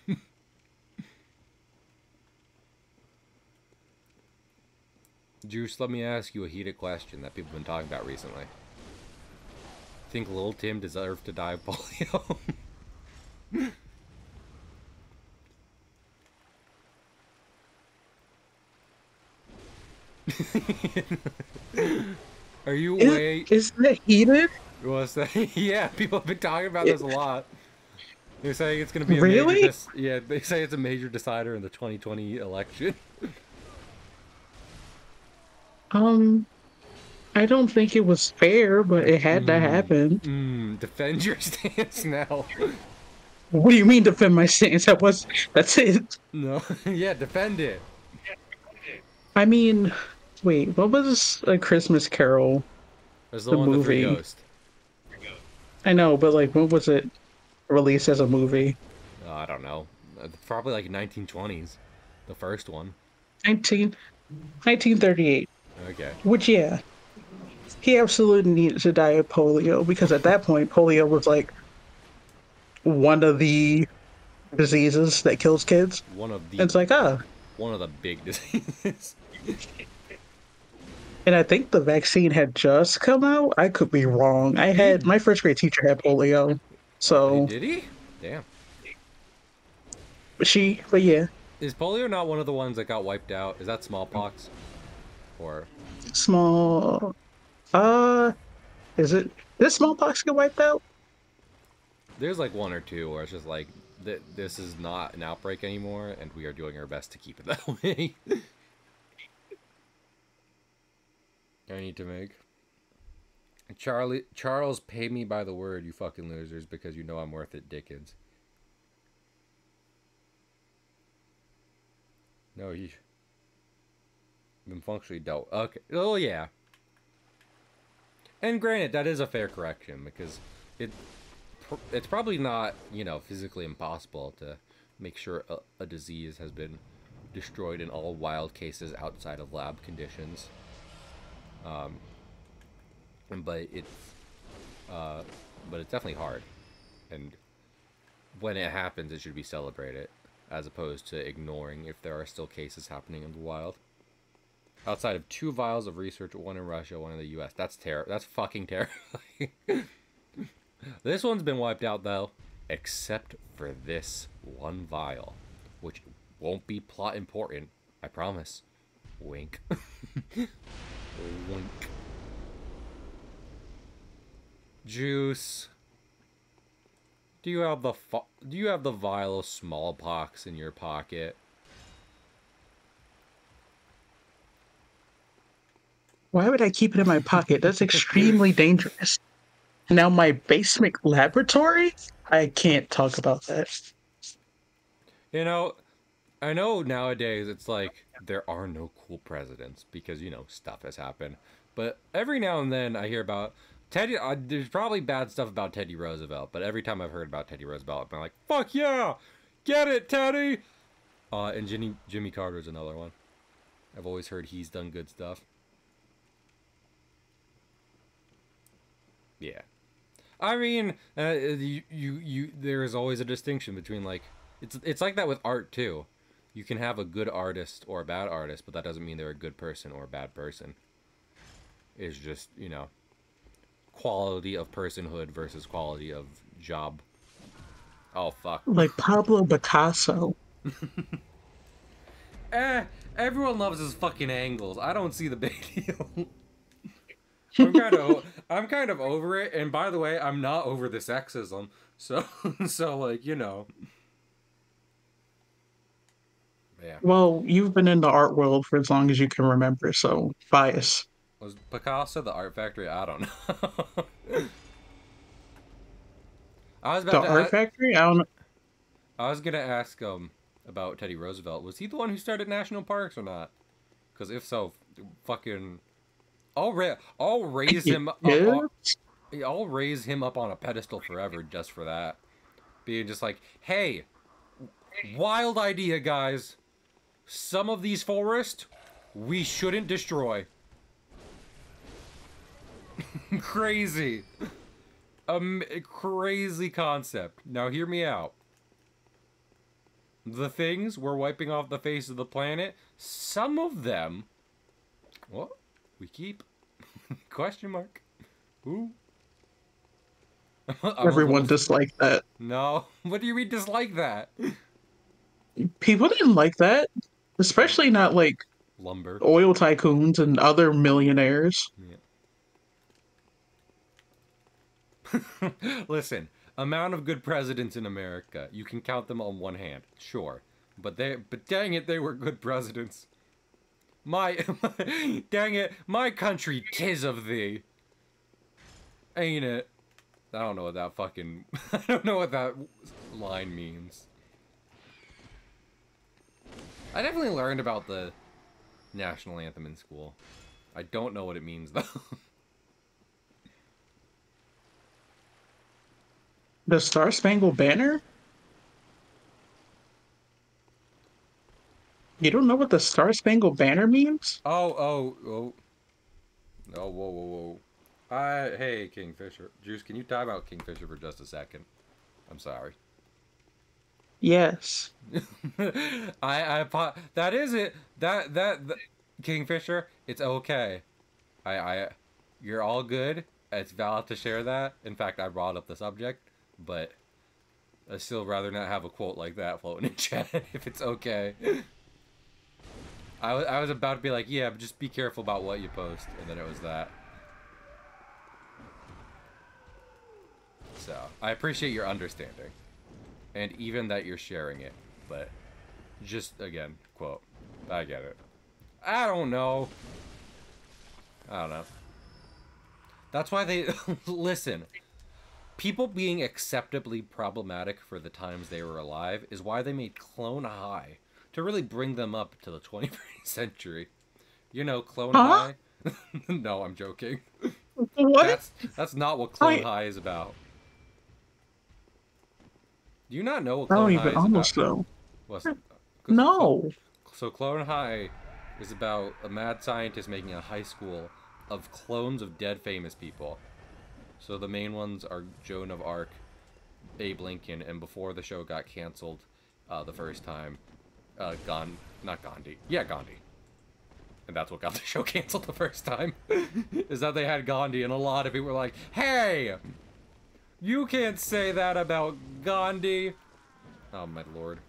Juice, let me ask you a heated question that people have been talking about recently. Think Lil Tim deserved to die of polio? Are you way... Is that heated? What's that? Yeah, people have been talking about this a lot. They're saying it's going to be a major... Really? Yeah, they say it's a major decider in the 2020 election. Um, I don't think it was fair, but it had to happen. Defend your stance now. What do you mean defend my stance? That's it. No, yeah, defend it. I mean, wait, what was A Christmas Carol, There's the the one with the three movie? ghosts. I know, but like, when was it released as a movie? I don't know. Probably like 1920s. The first one. 19, 1938. Okay. Which, yeah, he absolutely needed to die of polio because at that point, polio was like one of the diseases that kills kids. One of the... It's like, One of the big diseases. and I think the vaccine had just come out. I could be wrong. I had my first grade teacher had polio, so Did he? Damn. but yeah, Is polio not one of the ones that got wiped out? Is that smallpox? Or... small. Uh, is it? Did smallpox get wiped out? There's like one or two where it's just like, this is not an outbreak anymore, and we are doing our best to keep it that way. I need to make... Charles, pay me by the word, you fucking losers, because you know I'm worth it, Dickens. No, he's been functionally dealt... Okay. Oh, yeah. And granted, that is a fair correction, because it's probably not, you know, physically impossible to make sure a disease has been destroyed in all wild cases outside of lab conditions. But it's definitely hard, and when it happens, it should be celebrated, as opposed to ignoring if there are still cases happening in the wild. Outside of 2 vials of research, 1 in Russia, 1 in the U.S. That's fucking terrifying. This one's been wiped out, though, except for this 1 vial, which won't be plot important, I promise. Wink. Wink. Juice. Do you have the vial of smallpox in your pocket? Why would I keep it in my pocket? That's extremely dangerous. Now my basement laboratory? I can't talk about that. You know, I know nowadays it's like there are no cool presidents because, you know, stuff has happened. But every now and then I hear about Teddy. There's probably bad stuff about Teddy Roosevelt, but every time I've heard about Teddy Roosevelt, I'm like, fuck yeah! Get it, Teddy! And Jimmy Carter's another one. I've always heard he's done good stuff. Yeah. I mean, there is always a distinction between, like, it's like that with art too. You can have a good artist or a bad artist, but that doesn't mean they're a good person or a bad person. It's just, you know, quality of personhood versus quality of job. Oh fuck. Like Pablo Picasso. Everyone loves his fucking angles. I don't see the big deal. I'm kind of over it, and by the way, I'm not over the sexism. So like, you know. Yeah. Well, you've been in the art world for as long as you can remember, so bias. Was Picasso the art factory? I don't know. I was The about to art factory? I don't know. I was gonna ask about Teddy Roosevelt. Was he the one who started national parks or not? Because if so, fucking, I'll raise him up. Yeah. I'll raise him up on a pedestal forever just for that. Being just like, hey, wild idea, guys. Some of these forests we shouldn't destroy. Crazy. Crazy concept. Now hear me out. The things we're wiping off the face of the planet, some of them What? We keep? Question mark. Ooh. I'm a Everyone little... disliked that. No. What do you mean dislike that? People didn't like that, especially not like Lumber. oil tycoons and other millionaires. Yeah. Listen, amount of good presidents in America. You can count them on one hand. Sure. But dang it, they were good presidents. My dang it, my country, 'tis of thee. Ain't it? I don't know what that fucking I don't know what that line means. I definitely learned about the national anthem in school. I don't know what it means though. The Star Spangled Banner? You don't know what the Star Spangled Banner means? Oh. Oh, whoa. Hey, Kingfisher. Juice, can you time out Kingfisher for just a second? I'm sorry. Yes. That is it. Kingfisher, it's okay. You're all good. It's valid to share that. In fact, I brought up the subject, but I still rather not have a quote like that floating in chat if it's okay. I was about to be like, yeah, but just be careful about what you post, and then it was that. So, I appreciate your understanding. And even that you're sharing it. But, just, again, quote. I get it. I don't know. That's why they... Listen. People being acceptably problematic for the times they were alive is why they made Clone High. To really bring them up to the 21st century. You know, Clone Huh? High? No, I'm joking. What? That's not what Clone I High is about. Do you not know what I don't Clone High even is about? almost know. What's, No. so Clone High is about a mad scientist making a high school of clones of dead famous people. So the main ones are Joan of Arc, Abe Lincoln, and before the show got canceled the first time, not Gandhi. Yeah, Gandhi. And that's what got the show canceled the first time. Is that they had Gandhi, and a lot of people were like, hey! You can't say that about Gandhi. Oh, my lord.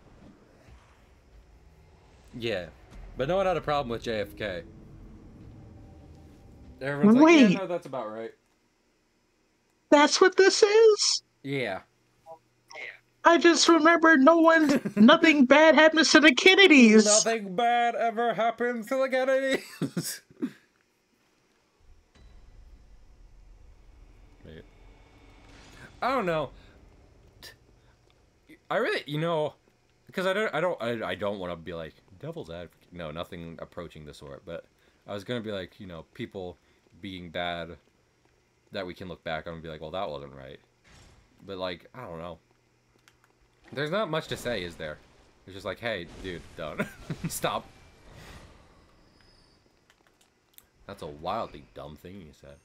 Yeah. But no one had a problem with JFK. Everyone's like, yeah, Wait, no, that's about right. that's what this is? Yeah. I just remembered nothing bad happens to the Kennedys. Nothing bad ever happens to the Kennedys. Wait. I don't know. I really, because I don't want to be like devil's advocate. No, nothing approaching the sort. But I was gonna be like, people being bad that we can look back on and be like, well, that wasn't right. But like, I don't know. There's not much to say, is there? It's just like, hey, dude, don't stop. That's a wildly dumb thing you said.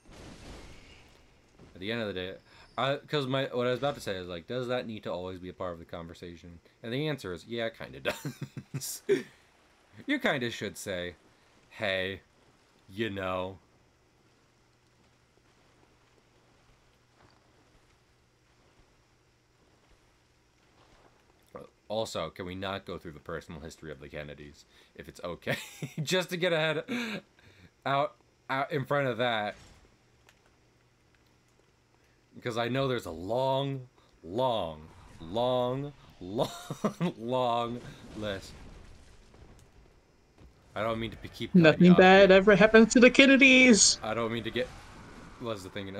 At the end of the day, because what I was about to say is like, does that need to always be a part of the conversation? And the answer is, yeah, it kind of does. You kind of should say, hey, you know. Also, can we not go through the personal history of the Kennedys, if it's okay? Just to get out in front of that. Because I know there's a long list. I don't mean to keep cutting you Nothing off. bad ever happens to the Kennedys. I don't mean to get... What's the thing,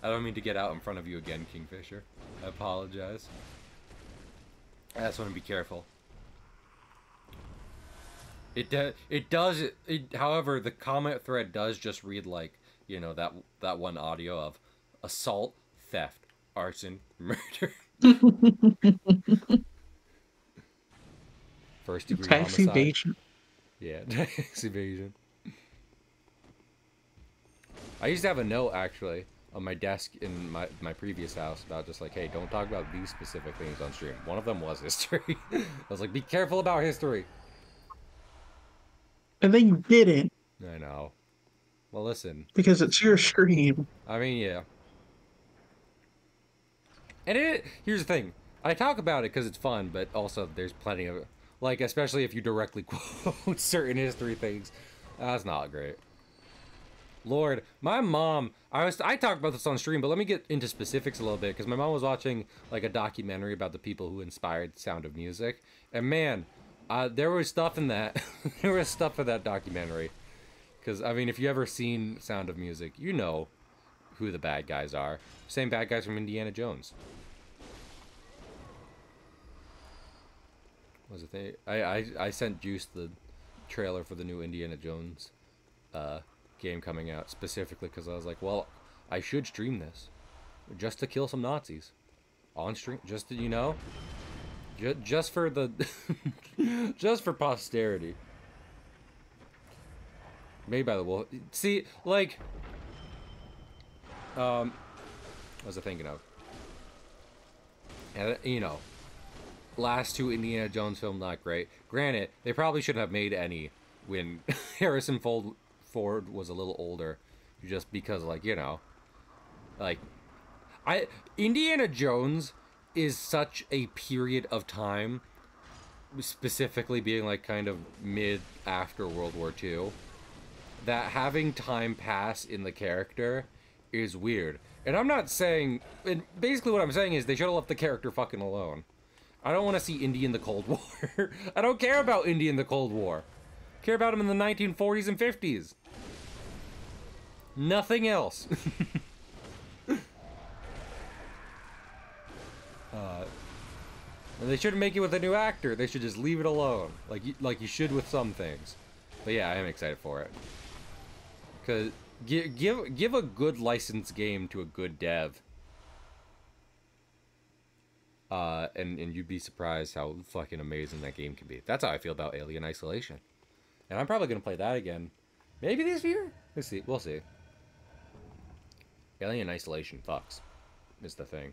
I don't mean to get out in front of you again, Kingfisher. I apologize. I just want to be careful. However, the comment thread does just read like, that one audio of assault, theft, arson, murder. First degree Tax homicide. evasion. Yeah, tax evasion. I used to have a note, actually, on my desk in my previous house about just like, hey, don't talk about these specific things on stream. One of them was history. I was like, be careful about history. And then you didn't I know. Well, listen. because it's your stream. I mean, yeah. And here's the thing. I talk about it because it's fun, but also there's plenty of, like, especially if you directly quote certain history things. That's not great. Lord, my mom, I talked about this on stream, but let me get into specifics a little bit, because my mom was watching, like, a documentary about the people who inspired Sound of Music, and man, there was stuff in that, there was stuff in that documentary, because, I mean, if you ever seen Sound of Music, you know who the bad guys are. Same bad guys from Indiana Jones. What was the thing? I sent Juice the trailer for the new Indiana Jones, game coming out, specifically because I was like, well, I should stream this just to kill some Nazis on stream, just to, just for the just for posterity. Made by the wolf. See, like, what was I thinking of? And last two Indiana Jones films not great. Granted, they probably shouldn't have made any when Harrison Ford was a little older, just because, like, like, Indiana Jones is such a period of time, specifically being like kind of mid after World War II, that having time pass in the character is weird. And I'm not saying, and basically what I'm saying is they should have left the character fucking alone. I don't want to see Indy in the Cold War. I don't care about Indy in the Cold War. I care about him in the 1940s and 50s. Nothing else. And they shouldn't make it with a new actor. They should just leave it alone, like you should with some things. But yeah, I am excited for it. Cause give a good licensed game to a good dev. And you'd be surprised how fucking amazing that game can be. That's how I feel about Alien Isolation. And I'm probably gonna play that again. Maybe this year? Let's see. We'll see. Alien Isolation fucks is the thing.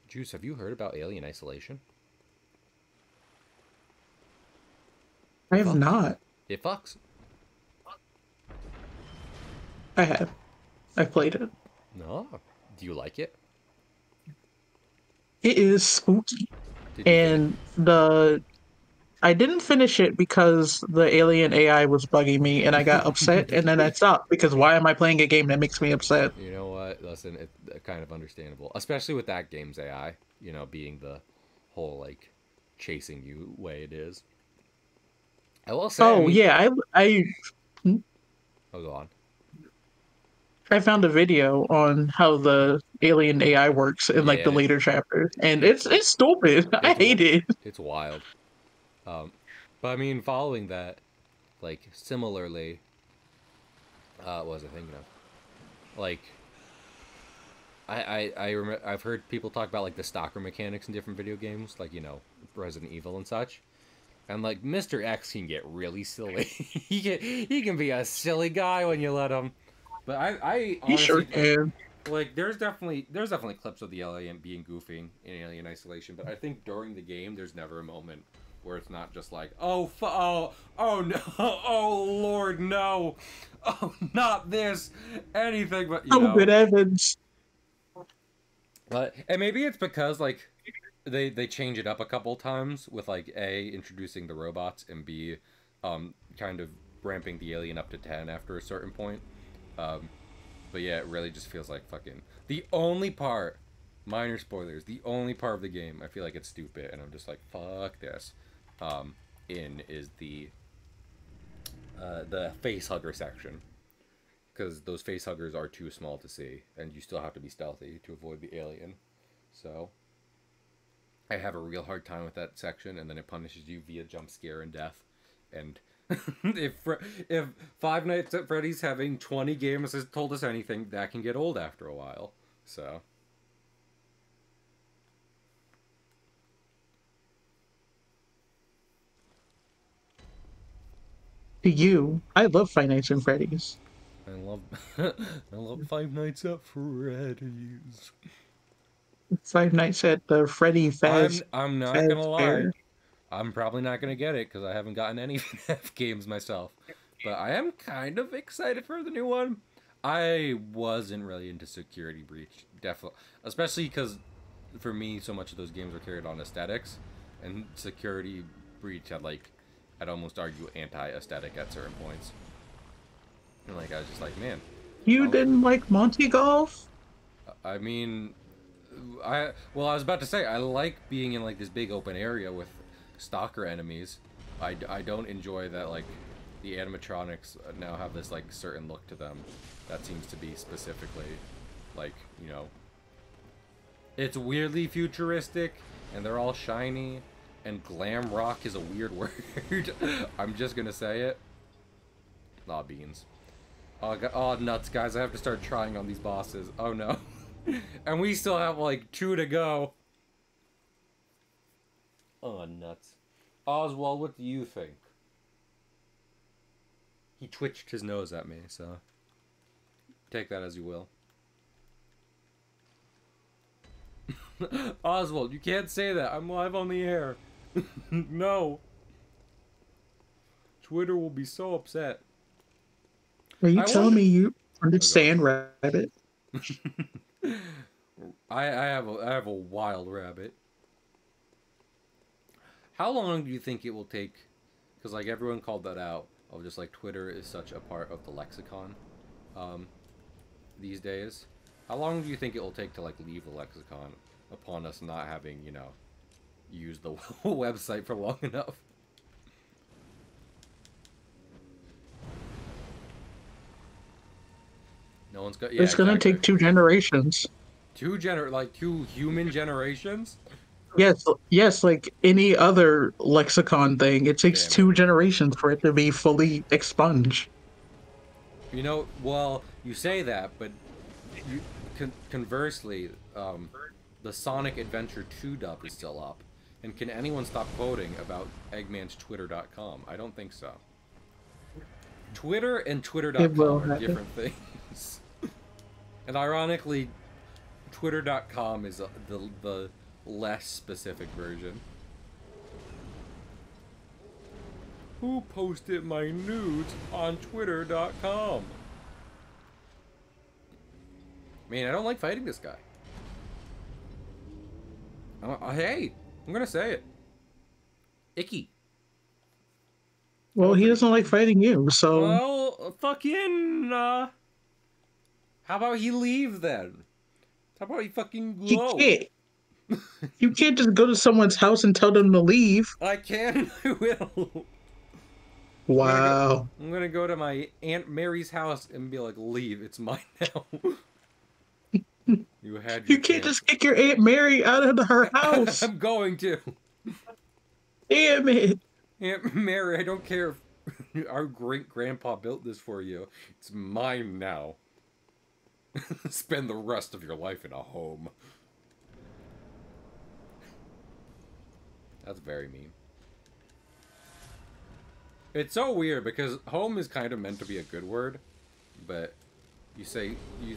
Juice, have you heard about Alien Isolation? I have not. It fucks. I have. I played it. No. Do you like it? It is spooky. Did you And I didn't finish it because the alien AI was bugging me and I got upset and then I stopped because why am I playing a game that makes me upset? You know what? Listen, it's kind of understandable. Especially with that game's AI, being the whole, like, chasing you way it is. I will say, Oh yeah, Oh, go on. I found a video on how the alien AI works in like the Yeah, later chapters, and it's it's stupid. I hate it. it's wild. But I mean, following that, like, similarly, what was I thinking of? Like, I've heard people talk about, like, the stalker mechanics in different video games, like, Resident Evil and such. And, like, Mr. X can get really silly. he can be a silly guy when you let him. But I He sure honestly, can. like, there's definitely clips of the alien being goofing in Alien Isolation, but I think during the game there's never a moment where it's not just like, oh no, oh Lord, no, oh, not this, anything but, Oh, good heavens. But, and maybe it's because, like, they change it up a couple times with, like, A, introducing the robots, and B, kind of ramping the alien up to 10 after a certain point. But yeah, it really just feels like fucking the only part, minor spoilers, the only part of the game I feel like it's stupid and I'm just like, fuck this, is the face hugger section, because those face huggers are too small to see and you still have to be stealthy to avoid the alien. So I have a real hard time with that section, and then it punishes you via jump scare and death. And if Five Nights at Freddy's having 20 games has told us anything, that can get old after a while. So To you, I love Five Nights at Freddy's. I love I love Five Nights at Freddy's. Five Nights at the Freddy I'm not gonna lie. Fazbear. I'm probably not gonna get it because I haven't gotten any FNAF games myself. But I am kind of excited for the new one. I wasn't really into Security Breach, definitely, especially because for me, so much of those games were carried on aesthetics, and Security Breach had like, I'd almost argue anti-aesthetic at certain points. And like I was just like, man, You I, didn't like Monty Golf? I mean, I well, I was about to say I like being in like this big open area with stalker enemies. I don't enjoy that like the animatronics now have this like certain look to them that seems to be specifically like, you know, it's weirdly futuristic and they're all shiny and glam rock is a weird word. I'm just gonna say it. Aw, beans. Oh, nuts, guys. I have to start trying on these bosses. Oh, no. And we still have, like, 2 to go. Oh, nuts. Oswald, what do you think? He twitched his nose at me, so take that as you will. Oswald, you can't say that. I'm live on the air. No. Twitter will be so upset. Are you I telling wonder... me you Oh, understand Rabbit? I have a wild rabbit. How long do you think it will take? Because like everyone called that out of just like Twitter is such a part of the lexicon these days. How long do you think it will take to like leave the lexicon upon us not having, you know, used the website for long enough? No one's got. Yeah, It's gonna exactly. take 2 generations. Like 2 human generations. Yes, yes, like any other lexicon thing, it takes Damn it. 2 generations for it to be fully expunged. You know, well, you say that, but you, conversely, the Sonic Adventure 2 dub is still up. And can anyone stop quoting about Eggman's Twitter.com? I don't think so. Twitter and It will Twitter.com are happen. different things. And ironically, Twitter.com is the less specific version. Who posted my nudes on Twitter.com? Man, I don't like fighting this guy. Hey, I'm gonna say it. Icky. Well, he doesn't like fighting you, so Well, fucking, how about he leave then? How about he fucking he go? can't. You can't just go to someone's house and tell them to leave. I can, I will. I'm gonna go. Wow. I'm gonna go to my Aunt Mary's house and be like, "Leave, it's mine now." You had your You can't chance. just kick your Aunt Mary out of her house. I'm going to. Damn it. Aunt Mary, I don't care if our great grandpa built this for you. It's mine now. Spend the rest of your life in a home. That's very mean. It's so weird because home is kind of meant to be a good word, but you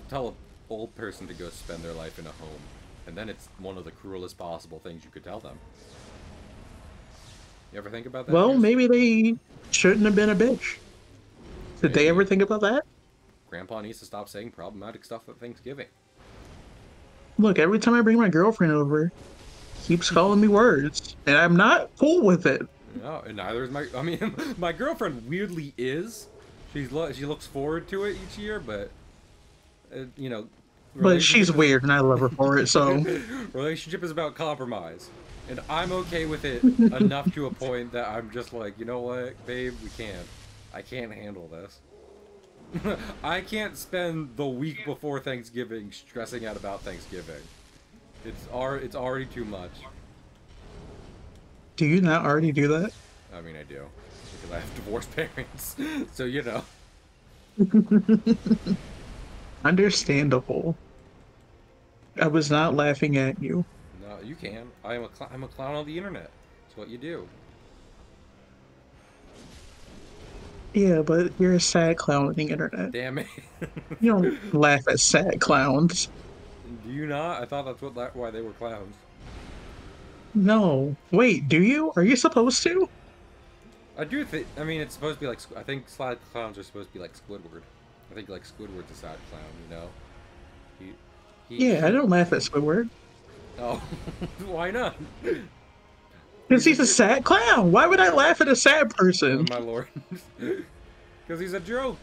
tell an old person to go spend their life in a home, and then it's one of the cruelest possible things you could tell them. You ever think about that, Well, Pierce? maybe they shouldn't have been a bitch. Did they ever Maybe think about that? Grandpa needs to stop saying problematic stuff at Thanksgiving. Look, every time I bring my girlfriend over, he keeps calling me words, and I'm not cool with it. No, and neither is my. I mean, my girlfriend weirdly is. She looks forward to it each year, but you know, But she's relationship is weird, and I love her for it, so. relationship is about compromise, and I'm okay with it enough to a point that I'm just like, you know what, babe, we can't. I can't handle this. I can't spend the week before Thanksgiving stressing out about Thanksgiving. It's already too much. Do you not already do that? I mean, I do because I have divorced parents, so you know. Understandable. I was not laughing at you. No, you can. I'm a clown on the internet. It's what you do. Yeah, but you're a sad clown on the internet. Damn it. You don't laugh at sad clowns. Do you not? I thought that's why they were clowns. No. Wait, do you? Are you supposed to? I do think. I mean, it's supposed to be like. I think sad clowns are supposed to be like Squidward. I think like Squidward's a sad clown. You know. He. Yeah, I He. don't laugh at Squidward. Oh, why not? Because He's a he's a joke. sad clown. Why would I laugh at a sad Oh person? my lord. Because he's a joke.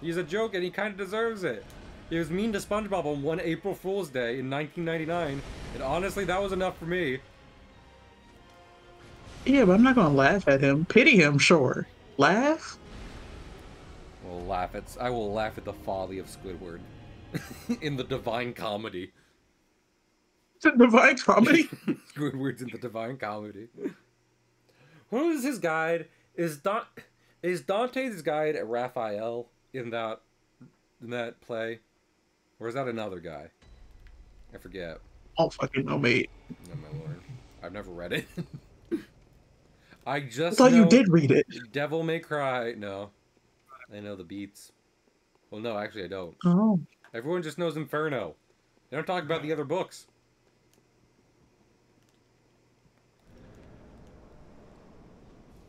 He's a joke, and he kind of deserves it. He was mean to SpongeBob on one April Fool's Day in 1999, and honestly, that was enough for me. Yeah, but I'm not gonna laugh at him. Pity him, sure. Laugh? I will laugh at the folly of Squidward in the Divine Comedy. Divine comedy? Squidward's in the Divine Comedy. Who is his guide? Is Dante's guide at Raphael in that play, or is that another guy? I forget. Oh fucking no, mate. Oh my lord, I've never read it. I I just thought you know did read it. Devil May Cry. No, I know the beats. Well, no, actually, I don't. Oh. Everyone just knows Inferno. They don't talk about the other books.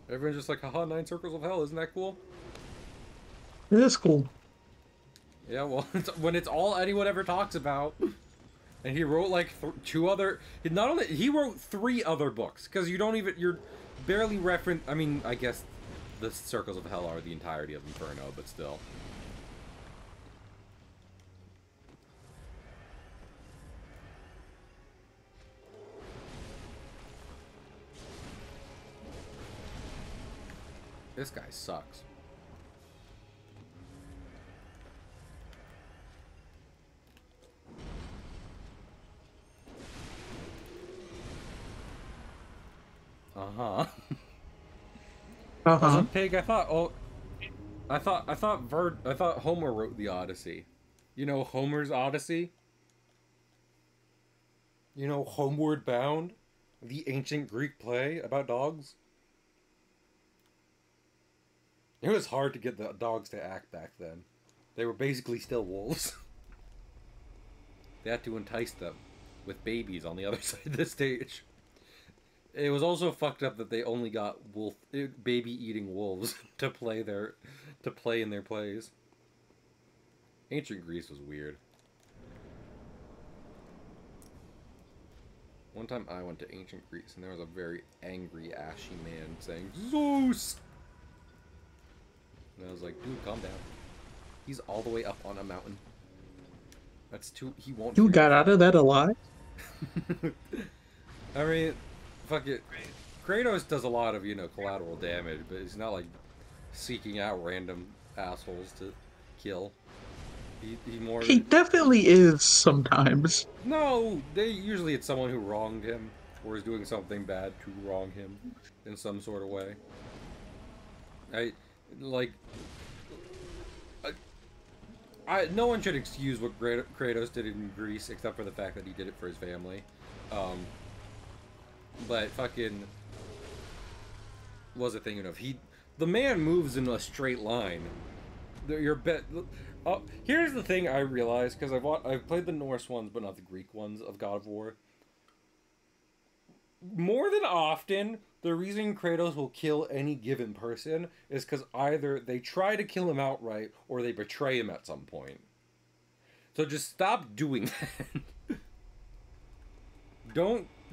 Everyone's just like, haha, 9 Circles of Hell, isn't that cool? It is cool. Yeah, well, when it's all anyone ever talks about. And he wrote like two other. Not only he wrote 3 other books because you're barely reference. I mean, I guess the Circles of Hell are the entirety of Inferno, but still. This guy sucks. Uh-huh. As a Uh-huh. pig, I thought I thought Homer wrote the Odyssey. You know Homer's Odyssey? You know Homeward Bound? The ancient Greek play about dogs? It was hard to get the dogs to act back then. They were basically still wolves. They had to entice them with babies on the other side of the stage. It was also fucked up that they only got baby eating wolves to play in their plays. Ancient Greece was weird. One time I went to ancient Greece and there was a very angry, ashy man saying, Zeus! And I was like, dude, calm down. He's all the way up on a mountain. That's too... He won't You hear got out of that alive? you. I mean, fuck it. Kratos does a lot of, collateral damage, but he's not, like, seeking out random assholes to kill. He more... He definitely is sometimes. No! Usually it's someone who wronged him, or is doing something bad to wrong him in some sort of way. Like... no one should excuse what Kratos did in Greece, except for the fact that he did it for his family. But fucking... was a thing enough. The man moves in a straight line. Here's the thing I realized, because I've played the Norse ones, but not the Greek ones of God of War. More than often, the reason Kratos will kill any given person is because either they try to kill him outright, or they betray him at some point. So just stop doing that.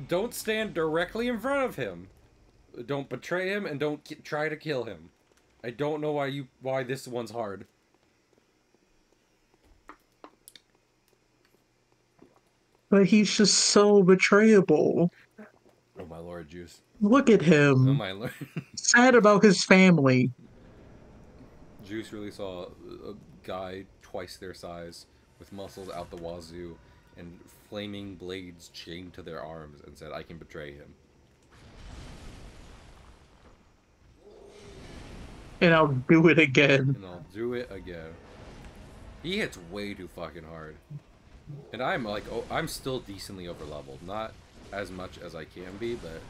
Don't stand directly in front of him. Don't betray him, and don't try to kill him. I don't know why this one's hard. But he's just so betrayable. Oh my lord, Juice. Look at Oh him. my lord. Sad about his family. Juice really saw a guy twice their size, with muscles out the wazoo, and flaming blades chained to their arms, and said, I can betray him. And I'll do it again. And I'll do it again. He hits way too fucking hard. And I'm like, I'm still decently overleveled. Not as much as I can be, but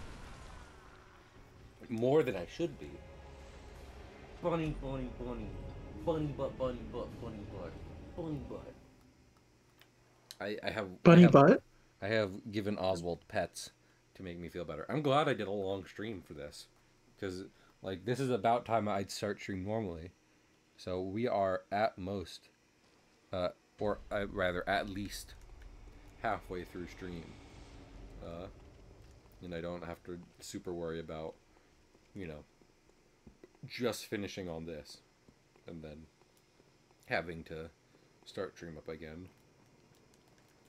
more than I should be. Bunny, bunny, bunny. Bunny butt, bunny butt, bunny butt. Bunny butt. I have Bunny butt? I have given Oswald pets to make me feel better. I'm glad I did a long stream for this, because like this is about time I'd start stream normally. So we are at most, uh, or rather at least halfway through stream, uh, and I don't have to super worry about, you know, just finishing on this, and then having to start stream up again.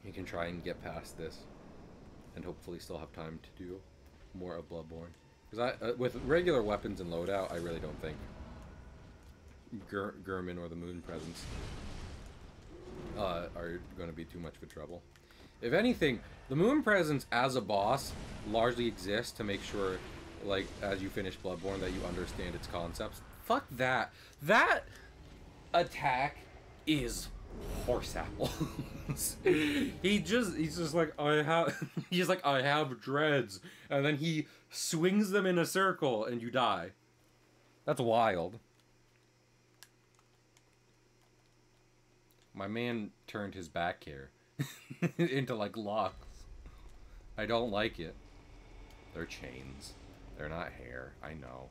You can try and get past this, and hopefully still have time to do more of Bloodborne. Because with regular weapons and loadout, I really don't think Gurman or the Moon Presence are going to be too much of a trouble. If anything, the Moon Presence as a boss largely exists to make sure, like, as you finish Bloodborne, that you understand its concepts. Fuck that. That attack is horse apples. he's just like, he's like, I have dreads, and then he swings them in a circle and you die. That's wild. My man turned his back hair into like locks. I don't like it. They're chains. They're not hair. I know.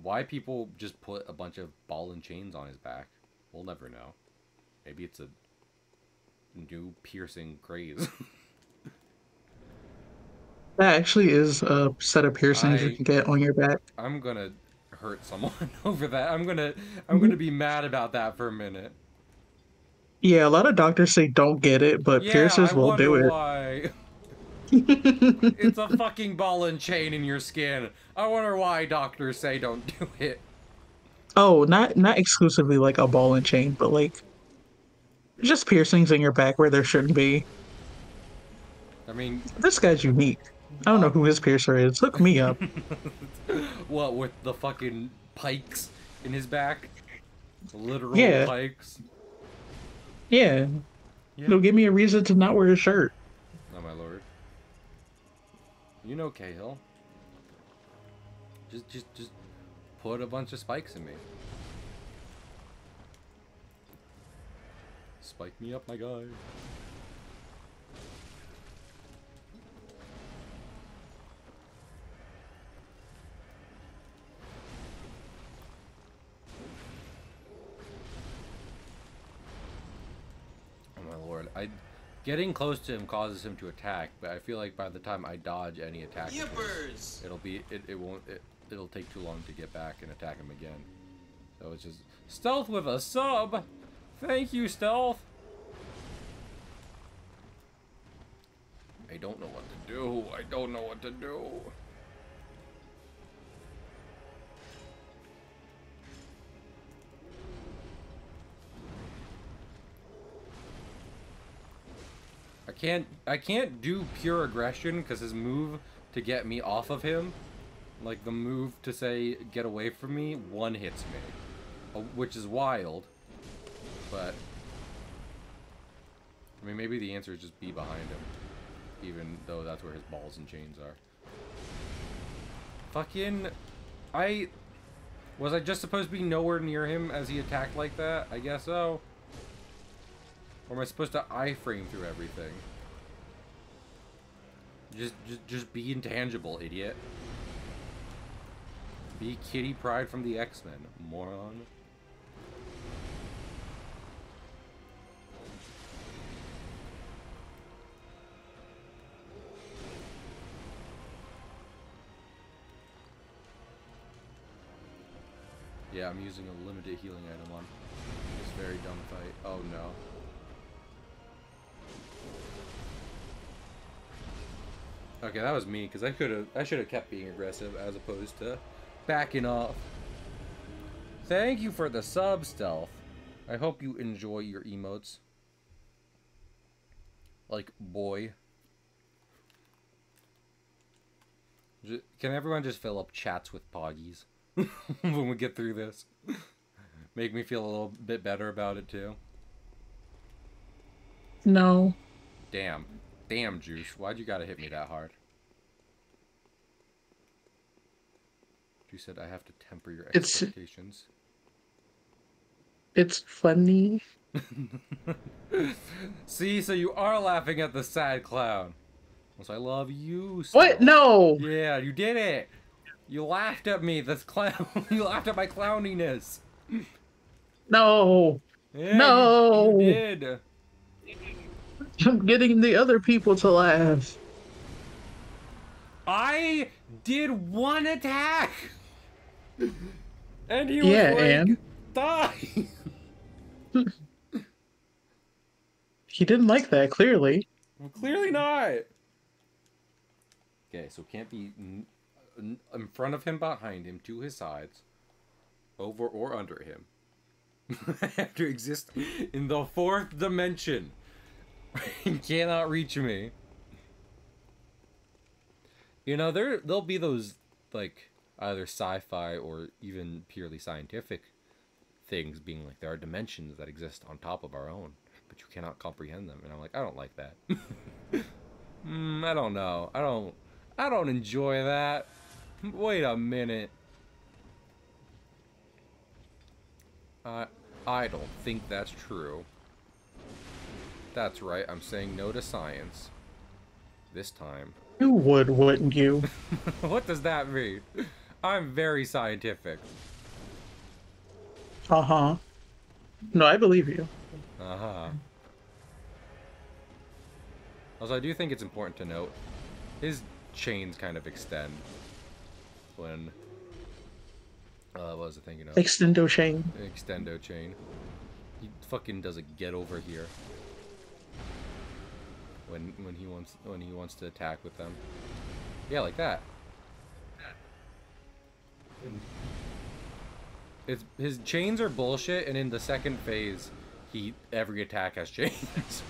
Why people just put a bunch of ball and chains on his back, we'll never know. Maybe it's a new piercing craze. That actually is a set of piercings you can get on your back. I'm gonna hurt someone over that. I'm gonna be mad about that for a minute. Yeah, a lot of doctors say don't get it, but Yeah, I piercers will wonder do why. it. It's a fucking ball and chain in your skin. I wonder why doctors say don't do it. Oh, not exclusively like a ball and chain, but like just piercings in your back where there shouldn't be. I mean, This guy's unique. I don't know who his piercer is. Hook me up. what, with the fucking pikes in his back? Literal Yeah, pikes? yeah. Yeah. It'll give me a reason to not wear a shirt. Oh my lord. You know Cahill. Just put a bunch of spikes in me. Spike me up, my guy. Oh my lord. Getting close to him causes him to attack, but I feel like by the time I dodge any attack, it'll take too long to get back and attack him again. So it's just stealth with a sub. Thank you, stealth. I don't know what to do. I don't know what to do. I can't do pure aggression because his move to get me off of him, like the move to say get away from me, one hits me, which is wild. But I mean, maybe the answer is just be behind him, even though that's where his balls and chains are. Fucking, was I just supposed to be nowhere near him as he attacked like that? I guess so. Or am I supposed to iframe through everything? Just be intangible, idiot. Be Kitty Pryde from the X-Men, moron. Yeah, I'm using a limited healing item on this very dumb fight. Oh no. Okay, that was me, because I should have kept being aggressive as opposed to backing off. Thank you for the sub, Stealth. I hope you enjoy your emotes. Like, boy. Can everyone just fill up chats with poggies when we get through this? Make me feel a little bit better about it, too. No. Damn. Damn, Juice. Why'd you gotta hit me that hard? You said I have to temper your expectations. It's funny. See, so you are laughing at the sad clown. I love you What? still. No. Yeah, you did it. You laughed at me. That's clown. You laughed at my clowniness. No. Yeah, you No. did. I'm getting the other people to laugh. I did one attack, and he was Yeah, like, and "Die." he didn't like that, clearly. Well, clearly not. Okay, so can't be in front of him, behind him, to his sides, over or under him. I have to exist in the fourth dimension. He cannot reach me. You know, there'll be those, like, either sci-fi or even purely scientific things being like, there are dimensions that exist on top of our own, but you cannot comprehend them. And I'm like, I don't like that. I don't know. I don't enjoy that. Wait a minute. I don't think that's true. That's right, I'm saying no to science. This time. You would, wouldn't you? What does that mean? I'm very scientific. Uh-huh. No, I believe you. Uh-huh. Also, I do think it's important to note, his chains kind of extend when... what was I thinking of? Extendo chain. Extendo chain. He fucking does a get over here. When he wants to attack with them. Yeah, like that. His chains are bullshit, and in the second phase, every attack has chains.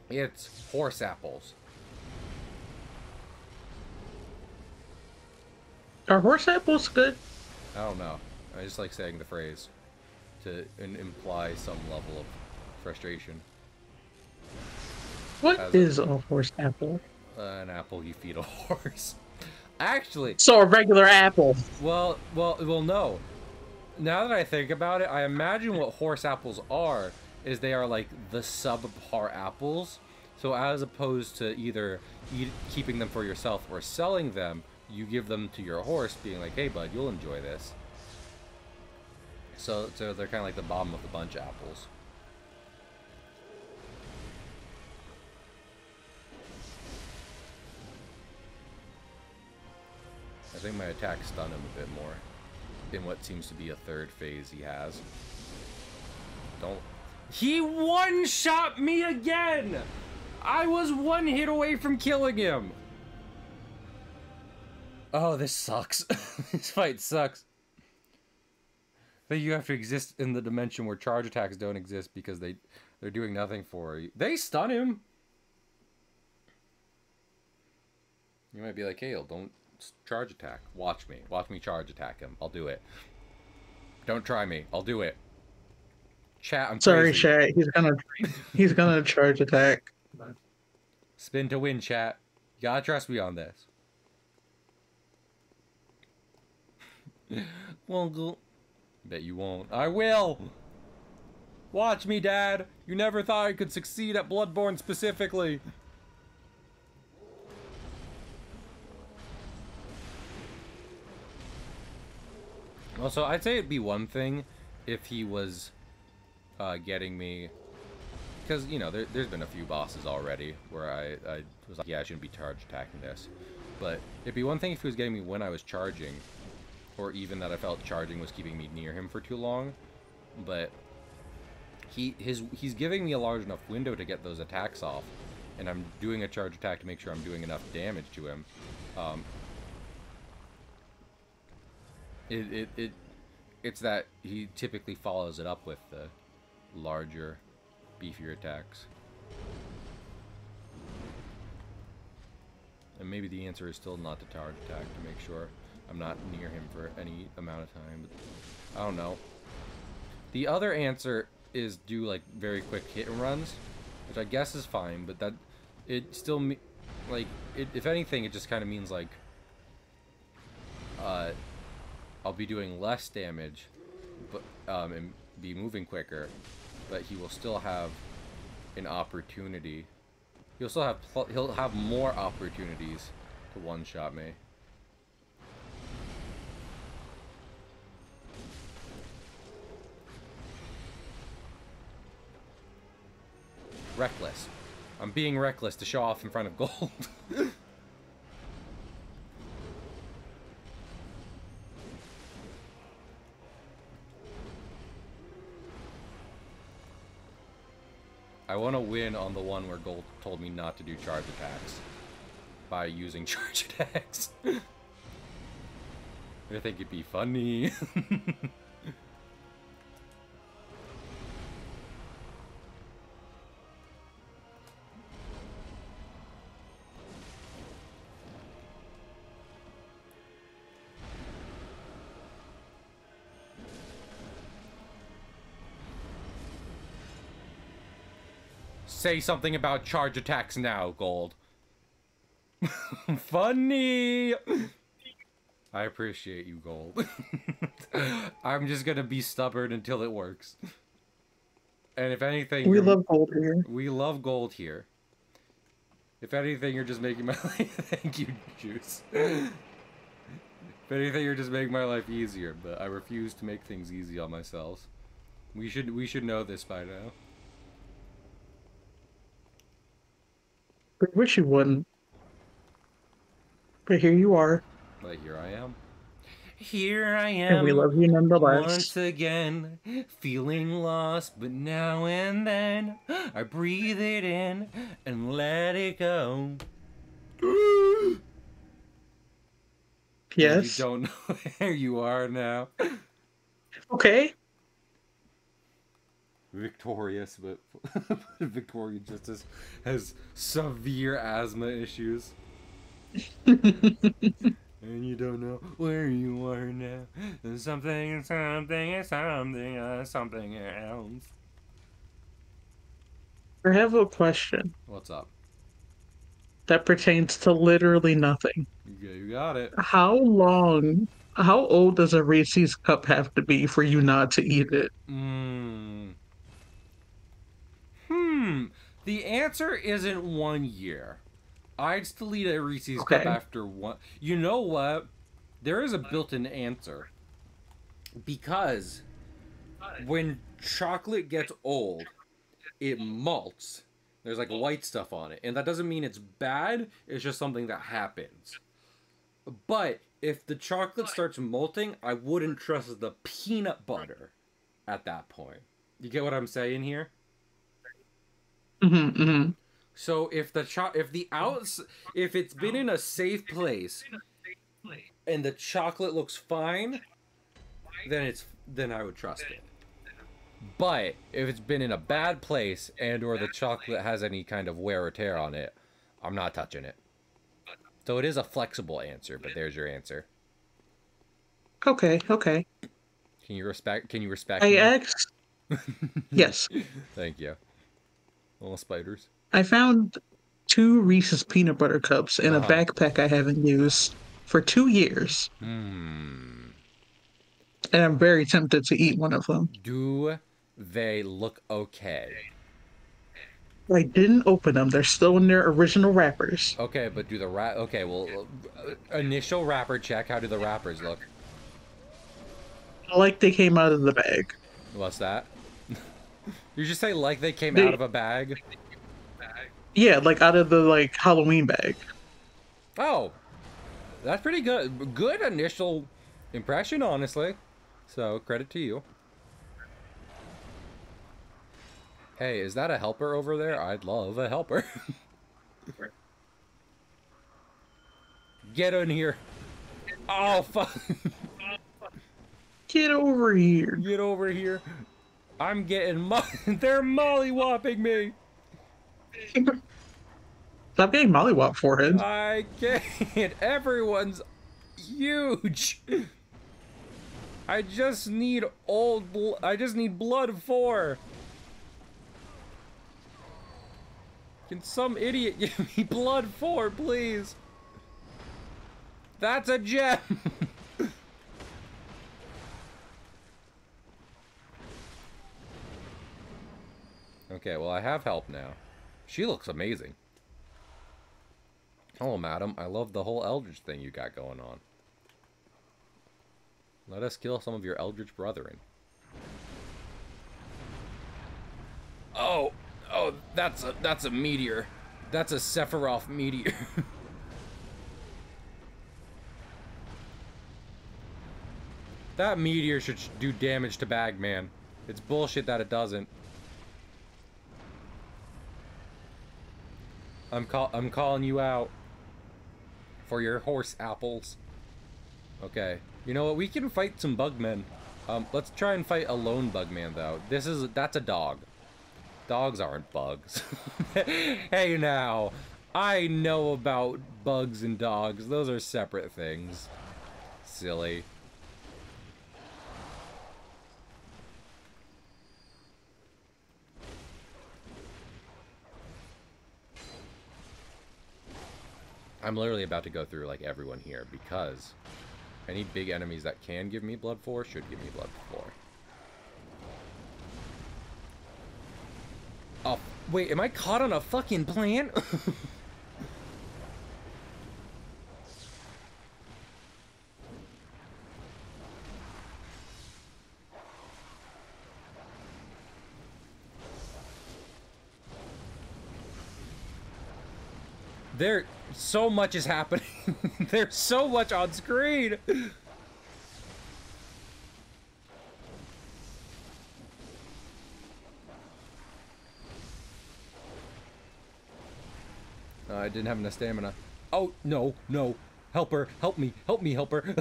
It's horse apples. Are horse apples good? I don't know. I just like saying the phrase to imply some level of frustration. What is a horse apple? An apple you feed a horse. Actually, So a regular apple. well, no. Now that I think about it, I imagine what horse apples are is they are like the subpar apples. So as opposed to either keeping them for yourself or selling them, you give them to your horse, being like, "Hey, bud, you'll enjoy this." So they're kind of like the bottom of the bunch apples. I think my attack stunned him a bit more in what seems to be a third phase he has. Don't... He one-shot me again! I was one hit away from killing him! Oh, this sucks. This fight sucks. I think you have to exist in the dimension where charge attacks don't exist because they're doing nothing for you. They stun him! You might be like, "Hey, don't charge attack. Watch me. Watch me charge attack him. I'll do it. Don't try me. I'll do it." Chat, I'm Sorry, crazy. chat. He's gonna charge attack. Spin to win, chat. You gotta trust me on this. Won't go. Bet you won't. I will! Watch me, Dad! You never thought I could succeed at Bloodborne specifically! Also, I'd say it'd be one thing if he was getting me... Because, you know, there's been a few bosses already where I was like, yeah, I shouldn't be charge attacking this. But it'd be one thing if he was getting me when I was charging, or even that I felt charging was keeping me near him for too long. But he's giving me a large enough window to get those attacks off, and I'm doing a charge attack to make sure I'm doing enough damage to him. It's that he typically follows it up with the larger, beefier attacks. And maybe the answer is still not to charge attack to make sure I'm not near him for any amount of time. But I don't know. The other answer is do like very quick hit and runs, which I guess is fine, but that it still like if anything, it just kind of means like I'll be doing less damage, but and be moving quicker, but he will still have an opportunity. He'll have more opportunities to one-shot me. Reckless. I'm being reckless to show off in front of gold. I want to win on the one where gold told me not to do charge attacks by using charge attacks. I think it'd be funny. Say something about charge attacks now, Gold. Funny! I appreciate you, Gold. I'm just gonna be stubborn until it works. And if anything... We love Gold here. We love Gold here. If anything, you're just making my life... Thank you, Juice. If anything, you're just making my life easier, but I refuse to make things easy on myself. We should know this by now. I wish you wouldn't. But here you are. But here I am. Here I And am. we love you nonetheless. Once again, feeling lost, but now and then I breathe it in and let it go. Yes. You don't know where you are now. Okay. Victorious, but Victoria just has severe asthma issues. And you don't know where you are now. There's something else. I have a question What's up? that pertains to literally nothing. You got it. How old does a Reese's cup have to be for you not to eat it? The answer isn't 1 year. I'd still eat a Reese's Okay. cup after one. You know what? There is a built-in answer. Because when chocolate gets old, it malts. There's like white stuff on it. And that doesn't mean it's bad. It's just something that happens. But if the chocolate starts molting, I wouldn't trust the peanut butter at that point. You get what I'm saying here? Mm-hmm, mm-hmm. So if if it's been in a safe place and the chocolate looks fine, then I would trust it. But if it's been in a bad place and or the chocolate has any kind of wear or tear on it, I'm not touching it. So it is a flexible answer, but there's your answer. Okay. Can you respect I me? asked. Yes. Thank you. Little spiders. I found 2 Reese's peanut butter cups in a backpack I haven't used for 2 years. And I'm very tempted to eat one of them. Do they look okay? I didn't open them. They're still in their original wrappers. Okay, but do the okay, well, initial wrapper check. How do the wrappers look? Like they came out of the bag. What's that? You just say like they came out of a bag? Yeah, like out of the like Halloween bag. Oh, that's pretty good. Good initial impression, honestly. So credit to you. Hey, is that a helper over there? I'd love a helper. Get in here. Oh, fuck. Get over here. Get over here. I'm getting they're mollywopping me. Stop getting mollywop, forehead. I can't. Everyone's huge. I just need I just need blood 4. Can some idiot give me blood 4, please? That's a gem. Okay, well, I have help now. She looks amazing. Hello, madam. I love the whole Eldritch thing you got going on. Let us kill some of your Eldritch brethren. Oh, oh, that's a meteor. That's a Sephiroth meteor. That meteor should do damage to Bagman. It's bullshit that it doesn't. I'm calling you out for your horse apples. Okay. You know what? We can fight some bugmen. Let's try and fight a lone bugman though. That's a dog. Dogs aren't bugs. Hey now, I know about bugs and dogs. Those are separate things. Silly. I'm literally about to go through like everyone here because any big enemies that can give me blood for should give me blood for. Oh, wait, am I caught on a fucking plant? So much is happening. There's so much on screen. I didn't have enough stamina. Oh, no, no. Help her. Help me. Help me, help her.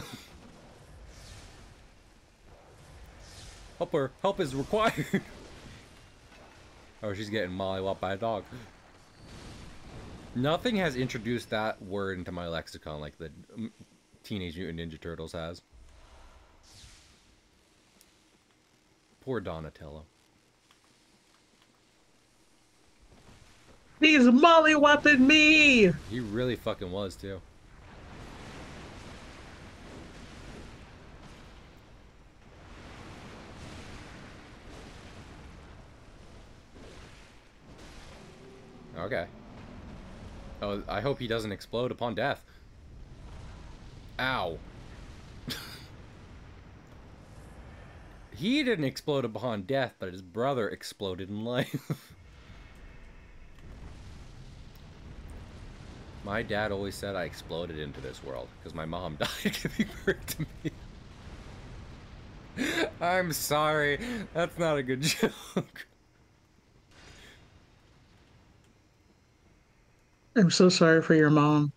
Help her. Help is required. Oh, she's getting mollywopped by a dog. Nothing has introduced that word into my lexicon like the Teenage Mutant Ninja Turtles has. Poor Donatello. He's mollywopping me! He really fucking was, too. Okay. Oh, I hope he doesn't explode upon death. Ow. He didn't explode upon death, but his brother exploded in life. My dad always said I exploded into this world because my mom died giving birth to me. I'm sorry. That's not a good joke. I'm so sorry for your mom.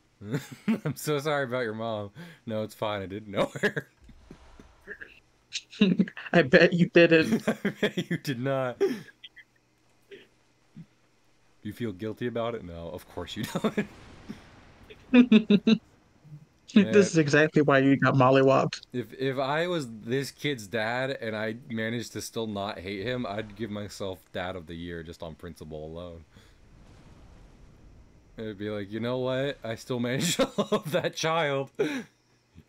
I'm so sorry about your mom. No, it's fine. I didn't know her. I bet you didn't. I bet you did not. Do you feel guilty about it? No, of course you don't. This Man, is exactly why you got mollywopped. if I was this kid's dad and I managed to still not hate him, I'd give myself Dad of the Year just on principle alone. It'd be like, you know what? I still managed to love that child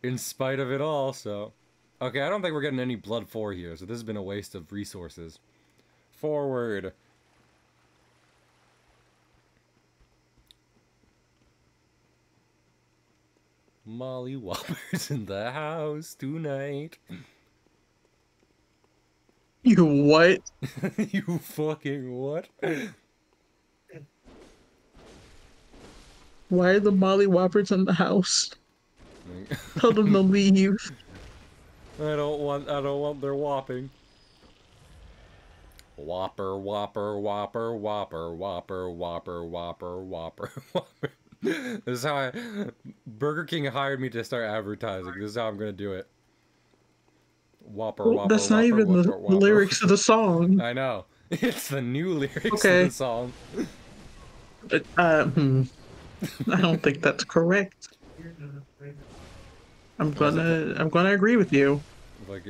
in spite of it all, so... Okay, I don't think we're getting any blood for here, so this has been a waste of resources. Forward. Molly Whoppers in the house tonight. You what? You fucking what? Why are the mollywoppers in the house? Tell them to leave. I don't want their whopping. Whopper, whopper, whopper, whopper, whopper, whopper, whopper, whopper, whopper. This is how Burger King hired me to start advertising. This is how I'm gonna do it. Whopper, Well, whopper, that's not whopper, even whopper, the whopper. lyrics of the song. I know. It's the new lyrics Okay. of the song. I don't think that's correct. I'm gonna agree with you. Like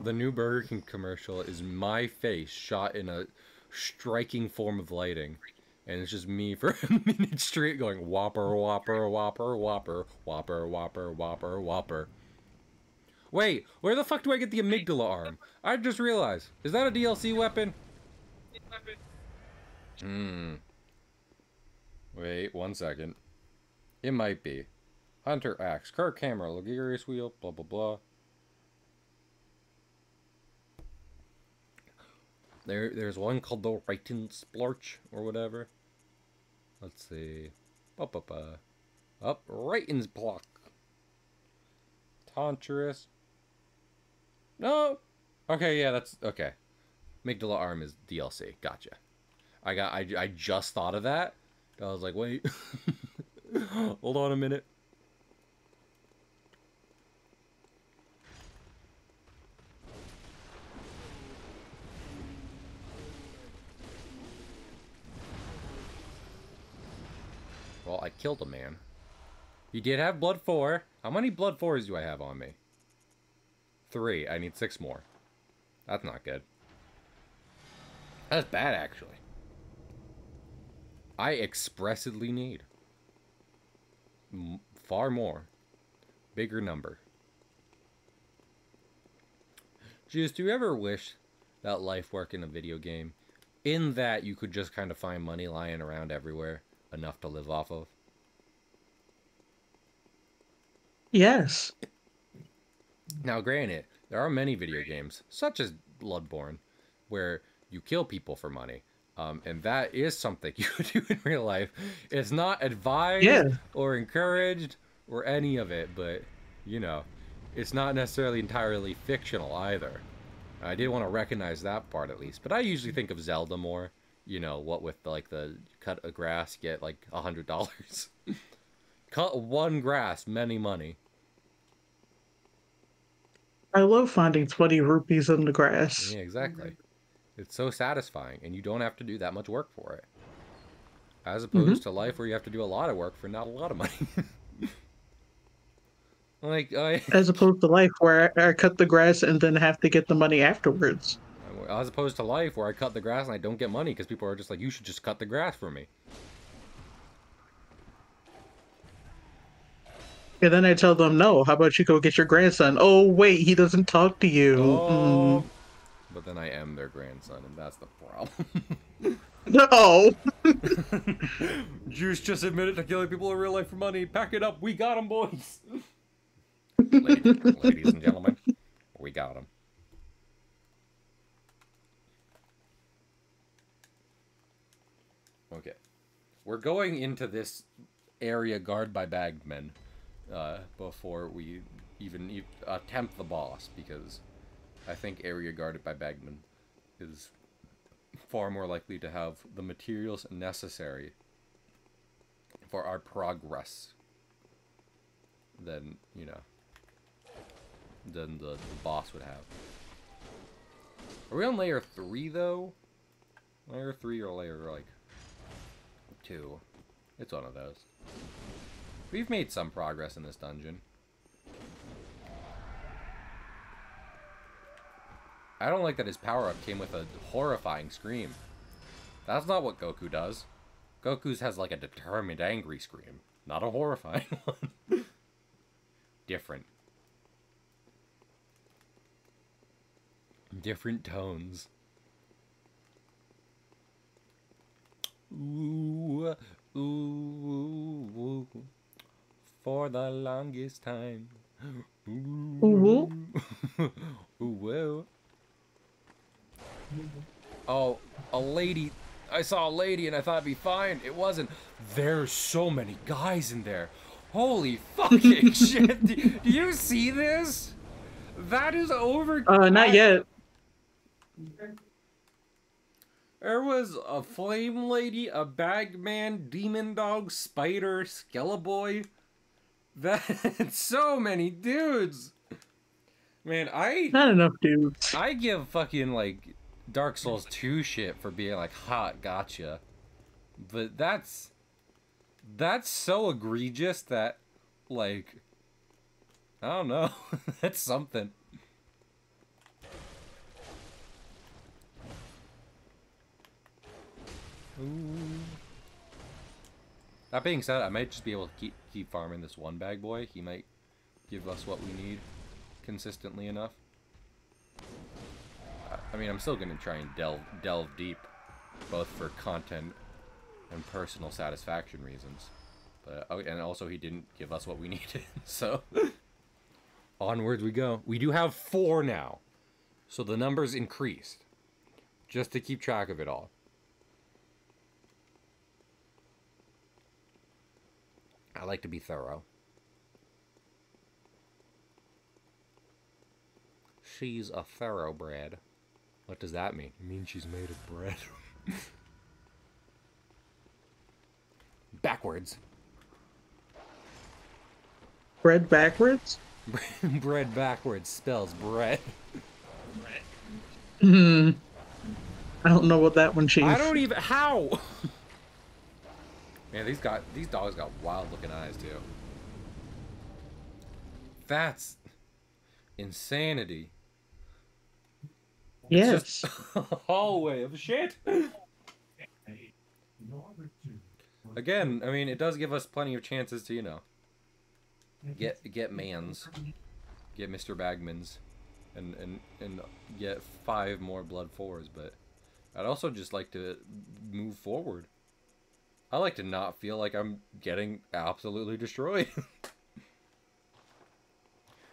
the new Burger King commercial is my face shot in a striking form of lighting, and it's just me for a minute straight going whopper, whopper, whopper, whopper, whopper, whopper, whopper, whopper. Wait, where the fuck do I get the amygdala arm? I just realized. Is that a DLC weapon? Hmm. Wait, 1 second. It might be. Hunter Axe. Car camera. Luxurious wheel. Blah, blah, blah. There's one called the Writing Splorch or whatever. Let's see. Up, Writing's block. Tantress. No. Okay, yeah, that's okay. Migdala Arm is DLC. Gotcha. I just thought of that. I was like, wait. Hold on a minute. Well, I killed a man. He did have blood 4. How many blood 4s do I have on me? 3. I need 6 more. That's not good. That's bad, actually. I expressly need far more. Bigger number. Juice, do you ever wish that life worked in a video game? In that you could just kind of find money lying around everywhere. Enough to live off of? Yes. Now, granted, there are many video games, such as Bloodborne, where you kill people for money. And that is something you could do in real life. It's not Yeah. advised or encouraged or any of it, but, you know, it's not necessarily entirely fictional either. I did want to recognize that part at least. But I usually think of Zelda more. You know, what with, like, the cut a grass, get, like, $100. Cut one grass, many money. I love finding 20 rupees in the grass. Yeah, exactly. It's so satisfying, and you don't have to do that much work for it. As opposed to life where you have to do a lot of work for not a lot of money. Like, As opposed to life where I cut the grass and then have to get the money afterwards. as opposed to life where I cut the grass and I don't get money because people are just like, you should just cut the grass for me. And then I tell them, no, how about you go get your grandson? Oh, wait, he doesn't talk to you. Oh. But then I am their grandson, and that's the problem. No. Juice just admitted to killing people in real life for money. Pack it up. We got him, boys. Ladies and gentlemen, we got him. Okay. We're going into this area guarded by bagged men before we even attempt the boss, because I think area guarded by bagmen is far more likely to have the materials necessary for our progress than, you know, than the boss would have. Are we on layer 3, though? Layer 3 or layer, like, 2? It's one of those. We've made some progress in this dungeon. I don't like that his power-up came with a horrifying scream. That's not what Goku does. Goku's has like a determined, angry scream. Not a horrifying one. Different. Different tones. Ooh, ooh, ooh, ooh. For the longest time. Ooh. Ooh. Ooh, whoa. Oh, a lady. I saw a lady and I thought it'd be fine. It wasn't. There's so many guys in there. Holy fucking shit. Do you see this? That is over. Not yet. There was a flame lady, a bagman, demon dog, spider, skeleboy. That's so many dudes. Man, Not enough dudes. I give fucking, like, Dark Souls 2 shit for being like, hot, gotcha. But that's so egregious that, like, I don't know. That's something. Ooh. That being said, I might just be able to keep farming this one bag boy. He might give us what we need consistently enough. I mean, I'm still gonna try and delve deep, both for content and personal satisfaction reasons. But and also he didn't give us what we needed, so onwards we go. We do have 4 now, so the numbers increased just to keep track of it all. I like to be thorough. She's a thoroughbred. What does that mean? It means she's made of bread. Backwards. Bread backwards? Bread backwards spells bread. Hmm. I don't know what that one, I Chief. don't even... How? Man, these dogs got wild looking eyes, too. That's insanity. It's Yes. just a hallway of shit. Again, I mean, it does give us plenty of chances to, you know, get Mans, get Mr. Bagmans, and get 5 more Blood 4s, but I'd also just like to move forward. I like to not feel like I'm getting absolutely destroyed.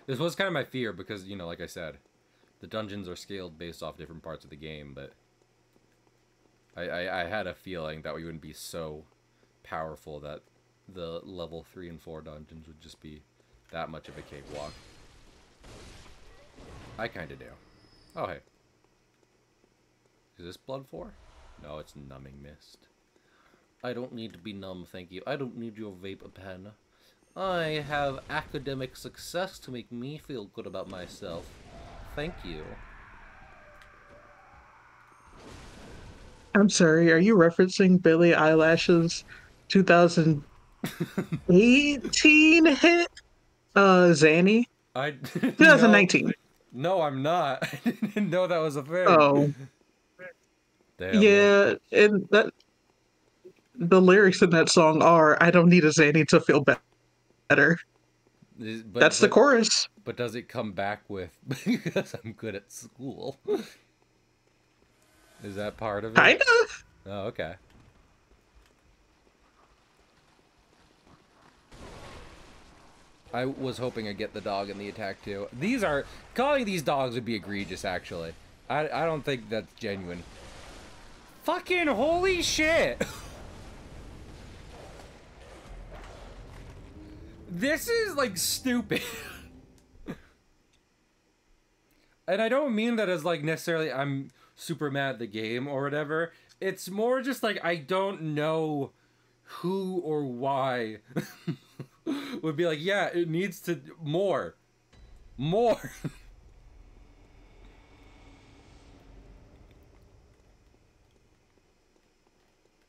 This was kind of my fear because, you know, like I said, the dungeons are scaled based off different parts of the game, but I had a feeling that we wouldn't be so powerful that the level 3 and 4 dungeons would just be that much of a cakewalk. I kind of do. Oh, hey. Is this Blood 4? No, it's Numbing Mist. I don't need to be numb, thank you. I don't need your vape pen. I have academic success to make me feel good about myself. Thank you. I'm sorry, are you referencing Billie Eilish's 2018 hit? Zanny? I no, 2019. no, I'm not. I didn't know that was a thing. Oh, Damn. Well, yeah, and that the lyrics in that song are "I don't need a Zanny to feel better." but That's the but chorus. but does it come back with because I'm good at school? Is that part of it? Kinda. Oh, okay. I was hoping I'd get the dog in the attack too. Calling these dogs would be egregious, actually. I don't think that's genuine. Fucking holy shit! This is, like, stupid. And I don't mean that as, like, necessarily I'm super mad at the game or whatever. It's more just, like, I don't know who or why would be like, yeah, it needs to... More. More.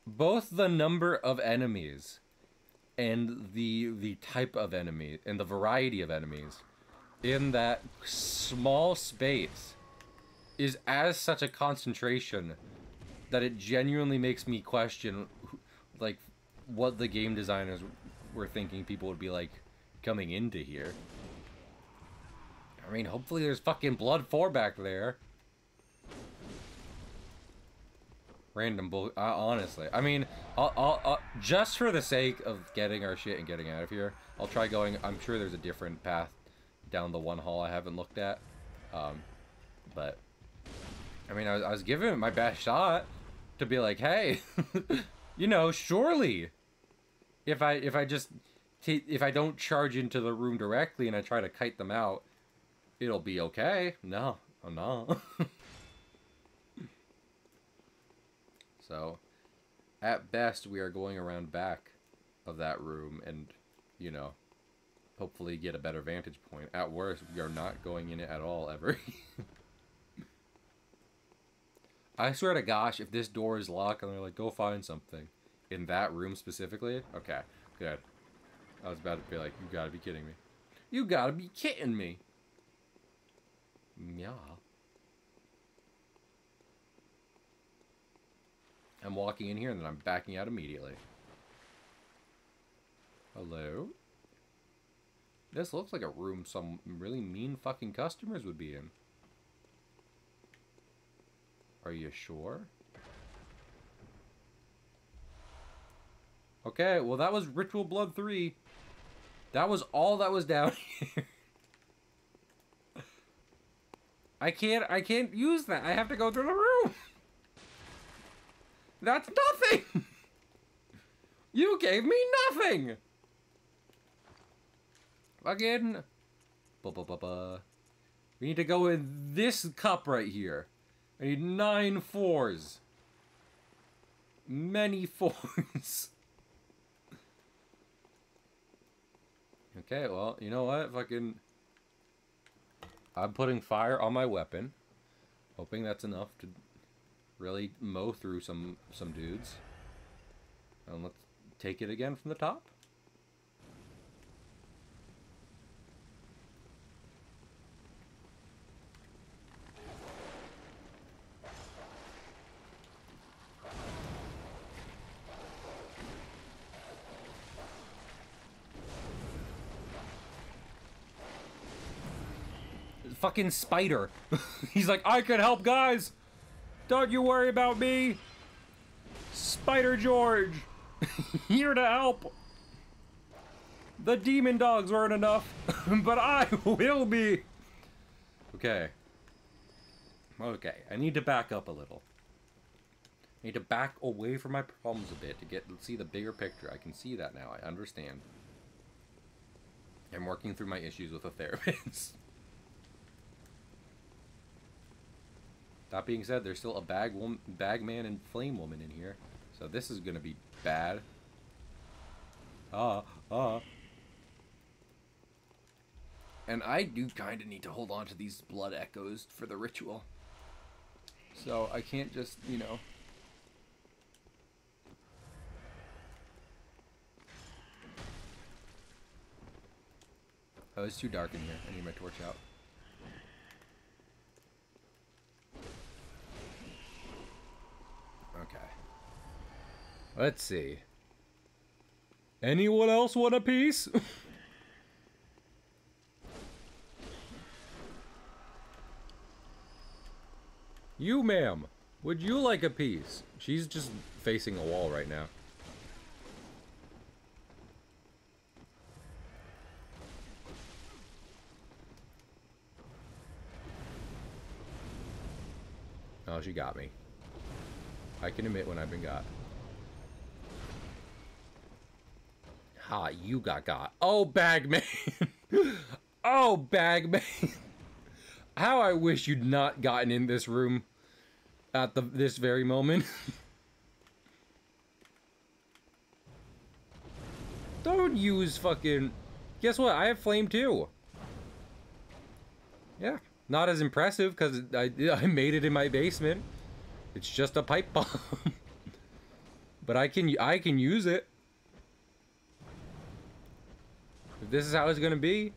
Both the number of enemies and the type of enemy and the variety of enemies in that small space is as such a concentration that it genuinely makes me question, like, what the game designers were thinking people would be like coming into here. I mean, hopefully there's fucking Blood 4 back there. Random bull. Honestly, I mean, I'll just for the sake of getting our shit and getting out of here, I'll try going. I'm sure there's a different path down the one hall I haven't looked at, but I mean, I was giving it my best shot to be like, hey, you know, surely, if I don't charge into the room directly and I try to kite them out, it'll be okay. No, I'm not. So, at best, we are going around back of that room and, you know, hopefully get a better vantage point. At worst, we are not going in it at all, ever. I swear to gosh, if this door is locked and they're like, go find something in that room specifically, okay, good. I was about to be like, you gotta be kidding me. You gotta be kidding me. Yeah. I'm walking in here and then I'm backing out immediately. Hello? This looks like a room some really mean fucking customers would be in. Are you sure? Okay, well that was Ritual Blood 3. That was all that was down here. I can't use that. I have to go through the room. That's nothing. You gave me nothing. Again. We need to go in this cup right here. I need 9 4s. Many 4s. Okay, well, you know what? I'm putting fire on my weapon. Hoping that's enough to really mow through some dudes. And let's take it again from the top. Fucking spider. He's like, I can help, guys. Don't you worry about me. Spider George. Here to help. The demon dogs weren't enough, but I will be. Okay. Okay, I need to back up a little. I need to back away from my problems a bit to see the bigger picture. I can see that now. I understand. I'm working through my issues with a therapist. That being said, there's still a bag man and flame woman in here. So this is gonna be bad. And I do kind of need to hold on to these blood echoes for the ritual. So I can't just, you know... Oh, it's too dark in here. I need my torch out. Okay. Let's see. Anyone else want a piece? You, ma'am. Would you like a piece? She's just facing a wall right now. Oh, she got me. I can admit when I've been got. Ha, you got. Oh, Bagman. Oh, Bagman. How I wish you'd not gotten in this room at this very moment. Don't use fucking... Guess what? I have flame too. Yeah. Not as impressive because I made it in my basement. It's just a pipe bomb. But I can use it. If this is how it's gonna be.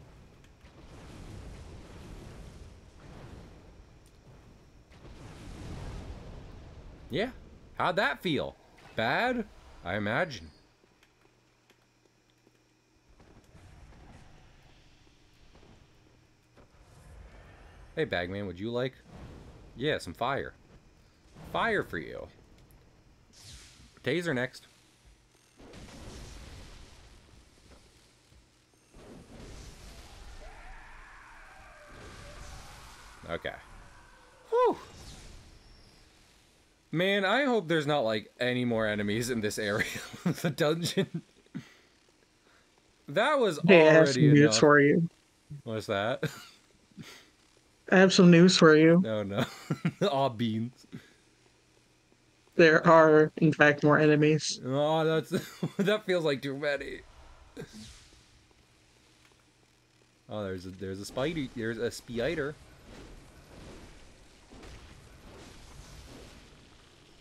Yeah. How'd that feel? Bad? I imagine. Hey, Bagman, would you like... Yeah, some fire. Fire for you. Taser next. Okay. Whew. Man, I hope there's not, like, any more enemies in this area of the dungeon. That was Hey, I have already some news enough. for you. What's that? I have some news for you. No, no. Aw, beans. There are, in fact, more enemies. Oh, that's... that feels like too many. Oh, there's a spider. There's a spider.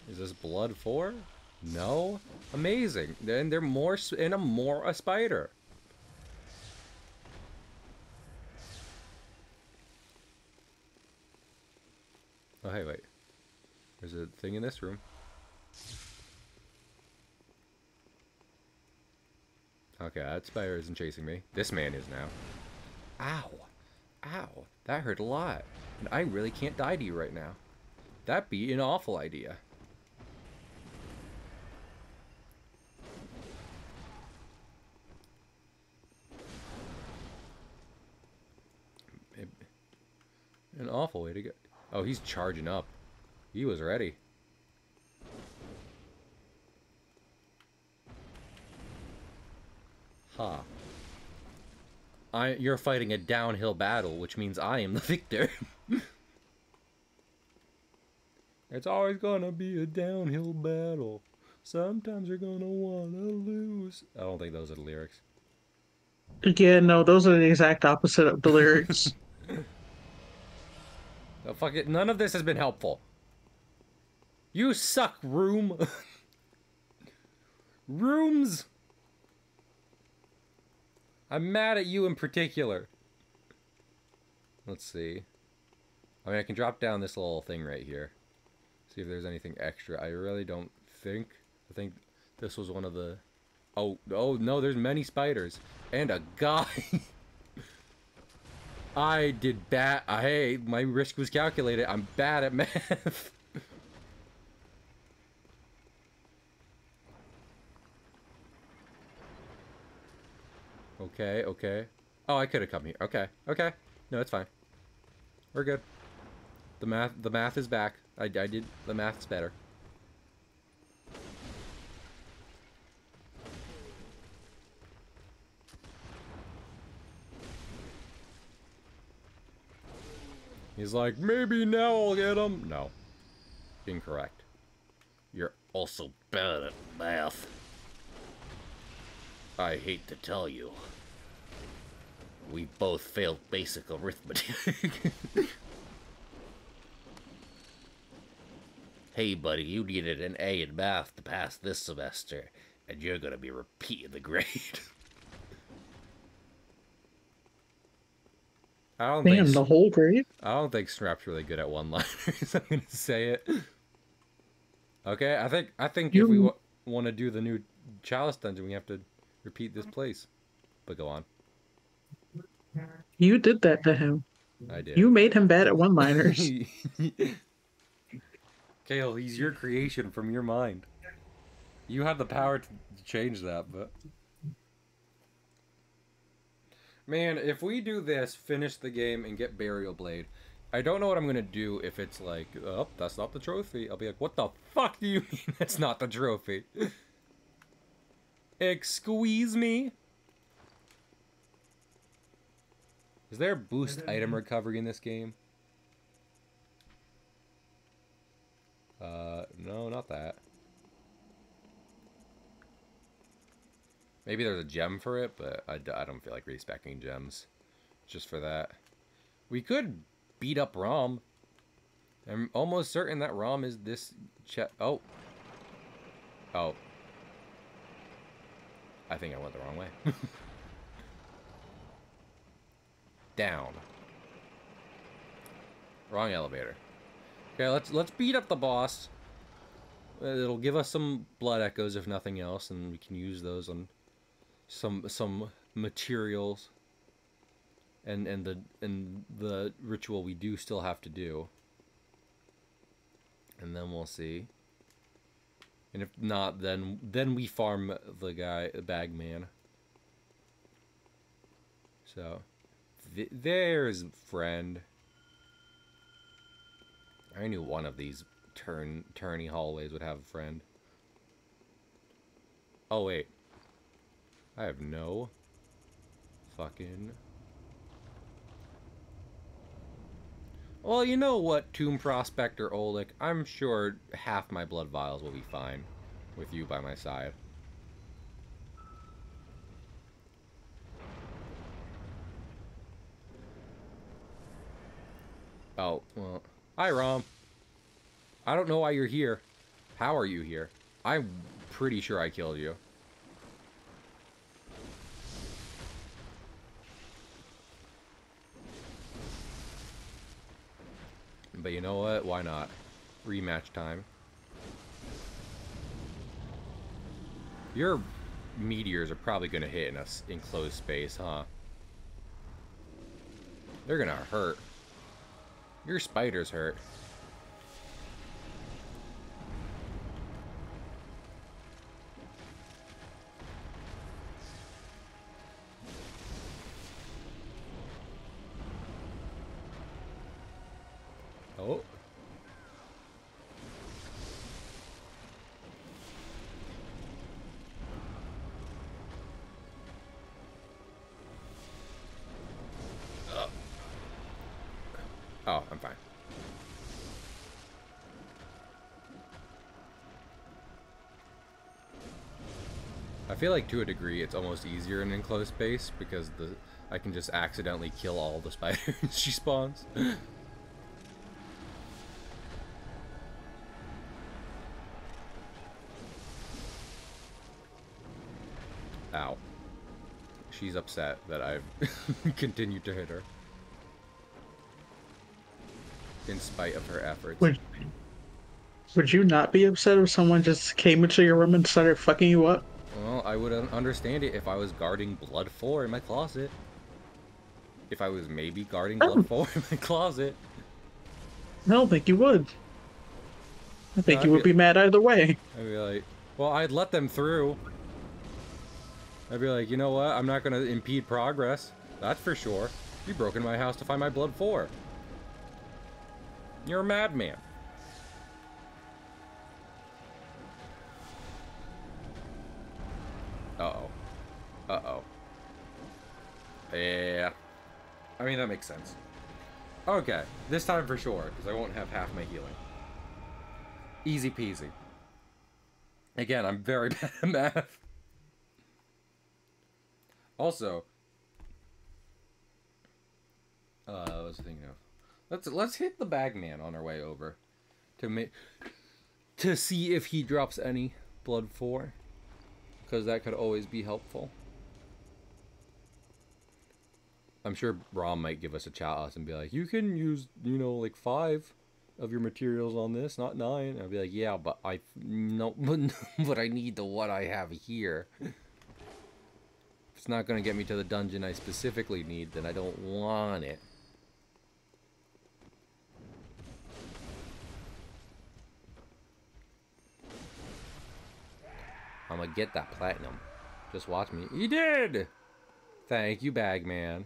Is this blood 4? No? Amazing. Then they're more and a spider. Oh, hey, wait. There's a thing in this room. Okay, that spider isn't chasing me. This man is now. Ow. Ow. That hurt a lot. And I really can't die to you right now. That'd be an awful idea. An awful way to go. Oh, he's charging up. He was ready. Ha. You're fighting a downhill battle, which means I am the victor. It's always gonna be a downhill battle. Sometimes you're gonna wanna lose. I don't think those are the lyrics. Yeah, no, those are the exact opposite of the lyrics. Oh, fuck it. None of this has been helpful. You suck, room. Rooms. I'm mad at you in particular. Let's see. I mean, I can drop down this little thing right here. See if there's anything extra. I really don't think. I think this was one of the... Oh no, there's many spiders. And a guy. I did bad. Hey, my risk was calculated. I'm bad at math. Okay, okay. Oh, I could have come here. Okay, okay. No, it's fine. We're good. The math is back. I did, the math's better. He's like, maybe now I'll get him. No. Incorrect. You're also bad at math. I hate to tell you. We both failed basic arithmetic. Hey buddy, you needed an A in math to pass this semester, and you're gonna be repeating the grade. Damn, the whole grade? I don't think Snap's really good at one-liners. I'm gonna say it. Okay, I think if we want to do the new Chalice dungeon, we have to repeat this place. But go on. You did that to him. I did. You made him bad at one-liners. Kale, he's your creation from your mind. You have the power to change that, but... Man, if we do this, finish the game, and get Burial Blade, I don't know what I'm gonna do if it's like, oh, that's not the trophy. I'll be like, what the fuck do you mean that's not the trophy? Excuse me? Is there boost item recovery in this game? No, not that. Maybe there's a gem for it, but I don't feel like respecting gems just for that. We could beat up Rom. I'm almost certain that Rom is this Oh. Oh. I think I went the wrong way. Down. Wrong elevator. Okay, let's beat up the boss. It'll give us some blood echoes if nothing else, and we can use those on some materials. And the ritual we do still have to do. And then we'll see. And if not, then we farm the guy, the Bagman. So there's friend. I knew one of these turny hallways would have a friend. Oh wait. I have no fucking... Well, you know what, Tomb Prospector Oleg? I'm sure half my blood vials will be fine with you by my side. Oh, well... Hi, Rom. I don't know why you're here. How are you here? I'm pretty sure I killed you. But you know what? Why not? Rematch time. Your meteors are probably going to hit in a enclosed space, huh? They're going to hurt. Your spiders hurt. feel like to a degree it's almost easier in enclosed space because I can just accidentally kill all the spiders she spawns. Ow. She's upset that I've continued to hit her. In spite of her efforts. Would you not be upset if someone just came into your room and started fucking you up? Well, I would understand it if I was guarding Blood 4 in my closet. If I was maybe guarding Blood 4 in my closet. I don't think you would. I think you would be mad either way. I'd be like, well, I'd let them through. I'd be like, you know what? I'm not going to impede progress. That's for sure. You broke into my house to find my Blood 4. You're a madman. Uh-oh. Uh-oh. Yeah. I mean, that makes sense. Okay. This time for sure, because I won't have half my healing. Easy peasy. Again, I'm very bad at math. Also, what was I thinking of? Let's hit the bagman on our way over to see if he drops any Blood 4, because that could always be helpful. I'm sure Rom might give us a chat and be like, you can use, you know, like 5 of your materials on this, not 9. I'll be like, yeah, but but I need the what I have here. If it's not going to get me to the dungeon I specifically need, then I don't want it. I'm gonna get that platinum. Just watch me. He did! Thank you, Bagman.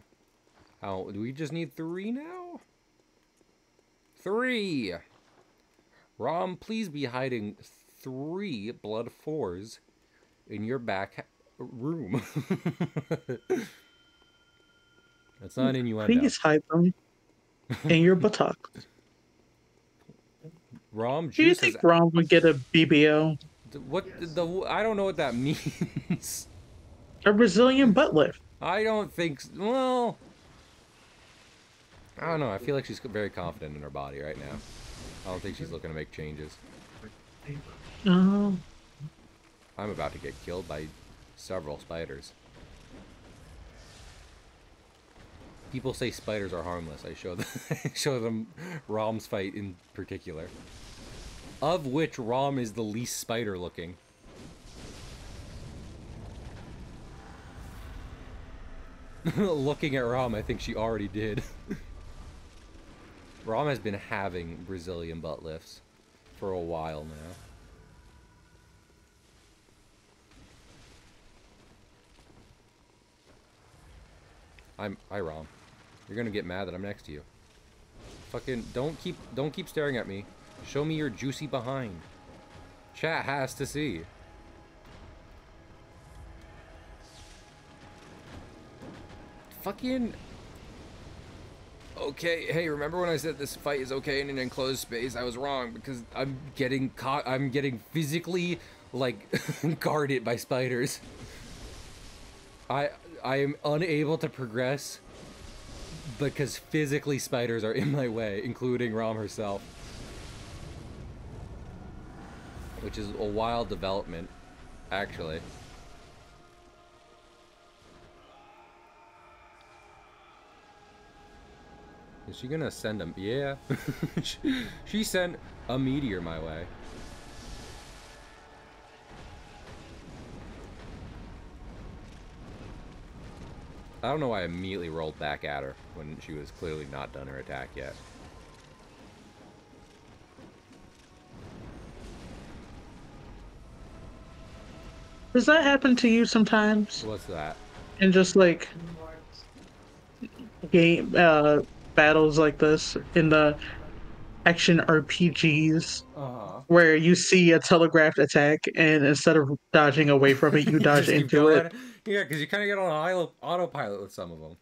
Oh, do we just need 3 now? 3! Rom, please be hiding 3 Blood 4s in your back room. That's not innuendo. Please hide them in your buttocks. Rom, do you think Rom would get a BBL? What the? I don't know what that means. A Brazilian butt lift. I don't think. Well, I don't know. I feel like she's very confident in her body right now. I don't think she's looking to make changes. I'm about to get killed by several spiders. People say spiders are harmless. I show them Rom's fight in particular. Of which Rom is the least spider looking. Looking at Rom, I think she already did. Rom has been having Brazilian butt lifts for a while now. Hi Rom. You're gonna get mad that I'm next to you. Fucking don't keep staring at me. Show me your juicy behind. Chat has to see. Fucking... Okay, hey, remember when I said this fight is okay in an enclosed space? I was wrong, because I'm getting caught, I'm getting physically, like, guarded by spiders. I am unable to progress because physically spiders are in my way, including Rom herself. Which is a wild development, actually. Is she gonna send a... Yeah. She sent a meteor my way. I don't know why I immediately rolled back at her when she was clearly not done her attack yet. Does that happen to you sometimes? What's that? And just like game battles like this in the action RPGs, where you see a telegraphed attack and instead of dodging away from it, you dodge into it. Yeah, because you kind of get on autopilot with some of them.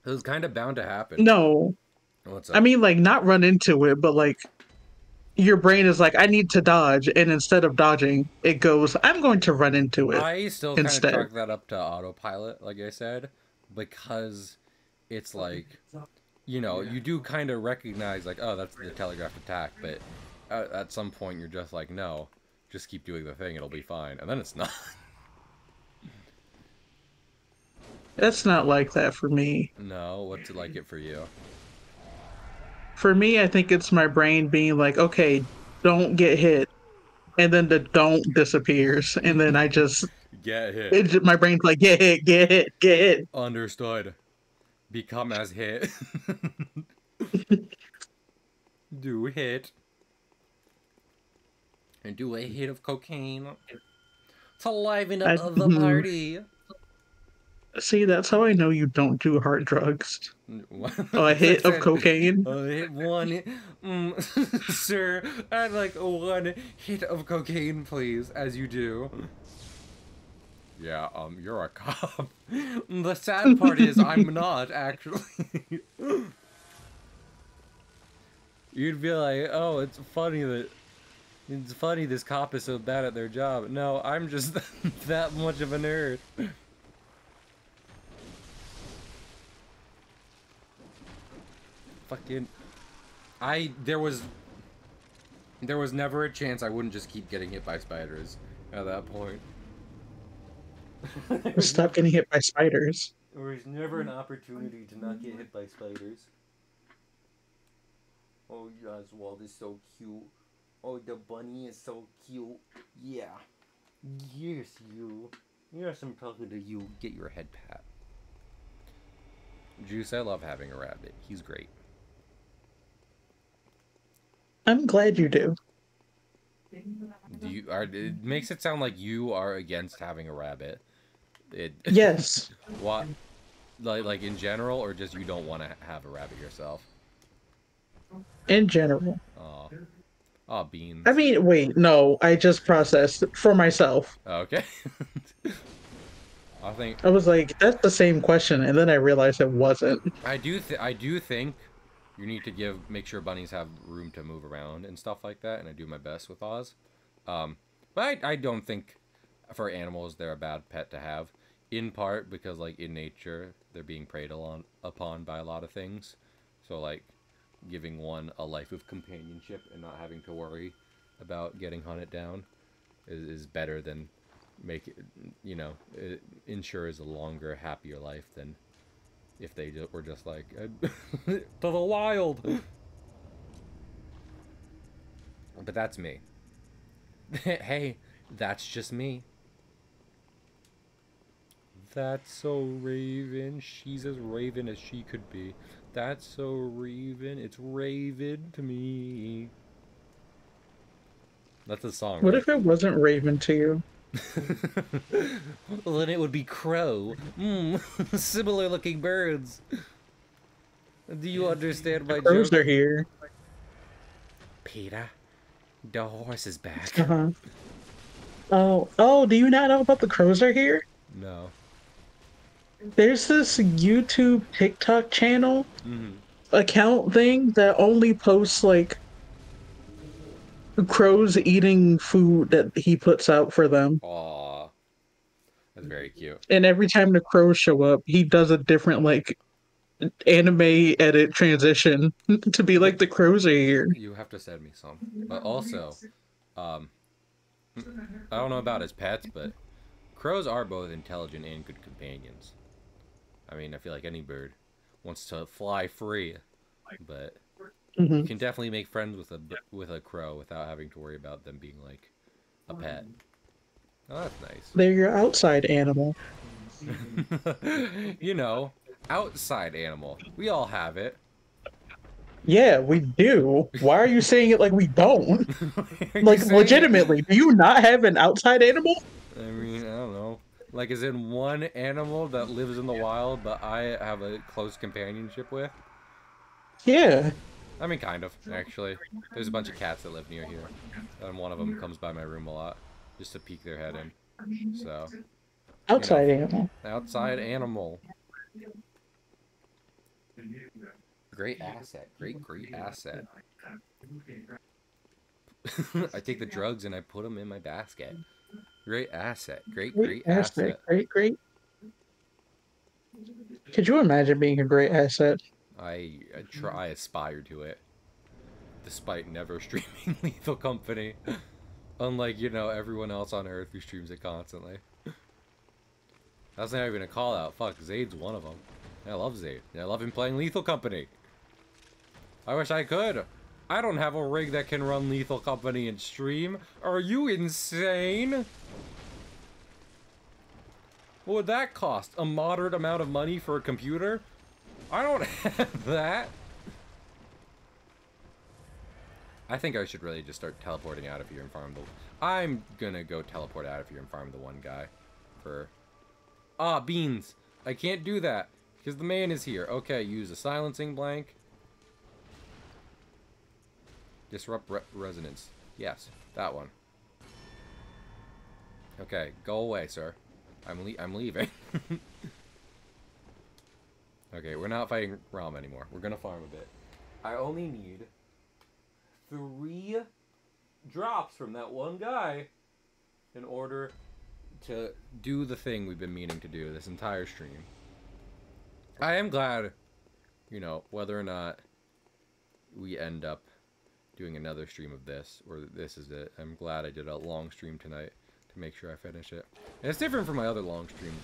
It was kind of bound to happen. No. What's up? I mean, like, not run into it, but like your brain is like, I need to dodge, and instead of dodging, it goes, I'm going to run into it I still kind of instead. chalk that up to autopilot, like I said, because it's like, you know, you do kind of recognize, like, oh, that's the telegraphed attack, but at some point you're just like, no, just keep doing the thing, it'll be fine. And then it's not. That's not like that for me. No, what's it like it for you? For me, I think it's my brain being like, okay, don't get hit. And then the don't disappears. And then I just, Get hit. my brain's like, get hit, get hit, get hit. Understood. Become as hit. Do hit. And do a hit of cocaine to liven up the Mhm. party. See, that's how I know you don't do hard drugs. A I hit of said, cocaine. hit one. Sir, I'd like one hit of cocaine, please, as you do. Yeah, you're a cop. The sad part is I'm not, actually. You'd be like, oh, it's funny this cop is so bad at their job. No, I'm just that much of a nerd. Fucking there was never a chance I wouldn't just keep getting hit by spiders at that point. Stop getting hit by spiders. There was never an opportunity to not get hit by spiders. Oh, Oswald is so cute. Oh, the bunny is so cute. Yeah. Yes, you. Yes, I'm talking to you. Get your head pat. Juice, I love having a rabbit. He's great. I'm glad you do. It makes it sound like you are against having a rabbit. It Yes, what like in general, or just you don't want to have a rabbit yourself? in general. Oh, oh, I beans. mean, wait, no, I just processed for myself. Okay. I think I was like, that's the same question, and then I realized it wasn't. I do think you need to make sure bunnies have room to move around and stuff like that, and I do my best with Oz. But I don't think for animals they're a bad pet to have. In part because like in nature they're being upon by a lot of things. So like giving one a life of companionship and not having to worry about getting hunted down is better than make it, you know, it ensures a longer, happier life than if they were just like to the wild. But that's me. Hey, that's just me. That's so Raven. She's as Raven as she could be. That's so Raven. It's Raven to me. That's a song, What right? if it wasn't Raven to you? Well, then it would be Crow. Similar looking birds. Do you understand The my crows joke? are here. Peter, the horse is back. Uh-huh. Oh, do you not know about the crows are here? No. There's this YouTube TikTok channel Mm-hmm. account thing that only posts like crows eating food that he puts out for them. Aw, that's very cute. And every time the crows show up, he does a different like anime edit transition to be like the crows are here. You have to send me some. But also, um, I don't know about his pets, but crows are both intelligent and good companions. I mean, I feel like any bird wants to fly free, but you Hmm. can definitely make friends with a crow without having to worry about them being like a pet. Oh, that's nice. They're your outside animal. You know, outside animal. We all have it. Yeah, we do. Why are you saying it like we don't? Are you Like, saying it? legitimately, do you not have an outside animal? I mean, I don't know. Like, is in one animal that lives in the wild, but I have a close companionship with? Yeah, I mean, kind of, actually. There's a bunch of cats that live near here, and one of them comes by my room a lot, just to peek their head in. So, you know, outside animal. outside animal. Great asset. Great asset. I take the drugs and I put them in my basket. Great asset. Great Great asset. asset. Great. Could you imagine being a great asset? I aspire to it, despite never streaming Lethal Company. Unlike, everyone else on Earth who streams it constantly. That's not even a call out. Fuck, Zayd's one of them. I love Zayd. I love him playing Lethal Company. I wish I could. I don't have a rig that can run Lethal Company and stream. Are you insane? What would that cost? A moderate amount of money for a computer? I don't have that. I think I should really just start teleporting out of here and farm the... I'm gonna go teleport out of here and farm the one guy. For... Ah, beans! I can't do that, because the man is here. Okay, use a silencing blank. Disrupt resonance. Yes, that one. Okay, go away, sir. I'm leaving. Okay, we're not fighting Ram anymore. We're gonna farm a bit. I only need 3 drops from that one guy in order to do the thing we've been meaning to do this entire stream. I am glad, whether or not we end up doing another stream of this, or this is it. I'm glad I did a long stream tonight to make sure I finish it. And it's different from my other long streams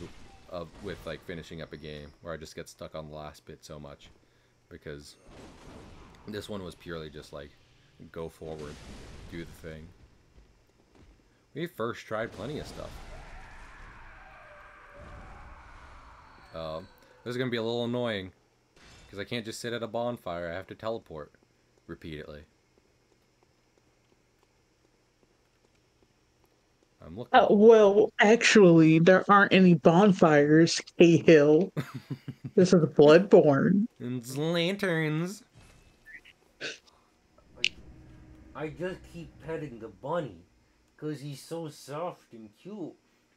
with like finishing up a game, where I just get stuck on the last bit so much, because this one was purely just like, go forward, do the thing. We first tried plenty of stuff. This is gonna be a little annoying, because I can't just sit at a bonfire. I have to teleport repeatedly. I'm looking. Well, actually, there aren't any bonfires, Cahill. This is Bloodborne. It's lanterns. I just keep petting the bunny, because he's so soft and cute.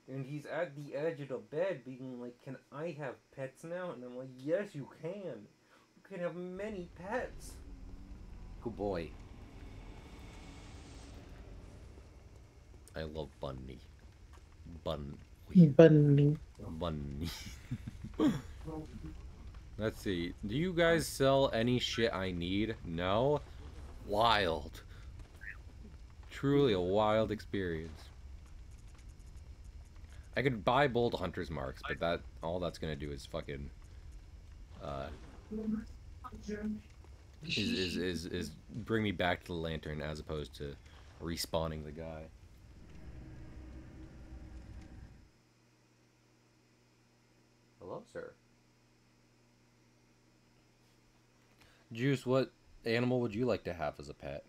And he's at the edge of the bed being like, can I have pets now? And I'm like, yes, you can. You can have many pets. Good boy. I love bunny. Bunny. Bunny. Let's see. Do you guys sell any shit I need? No? Wild. Truly a wild experience. I could buy bold hunter's marks, but all that's gonna do is fucking is bring me back to the lantern as opposed to respawning the guy. Hello, sir. Juice, what animal would you like to have as a pet?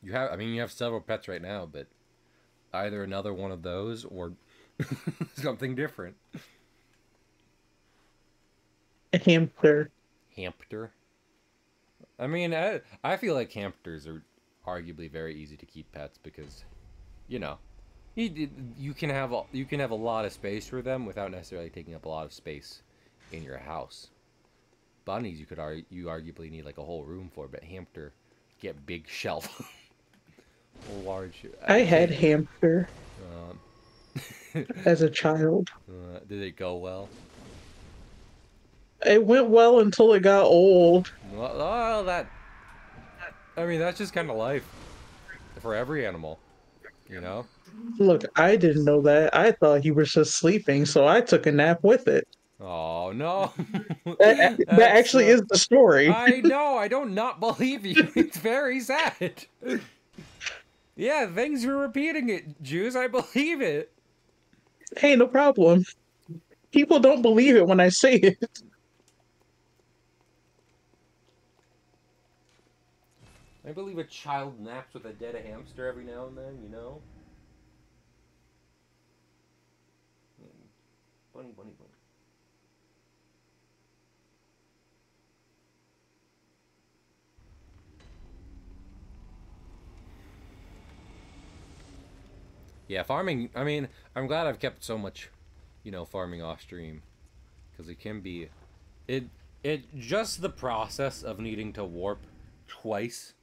You have several pets right now, but either another one of those or something different. A hamster. Hamster? I mean, I feel like hamsters are arguably very easy to keep pets because, you can have a lot of space for them without necessarily taking up a lot of space in your house. Bunnies you arguably need like a whole room for, but hamster get big shelf. Large. I had hamster as a child. Did it go well? It went well until it got old. Well, that's just kind of life for every animal, Look, I didn't know that. I thought he was just sleeping, so I took a nap with it. Oh no. That actually is the story. I know, I don't not believe you. It's very sad. Yeah, thanks for repeating it, Juice. I believe it. Hey, no problem. People don't believe it when I say it. I believe a child naps with a dead hamster every now and then, Bunny. Yeah, farming, I'm glad I've kept so much, farming off stream. Because it can be... Just the process of needing to warp twice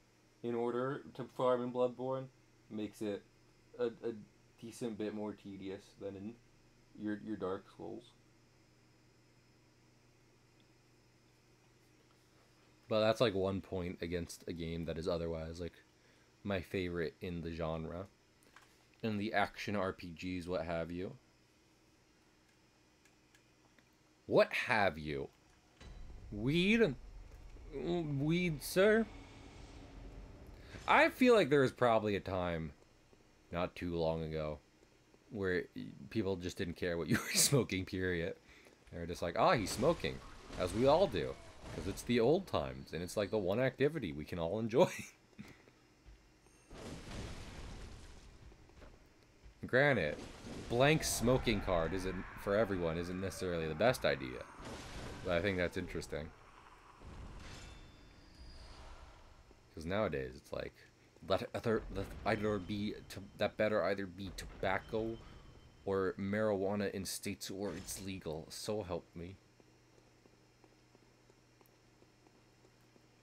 in order to farm in Bloodborne makes it a decent bit more tedious than in your Dark Souls. But that's like one point against a game that is otherwise like my favorite in the genre. In the action RPGs, what have you. What have you? Weed? Weed, sir? I feel like there was probably a time, not too long ago, where people just didn't care what you were smoking, period. They were just like, ah, he's smoking. As we all do. Because it's the old times, and it's like the one activity we can all enjoy. Granted, blank smoking card isn't for everyone isn't necessarily the best idea. But I think that's interesting. Because nowadays it's like let either be that better either be tobacco or marijuana in states where it's legal. So help me.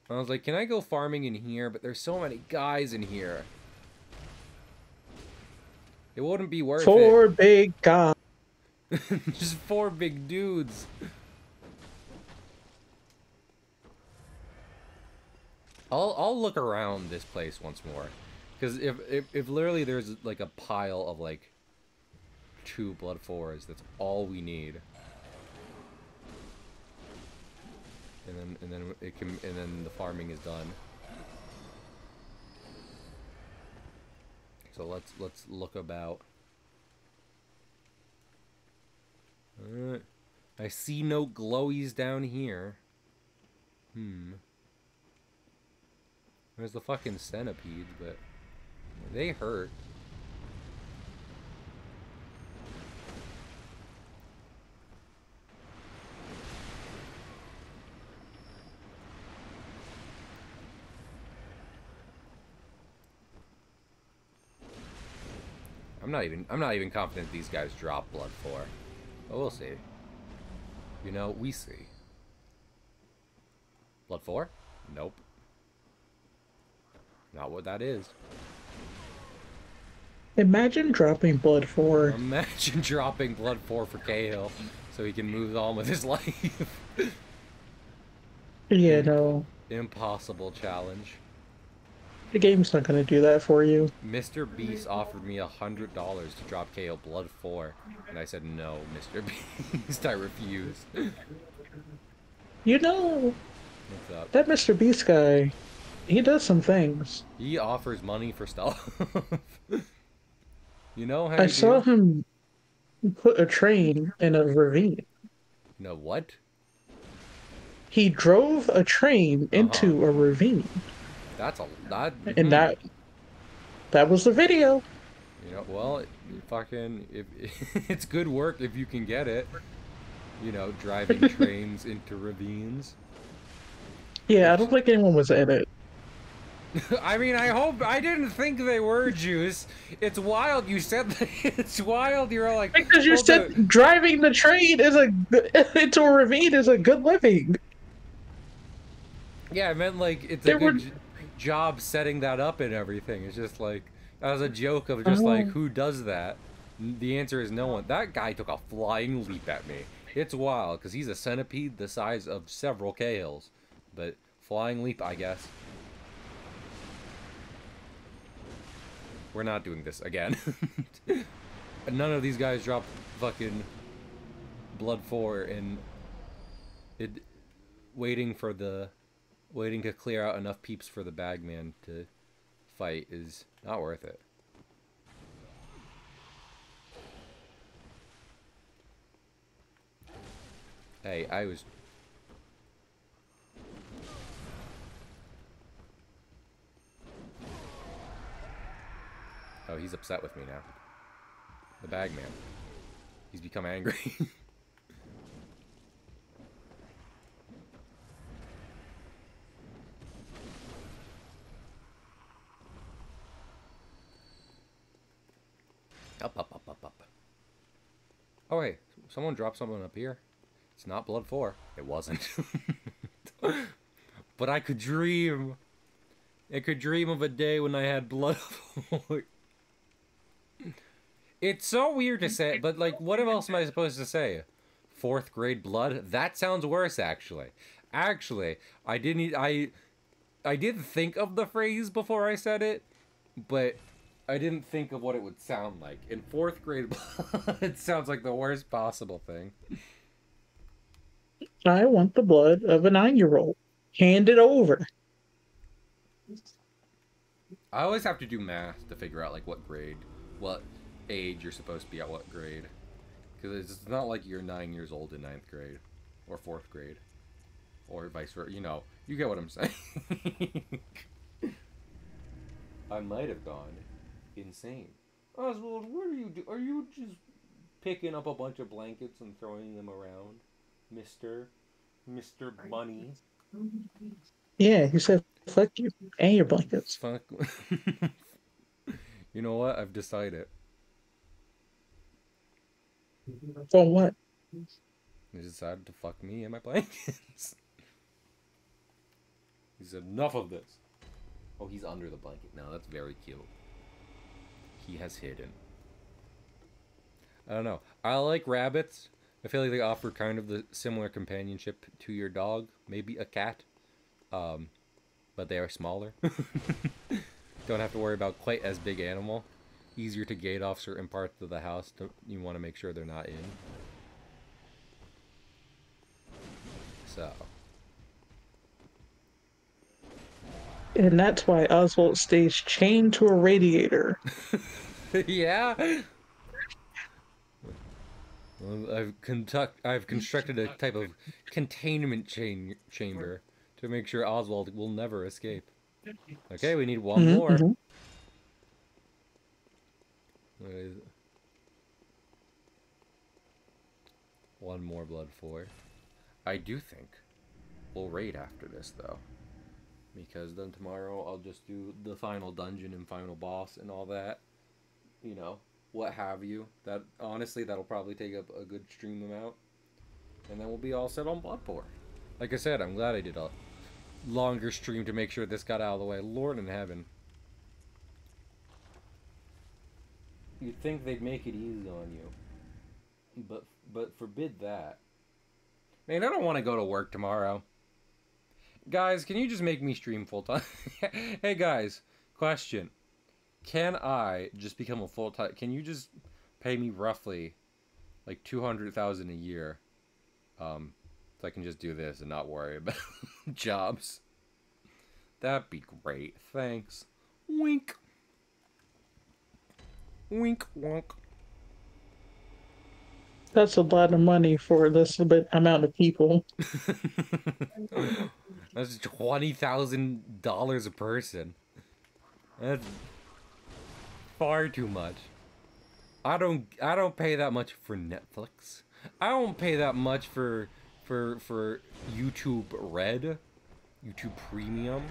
I was like, can I go farming in here? But there's so many guys in here. It wouldn't be worth it. 4 big guys. Just 4 big dudes. I'll look around this place once more, because if literally there's like a pile of like 2 blood 4s, that's all we need. And then the farming is done. So let's look about. I see no glowies down here. There's the fucking centipedes, but they hurt. I'm not even confident these guys drop blood 4. But we'll see. You know, we see. Blood 4? Nope. Not what that is. Imagine dropping blood 4. Imagine dropping blood 4 for Cahill so he can move on with his life. Yeah, no. Impossible challenge. The game's not gonna do that for you. Mr. Beast offered me $100 to drop KO Blood 4, and I said no, Mr. Beast. I refuse. You know, What's up? that Mr. Beast guy, he does some things. He offers money for stuff. You know how I you saw do? him put a train in a ravine. No, what? He drove a train Uh-huh. into a ravine, That's a... That... and that was the video. You know, well, fucking... If, it's good work if you can get it. You know, driving trains into ravines. Yeah, I Which, don't think anyone was in it. I mean, I didn't think they were, Juice. It's wild you said that. It's wild you're all like... Because you said driving the train into a ravine is a good living. Yeah, I meant like it's a good job setting that up and everything. It's just like, as a joke of just like, who does that? The answer is no one. That guy took a flying leap at me. It's wild, because he's a centipede the size of several Cahills. But flying leap, I guess. We're not doing this again. None of these guys dropped fucking blood 4 and waiting to clear out enough peeps for the bagman to fight is not worth it. Hey, I was... Oh, he's upset with me now. The bagman. He's become angry. Up. Oh, wait. Someone dropped someone up here. It's not blood 4. It wasn't. But I could dream. I could dream of a day when I had blood. It's so weird to say, but like, what else am I supposed to say? Fourth grade blood? That sounds worse, actually. Actually, I didn't. I did think of the phrase before I said it, but I didn't think of what it would sound like. In fourth grade blood, it sounds like the worst possible thing. I want the blood of a 9-year-old. Hand it over. I always have to do math to figure out like what grade, what age you're supposed to be at what grade. Because it's not like you're 9 years old in ninth grade or fourth grade or vice versa. You know, you get what I'm saying. I might have gone insane. Oswald, what are you do? Are you just picking up a bunch of blankets and throwing them around, Mister Bunny? Yeah, he said, fuck you and your blankets. Fuck. You know what? I've decided. For what? He decided to fuck me and my blankets. He said, enough of this. Oh, he's under the blanket now. That's very cute. He has hidden. I don't know. I like rabbits. I feel like they offer kind of the similar companionship to your dog. Maybe a cat. But they are smaller. Don't have to worry about quite as big animal. Easier to gate off certain parts of the house. You want to make sure they're not in. So. And that's why Oswald stays chained to a radiator. Yeah. Well, I've constructed a type of containment chamber to make sure Oswald will never escape. Okay, we need one Mm-hmm, more. mm-hmm. What is it? One more blood for. I do think we'll raid after this though, because then tomorrow I'll just do the final dungeon and final boss and all that. You know, what have you. That honestly, that'll probably take up a good stream amount, and then we'll be all set on Bloodborne. Like I said, I'm glad I did a longer stream to make sure this got out of the way. Lord in heaven. You'd think they'd make it easy on you, but forbid that. Man, I don't want to go to work tomorrow. Guys, can you just make me stream full time? Hey guys, question. Can I just become a full time? Can you just pay me roughly like 200,000 a year, so I can just do this and not worry about jobs? That'd be great. Thanks. Wink. Wink. Wonk. That's a lot of money for this bit amount of people. That's $20,000 a person. That's far too much. I don't pay that much for Netflix. I don't pay that much for YouTube Red, YouTube Premium.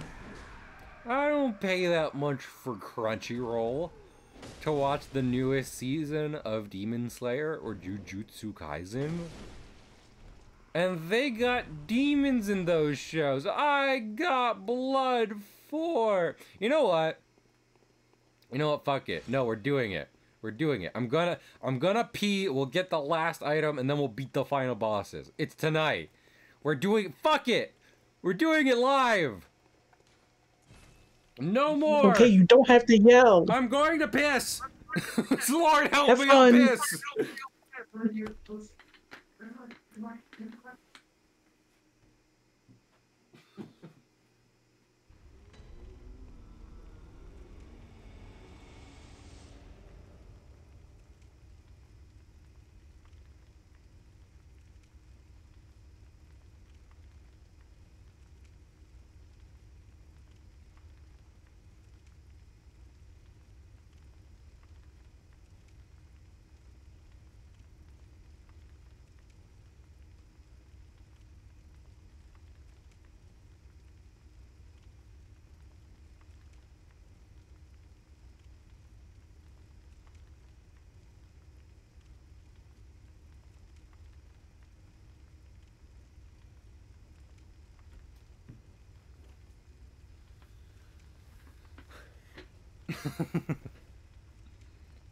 I don't pay that much for Crunchyroll to watch the newest season of Demon Slayer or Jujutsu Kaisen. And they got demons in those shows. I got blood for. You know what? You know what? Fuck it. No, we're doing it. We're doing it. I'm gonna pee. We'll get the last item and then we'll beat the final bosses. It's tonight. We're doing. Fuck it. We're doing it live. No more. Okay, you don't have to yell. I'm going to piss. Lord help Have me, I'll fun. piss.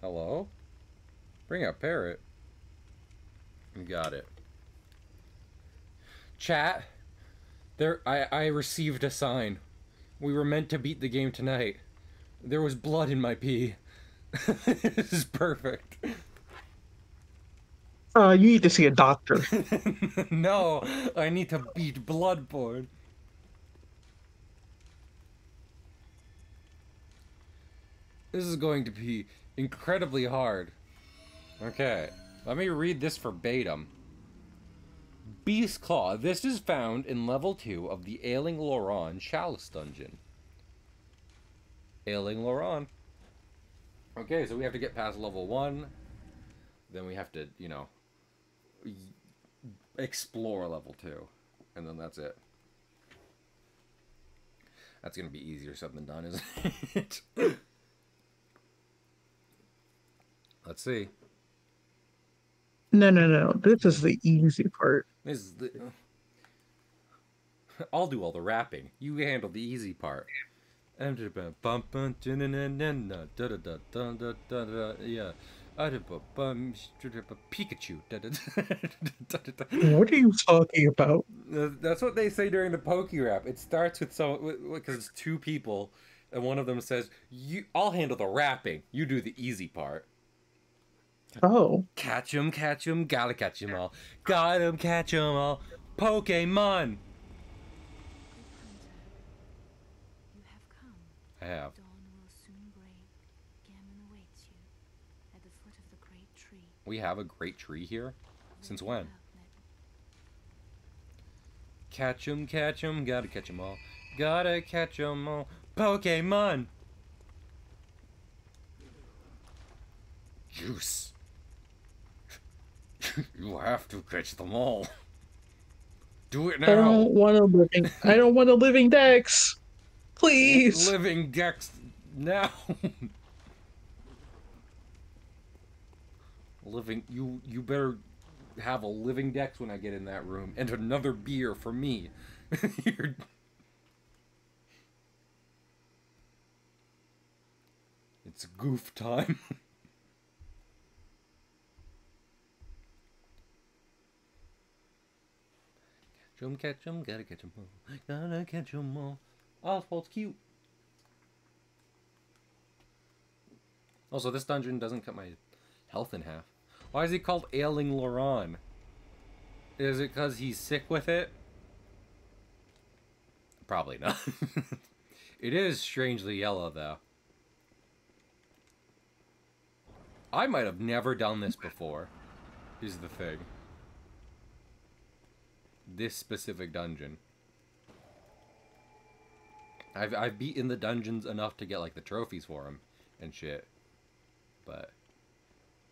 Hello? Bring up Parrot. You got it. Chat, I received a sign. We were meant to beat the game tonight. There was blood in my pee. This is perfect. You need to see a doctor. No, I need to beat Bloodborne. This is going to be incredibly hard. Okay, let me read this verbatim. Beast Claw. This is found in level 2 of the Ailing Loran Chalice Dungeon. Ailing Loran. Okay, so we have to get past level 1. Then we have to, you know, explore level 2. And then that's it. That's gonna be easier said than done, isn't it? Let's see. No, no, no. This is the easy part. This is the... I'll do all the rapping. You handle the easy part. Yeah. Pikachu. What are you talking about? That's what they say during the Poke Rap. It starts with because it's two people, and one of them says, I'll handle the rapping. You do the easy part." Oh. Catch 'em, gotta catch 'em all. Got 'em, catch 'em all. Pokemon! I have. We have a great tree here? Since when? Catch 'em, gotta catch 'em all. Gotta catch 'em all. Pokemon! Juice. You have to catch them all. Do it now. I don't want a living. I don't want a living Dex. Please. Living Dex now. Living. You better have a living Dex when I get in that room, and another beer for me. It's goof time. Catch 'em, gotta catch 'em all. Gotta catch 'em all. Oswald's cute. Also, this dungeon doesn't cut my health in half. Why is he called Ailing Loran? Is it because he's sick with it? Probably not. It is strangely yellow, though. I might have never done this before, is the thing. This specific dungeon. I've beaten the dungeons enough to get like the trophies for them and shit. But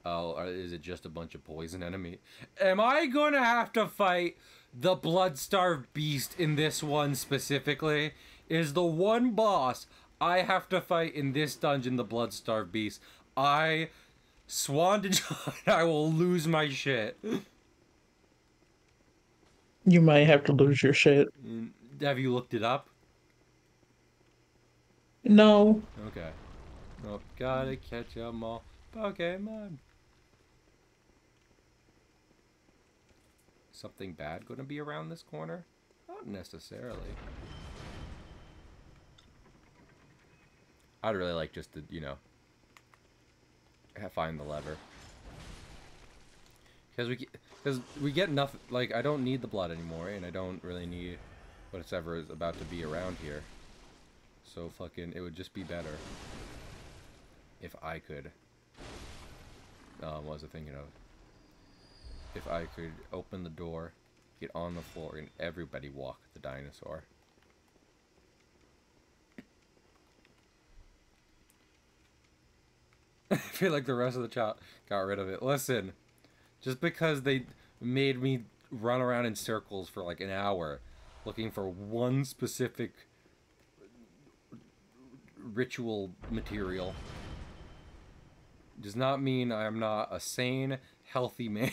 is it just a bunch of poison enemy? Am I gonna have to fight the blood-starved beast in this one specifically? Is the one boss I have to fight in this dungeon the blood-starved beast? I swan to God, I will lose my shit. You might have to lose your shit. Have you looked it up? No. Okay. Oh, gotta catch 'em all. Pokemon. Something bad gonna be around this corner? Not necessarily. I'd really like just to, you know, find the lever. Because we get nothing, like, I don't need the blood anymore, and I don't really need whatever is about to be around here. So fucking, it would just be better if I could, what was I thinking of? If I could open the door, get on the floor, and everybody walk the dinosaur. I feel like the rest of the chat got rid of it. Listen, just because they made me run around in circles for like an hour looking for one specific ritual material does not mean I am not a sane, healthy man.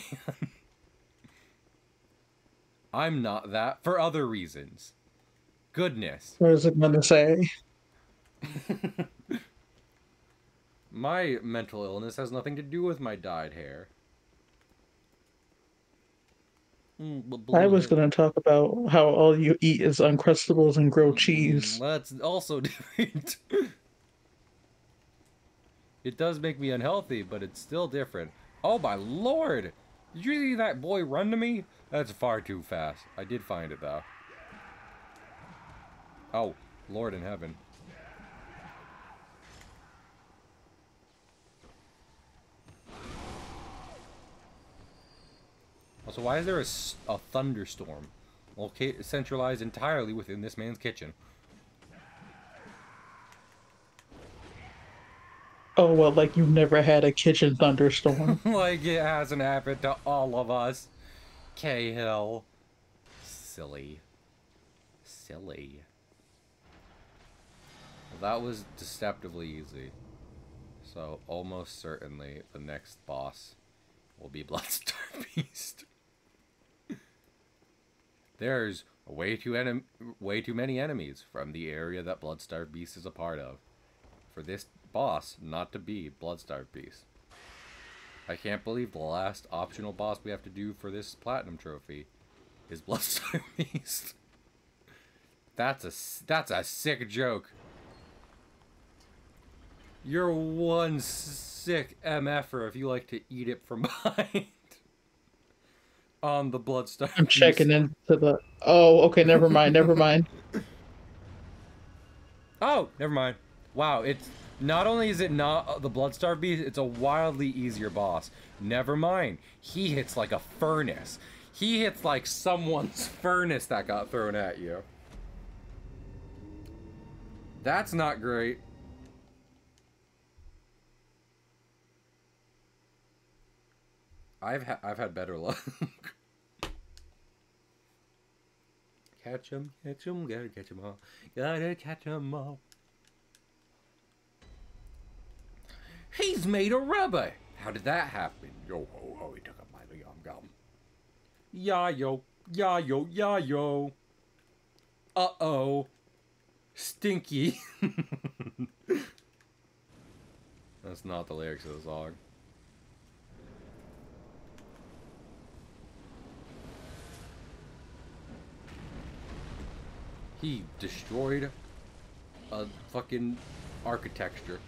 I'm not that for other reasons. Goodness. What is it going to say? My mental illness has nothing to do with my dyed hair. But I blue was hair. going to talk about how all you eat is Uncrustables and grilled cheese. That's also different. It does make me unhealthy, but it's still different. Oh my lord! Did you see that boy run to me? That's far too fast. I did find it though. Oh, Lord in heaven. Also, why is there a thunderstorm located centralized entirely within this man's kitchen? Oh, well, like you've never had a kitchen thunderstorm. Like it hasn't happened to all of us. Cahill. Silly. Silly. Well, that was deceptively easy. So, almost certainly, the next boss will be Bloodstar Beast. There's way too many enemies from the area that Bloodstar Beast is a part of for this boss not to be Bloodstar Beast. I can't believe the last optional boss we have to do for this platinum trophy is Bloodstar Beast. That's a sick joke. You're one sick MFer if you like to eat it from behind. On the Bloodstar I'm Beast. checking into the. Oh, okay, never mind, never mind. Oh, never mind. Wow, it's not only is it not the Bloodstar Beast, it's a wildly easier boss. Never mind. He hits like a furnace. He hits like someone's furnace that got thrown at you. That's not great. I've had better luck. Catch 'em, gotta catch 'em all. Gotta catch 'em all. He's made of rubber. How did that happen? Yo ho ho, he took a bite of yum gum. Yeah yo, yeah yo, yeah yo. Uh-oh. Stinky. That's not the lyrics of the song. He destroyed a fucking architecture.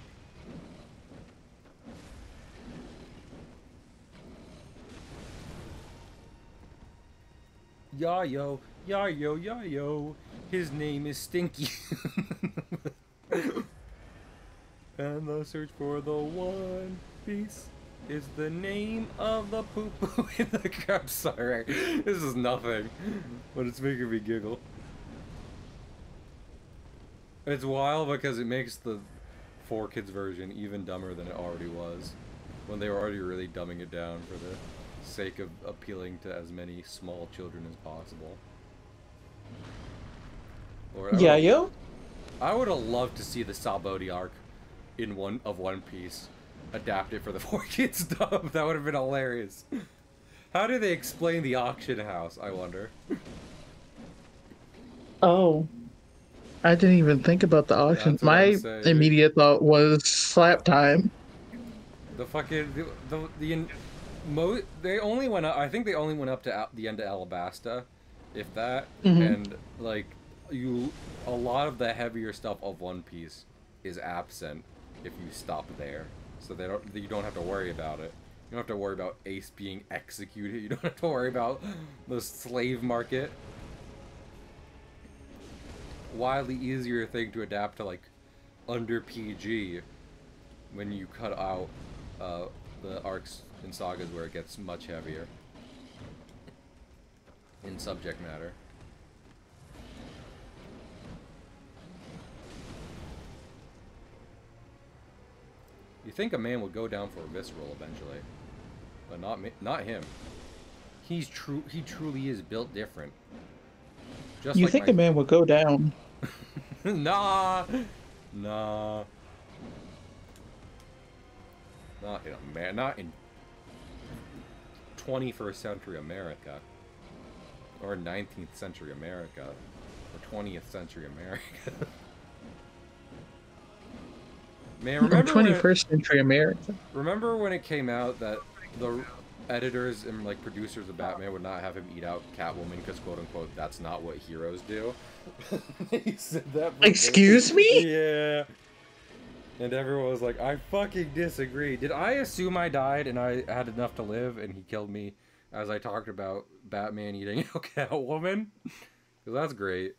Yeah yo, yeah yo, yeah yo. His name is Stinky. And the search for the One Piece is the name of the poo-poo in the cup. Sorry, this is nothing, but it's making me giggle. It's wild because it makes the 4Kids version even dumber than it already was, when they were already really dumbing it down for the sake of appealing to as many small children as possible. Lord, Yeah, yo. I would have loved to see the Sabaody arc in One Piece adapted for the 4Kids dub. That would have been hilarious. How do they explain the auction house, I wonder? Oh, I didn't even think about the auction. That's what I'm My saying. immediate thought was slap time. The fucking they only went up. I think they only went up to the end of Alabasta, if that. Hmm. And like a lot of the heavier stuff of One Piece is absent if you stop there. So you don't have to worry about it. You don't have to worry about Ace being executed. You don't have to worry about the slave market. Wildly easier thing to adapt to like under PG when you cut out the arcs and sagas where it gets much heavier in subject matter. You think a man would go down for a visceral eventually, but not him. He truly is built different. Just You like think a man would go down? nah, nah. Not in 21st century America, or 19th century America, or 20th century America. Man, No, 21st century America. remember when it came out that the editors and like producers of Batman would not have him eat out Catwoman because quote unquote that's not what heroes do. He said that Excuse me? yeah. And everyone was like, I fucking disagree. Did I assume I died and I had enough to live and he killed me as I talked about Batman eating a Catwoman? Because that's great.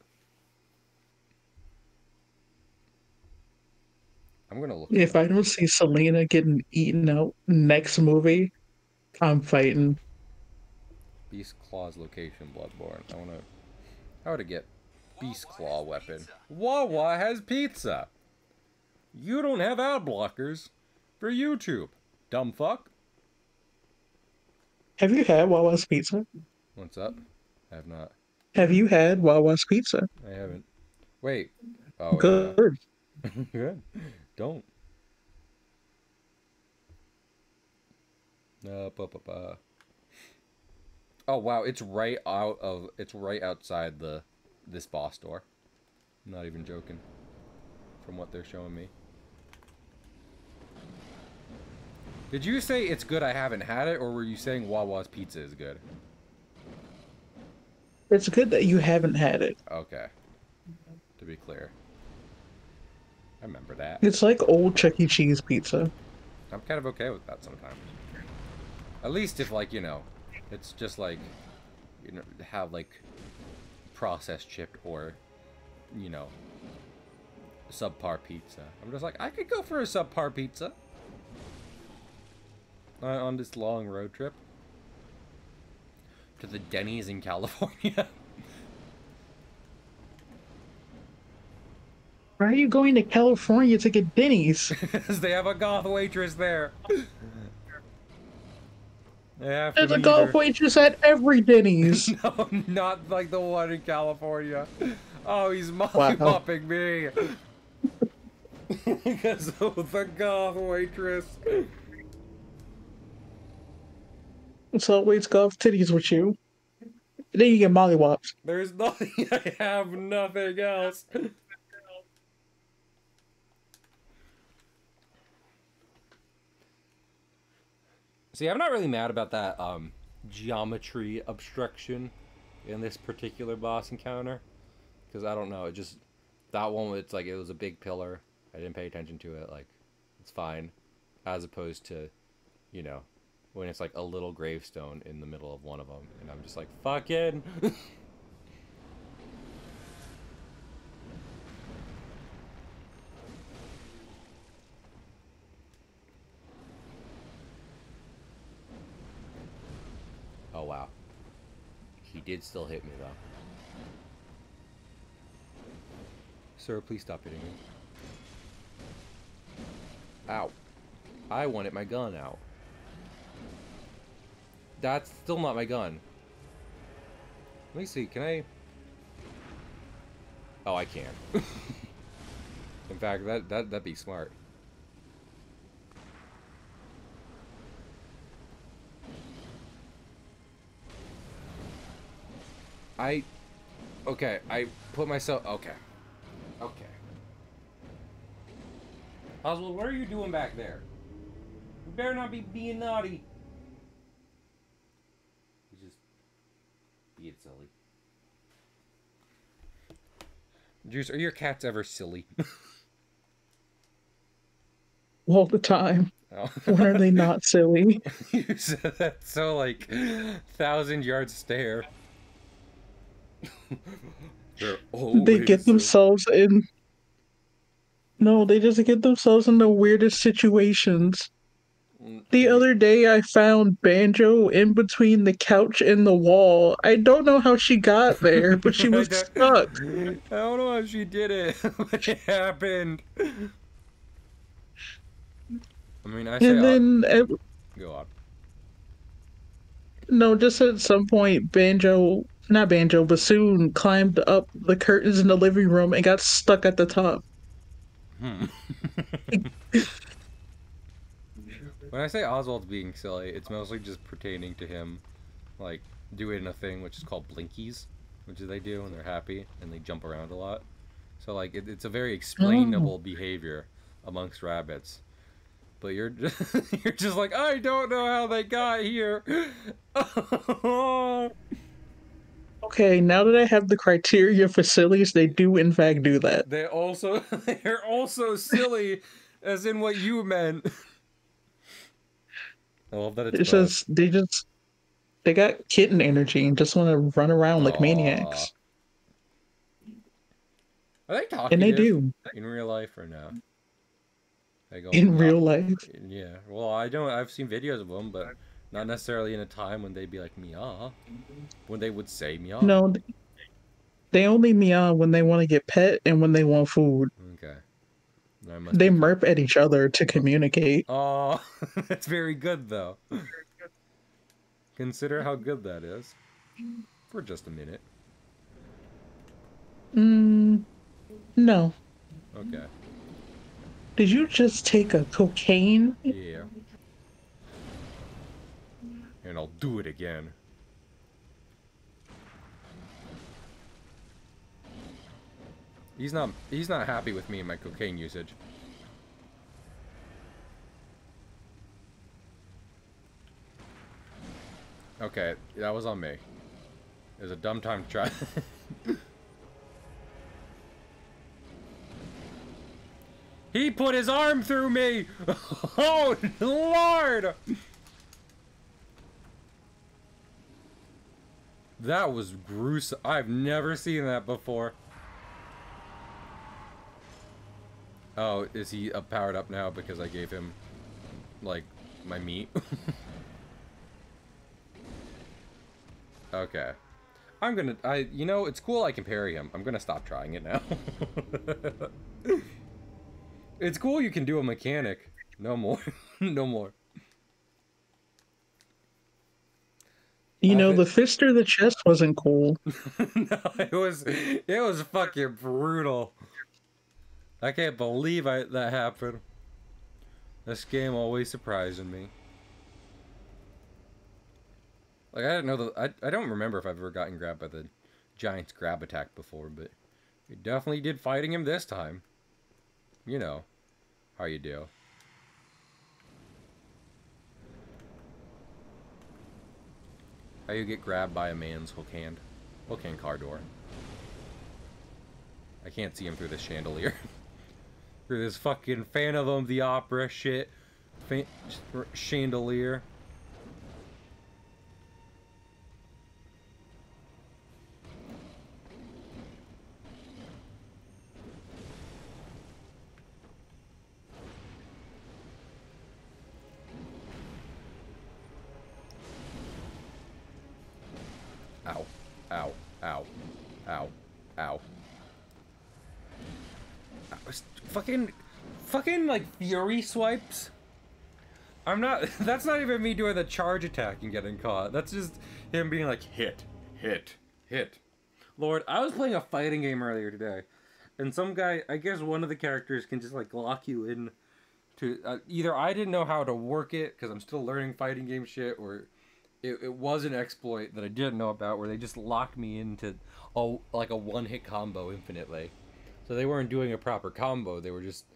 I'm gonna look it If up. I don't see Selena getting eaten out next movie, I'm fighting. Beast Claw's location, Bloodborne. I wanna... How to get Beast Claw weapon. Wawa has pizza! You don't have ad blockers for YouTube, dumb fuck. Have you had Wawa's pizza? What's up? I have not. Have you had Wawa's pizza? I haven't. Wait. Oh, yeah. Good. Good. Don't. Oh wow, it's right out of it's right outside this boss door. I'm not even joking. From what they're showing me. Did you say it's good I haven't had it, or were you saying Wawa's pizza is good? It's good that you haven't had it. Okay. To be clear. I remember that. It's like old Chuck E. Cheese pizza. I'm kind of okay with that sometimes. At least if, like, you know, it's just like, you know, have like processed chipped or, you know, subpar pizza. I'm just like, I could go for a subpar pizza on this long road trip to the Denny's in California. Why are you going to California to get Denny's? Because they have a goth waitress there. There's a golf waitress at every Denny's. No, not like the one in California. Oh, he's mollymopping me. Because of the goth waitress. It's always golf titties with you. Then you get mollywops. There's nothing. I have nothing else. See, I'm not really mad about that geometry obstruction in this particular boss encounter. Because I don't know, it just... That one, it's like, it was a big pillar. I didn't pay attention to it. Like, it's fine. As opposed to, you know, when it's like a little gravestone in the middle of one of them. And I'm just like, fucking... Oh, wow. He did still hit me, though. Sir, please stop hitting me. Ow. I wanted my gun out. That's still not my gun. Let me see, can I... Oh, I can. In fact, that'd be smart. Okay, I put myself... Okay. Okay. Oswald, what are you doing back there? You better not be being naughty. He's just being silly. Juice, are your cats ever silly? All the time. Oh. When are they not silly? You said that so, like, 1,000-yard stare. They get themselves in... No, they just get themselves in the weirdest situations. The other day, I found Banjo in between the couch and the wall. I don't know how she got there, but she was stuck. I don't know how she did it, but it happened. I mean, I say... And then... Go on. No, just at some point, Banjo... Not Banjo, Bassoon climbed up the curtains in the living room and got stuck at the top. When I say Oswald's being silly, it's mostly just pertaining to him, like, doing a thing which is called blinkies, which they do when they're happy, and they jump around a lot. So, like, it's a very explainable behavior. amongst rabbits. But you're just, you're just like, I don't know how they got here. Okay, now that I have the criteria for sillies, they do in fact do that. They're also silly, as in what you meant. I love that it's It's both. just they got kitten energy and just want to run around like Aww. maniacs. Are they And they talkative do in real life or no? They go in meow. real life. Yeah. Well, I don't. I've seen videos of them, but not necessarily in a time when they'd be like meow. When they would say meow. No, they only meow when they want to get pet and when they want food. Okay. I must They be. murp at each other to communicate. Oh, that's very good though. Consider how good that is. For just a minute. Mm, no. Okay. Did you just take a cocaine? Yeah. And I'll do it again. He's not happy with me and my cocaine usage. Okay, that was on me. It was a dumb time to try. He put his arm through me! Oh, Lord! That was gruesome. I've never seen that before. Oh, is he powered up now because I gave him, like, my meat? Okay. You know, it's cool I can parry him. I'm gonna stop trying it now. It's cool you can do a mechanic. No more. No more. You know, It, the fist or the chest wasn't cool. no, it was fucking brutal. I can't believe that happened. This game always surprising me. Like, I didn't know I don't remember if I've ever gotten grabbed by the giant's grab attack before, but you definitely did fighting him this time. You know how you do. How you get grabbed by a man's hook hand car door. I can't see him through this chandelier. Through this fucking Phantom of the Opera shit. Chandelier. Ow. Ow. Ow. Ow. Ow. Fucking like fury swipes. I'm not. That's not even me doing the charge attack and getting caught. That's just him being like hit, hit, hit. Lord, I was playing a fighting game earlier today, and some guy, I guess one of the characters can just like lock you in to either I didn't know how to work it because I'm still learning fighting game shit, or it was an exploit that I didn't know about where they just locked me into like a one-hit combo infinitely. So they weren't doing a proper combo. They were just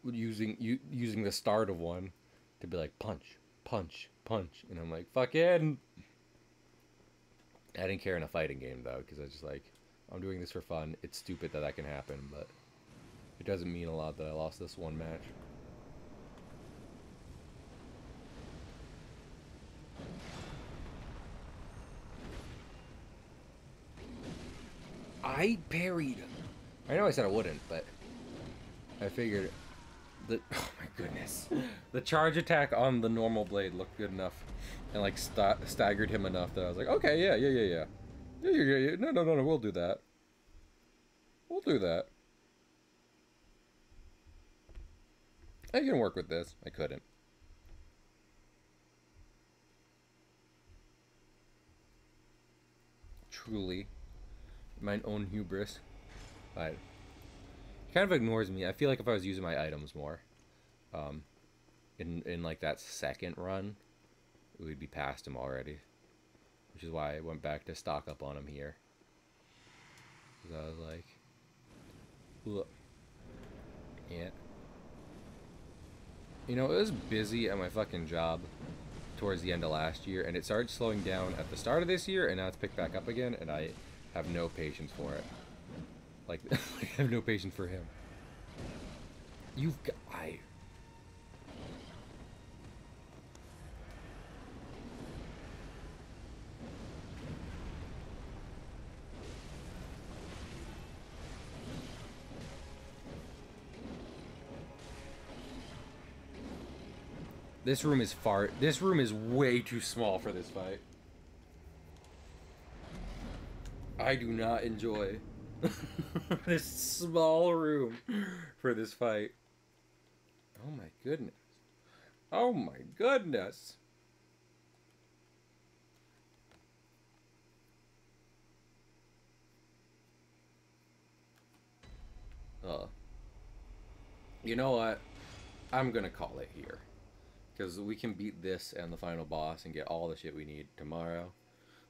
using the start of one to be like punch, punch, punch, and I'm like fucking. I didn't care in a fighting game though because I was just like, I'm doing this for fun. It's stupid that can happen, but it doesn't mean a lot that I lost this one match. I parried. I know I said I wouldn't, but I figured that. Oh my goodness, the charge attack on the normal blade looked good enough, and like staggered him enough that I was like, okay, yeah. No, we'll do that. We'll do that. I can work with this. I couldn't. Truly, my own hubris. But kind of ignores me. I feel like if I was using my items more, in like that second run, it would be past him already. Which is why I went back to stock up on him here. Because I was like, look, yeah. You know, it was busy at my fucking job towards the end of last year, and it started slowing down at the start of this year, and now it's picked back up again, and I have no patience for it. Like, I have no patience for him. You've got... This room is This room is way too small for this fight. I do not enjoy this small room for this fight. Oh my goodness. Oh my goodness. You know what? I'm gonna call it here. Because we can beat this and the final boss and get all the shit we need tomorrow.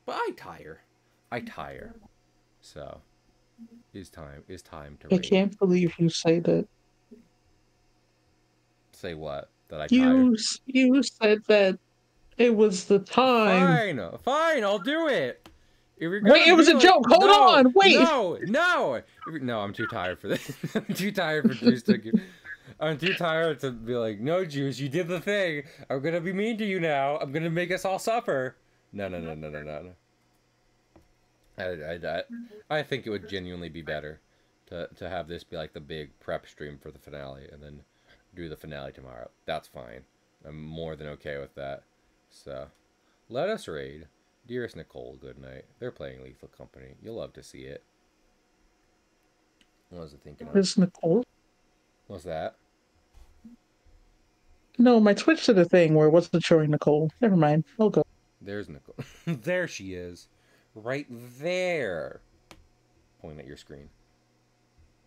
But I tire. I tire. So, it's time to I raid. can't believe you say that. Say what? That I tire? You said that it was the time. Fine, fine, I'll do it. If you're Wait, gonna it was be a like, joke. Hold no, on. Wait. no, no. No, I'm too tired for this. I'm too tired for Juice to. I'm too tired to be like, no, Juice, you did the thing. I'm gonna be mean to you now. I'm gonna make us all suffer. No, no, no, no, no, no. I think it would genuinely be better to have this be like the big prep stream for the finale, and then do the finale tomorrow. That's fine. I'm more than okay with that. So, let us raid. Dearest Nicole, good night. They're playing Lethal Company. You'll love to see it. What was I thinking of? Is Nicole? What's that? No, my Twitch did a thing where it wasn't showing Nicole. Never mind. I'll go. There's Nicole. There she is. Right there. Point at your screen.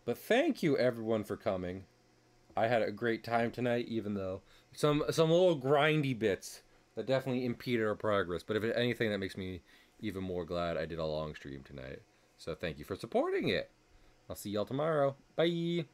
But thank you everyone for coming. I had a great time tonight, even though some little grindy bits that definitely impeded our progress. But if anything, that makes me even more glad I did a long stream tonight. So thank you for supporting it. I'll see y'all tomorrow. Bye.